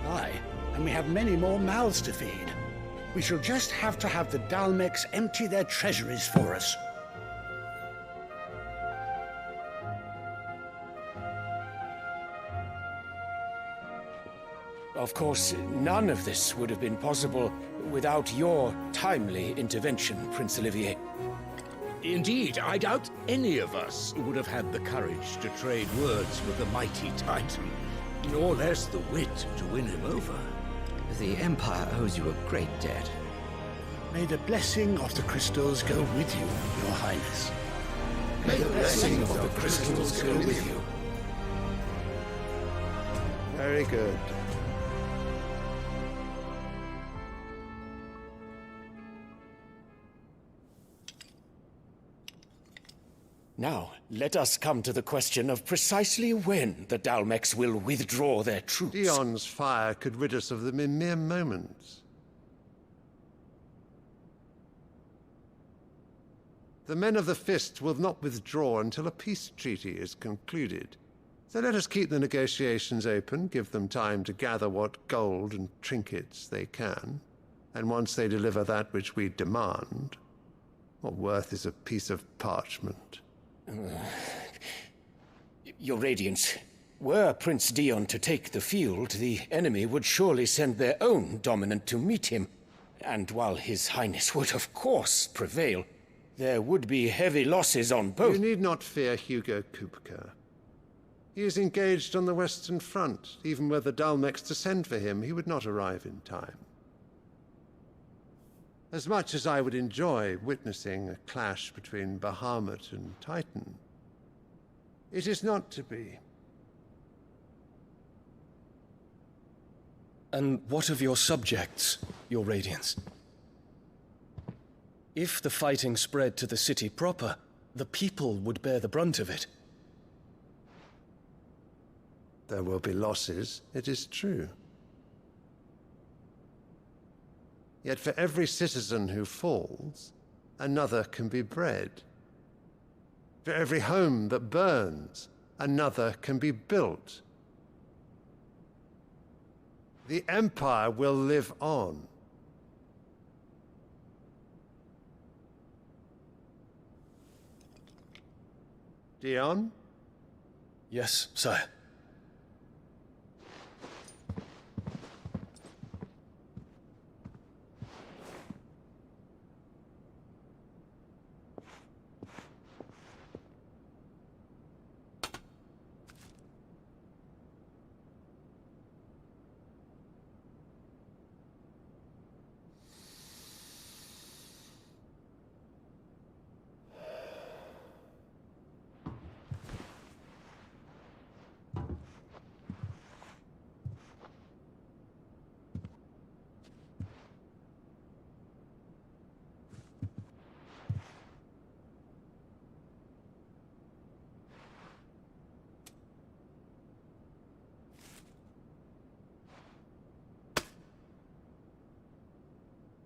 Speaker 24: Aye, and we have many more mouths to feed. We shall just have to have the Dhalmekians empty their treasuries for us.
Speaker 10: Of course, none of this would have been possible without your timely intervention, Prince Olivier.
Speaker 25: Indeed, I doubt any of us would have had the courage to trade words with the mighty Titan, nor less the wit to win him over.
Speaker 23: The Empire owes you a great debt.
Speaker 24: May the blessing of the crystals go with you, Your Highness.
Speaker 23: May the blessing of the crystals go with you.
Speaker 14: Very good.
Speaker 10: Now, let us come to the question of precisely when the Dhalmekians will withdraw their troops.
Speaker 26: Dion's fire could rid us of them in mere moments. The men of the Fist will not withdraw until a peace treaty is concluded. So let us keep the negotiations open, give them time to gather what gold and trinkets they can, and once they deliver that which we demand, what worth is a piece of parchment?
Speaker 10: Your Radiance, were Prince Dion to take the field, the enemy would surely send their own dominant to meet him. And while His Highness would of course prevail, there would be heavy losses on both.
Speaker 26: You need not fear Hugo Kupka. He is engaged on the Western Front. Even were the Dhalmekians to send for him, he would not arrive in time. As much as I would enjoy witnessing a clash between Bahamut and Titan, it is not to be.
Speaker 21: And what of your subjects, Your Radiance? If the fighting spread to the city proper, the people would bear the brunt of it.
Speaker 26: There will be losses, it is true. Yet for every citizen who falls, another can be bred. For every home that burns, another can be built. The Empire will live on. Dion?
Speaker 21: Yes, sire.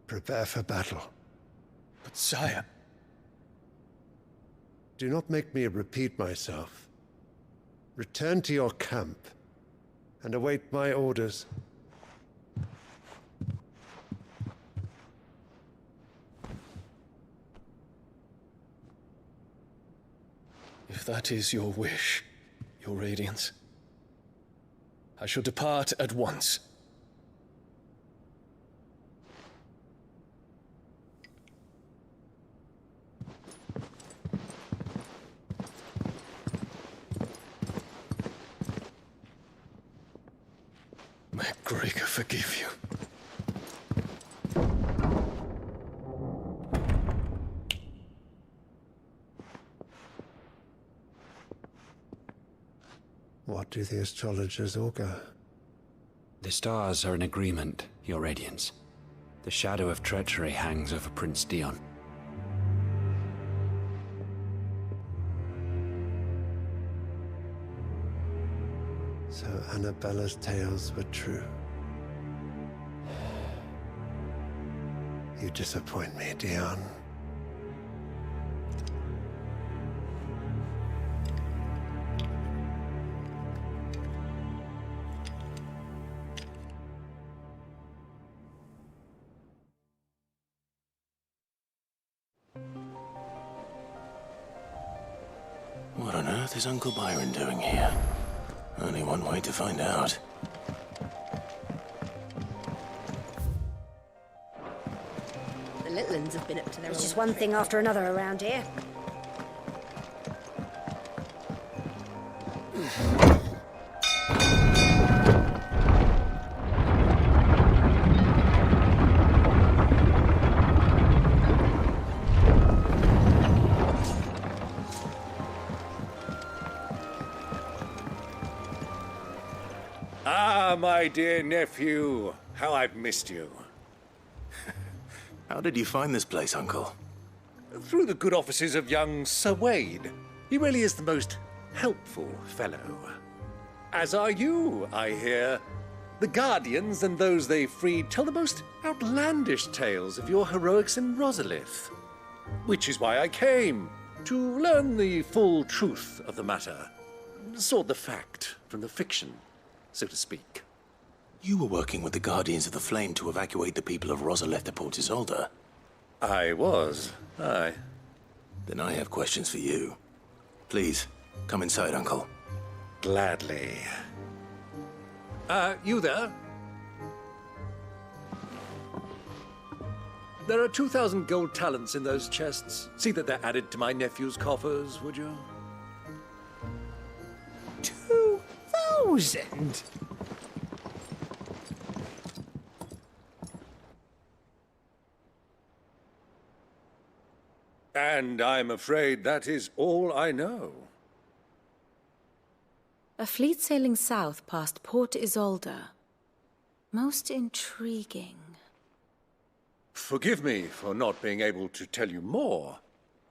Speaker 26: Prepare for battle.
Speaker 21: But sire...
Speaker 26: Do not make me repeat myself. Return to your camp and await my orders.
Speaker 21: If that is your wish, Your Radiance, I shall depart at once. May Gregor forgive you.
Speaker 26: What do the astrologers augur?
Speaker 5: The stars are in agreement, Your Radiance. The shadow of treachery hangs over Prince Dion.
Speaker 26: So Annabella's tales were true. You disappoint me, Dion.
Speaker 2: What on earth is Uncle Byron doing here? Only one way to find out.
Speaker 4: The little ones have been up to their
Speaker 7: It's just one thing after another around here.
Speaker 14: Ah, my dear nephew, how I've missed you.
Speaker 2: How did you find this place, Uncle?
Speaker 14: Through the good offices of young Sir Wade. He really is the most helpful fellow. As are you, I hear. The Guardians and those they freed tell the most outlandish tales of your heroics in Rosalith. Which is why I came, to learn the full truth of the matter. Sort the fact from the fiction, so to speak.
Speaker 2: You were working with the Guardians of the Flame to evacuate the people of Rosalith to Port Isolde.
Speaker 14: I was, aye.
Speaker 2: Then I have questions for you. Please, come inside, Uncle.
Speaker 14: Gladly. You there? There are 2,000 gold talents in those chests. See that they're added to my nephew's coffers, would you?
Speaker 8: 2,000?
Speaker 14: And I'm afraid that is all I know.
Speaker 11: A fleet sailing south past Port Isolde. Most intriguing.
Speaker 14: Forgive me for not being able to tell you more.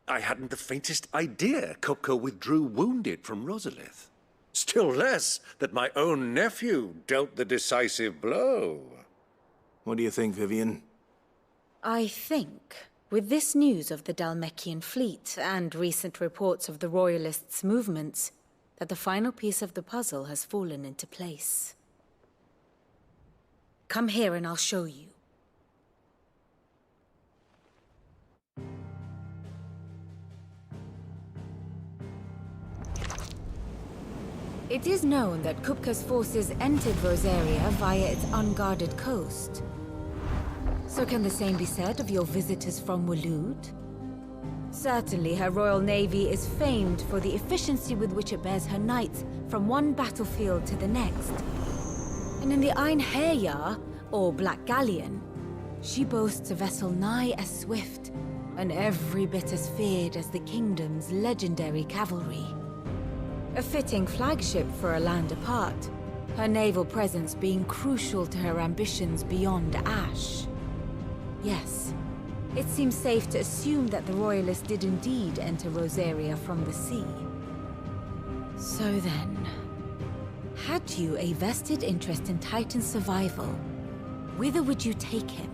Speaker 14: I hadn't the faintest idea Kupka withdrew wounded from Rosalith. Still less that my own nephew dealt the decisive blow.
Speaker 2: What do you think, Vivian?
Speaker 11: I think, with this news of the Dhalmekian fleet and recent reports of the Royalists' movements, that the final piece of the puzzle has fallen into place. Come here and I'll show you. It is known that Kupka's forces entered Rosaria via its unguarded coast. So can the same be said of your visitors from Waloed? Certainly her royal navy is famed for the efficiency with which it bears her knights from one battlefield to the next. And in the Einherjar, or Black Galleon, she boasts a vessel nigh as swift and every bit as feared as the kingdom's legendary cavalry. A fitting flagship for a land apart, her naval presence being crucial to her ambitions beyond Ash. Yes, it seems safe to assume that the Royalists did indeed enter Rosaria from the sea. So then, had you a vested interest in Titan's survival, whither would you take him?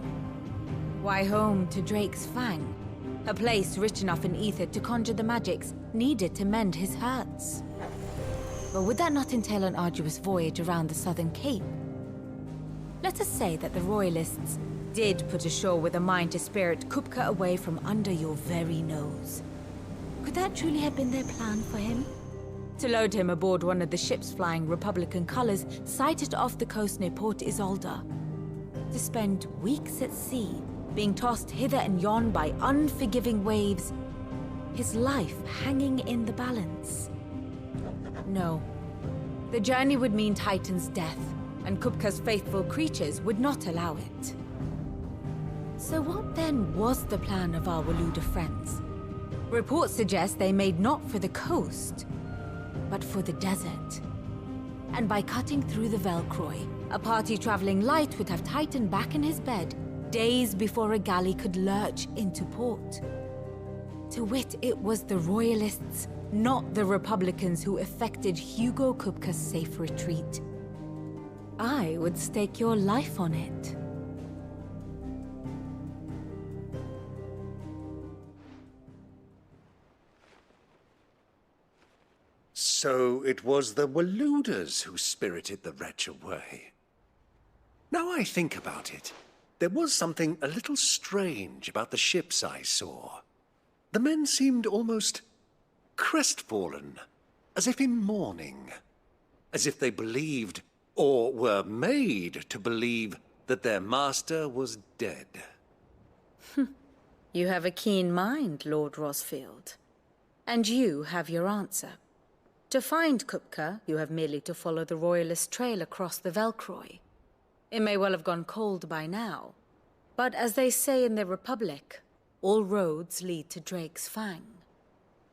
Speaker 11: Why, home to Drake's Fang, a place rich enough in ether to conjure the magics needed to mend his hurts. But would that not entail an arduous voyage around the southern cape? Let us say that the Royalists did put ashore with a mind to spirit Kupka away from under your very nose. Could that truly have been their plan for him? To load him aboard one of the ships flying Republican colors sighted off the coast near Port Isolde. To spend weeks at sea, being tossed hither and yon by unforgiving waves, his life hanging in the balance. No. The journey would mean Titan's death, and Kupka's faithful creatures would not allow it. So what then was the plan of our Waluda friends? Reports suggest they made not for the coast, but for the desert. And by cutting through the Velcroy, a party traveling light would have Titan back in his bed days before a galley could lurch into port. To wit, it was the Royalists, not the Republicans, who effected Hugo Kupka's safe retreat. I would stake your life on it.
Speaker 14: So it was the Waludas who spirited the wretch away. Now I think about it, there was something a little strange about the ships I saw. The men seemed almost crestfallen, as if in mourning, as if they believed, or were made to believe, that their master was dead.
Speaker 11: You have a keen mind, Lord Rosfield. And you have your answer. To find Kupka, you have merely to follow the Royalist trail across the Velcroy. It may well have gone cold by now, but as they say in the Republic, all roads lead to Drake's Fang.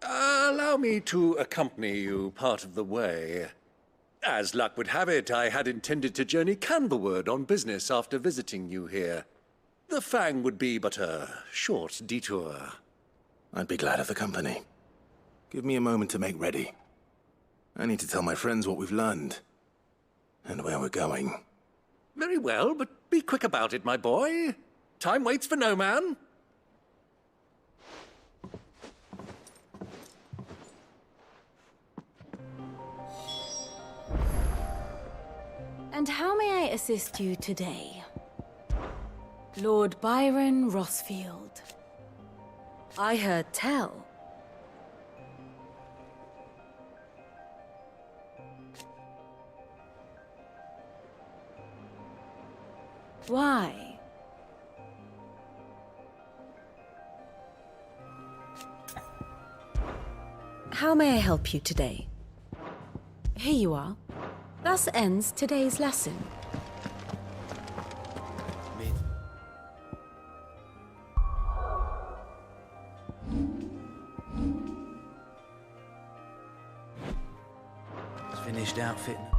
Speaker 14: Allow me to accompany you part of the way. As luck would have it, I had intended to journey Canberward on business after visiting you here. The Fang would be but a short detour.
Speaker 2: I'd be glad of the company. Give me a moment to make ready. I need to tell my friends what we've learned, and where we're going.
Speaker 14: Very well, but be quick about it, my boy. Time waits for no man.
Speaker 11: And how may I assist you today? Lord Byron Rosfield. I heard tell. Why? How may I help you today? Here you are. Thus ends today's lesson.
Speaker 1: Finished outfitting.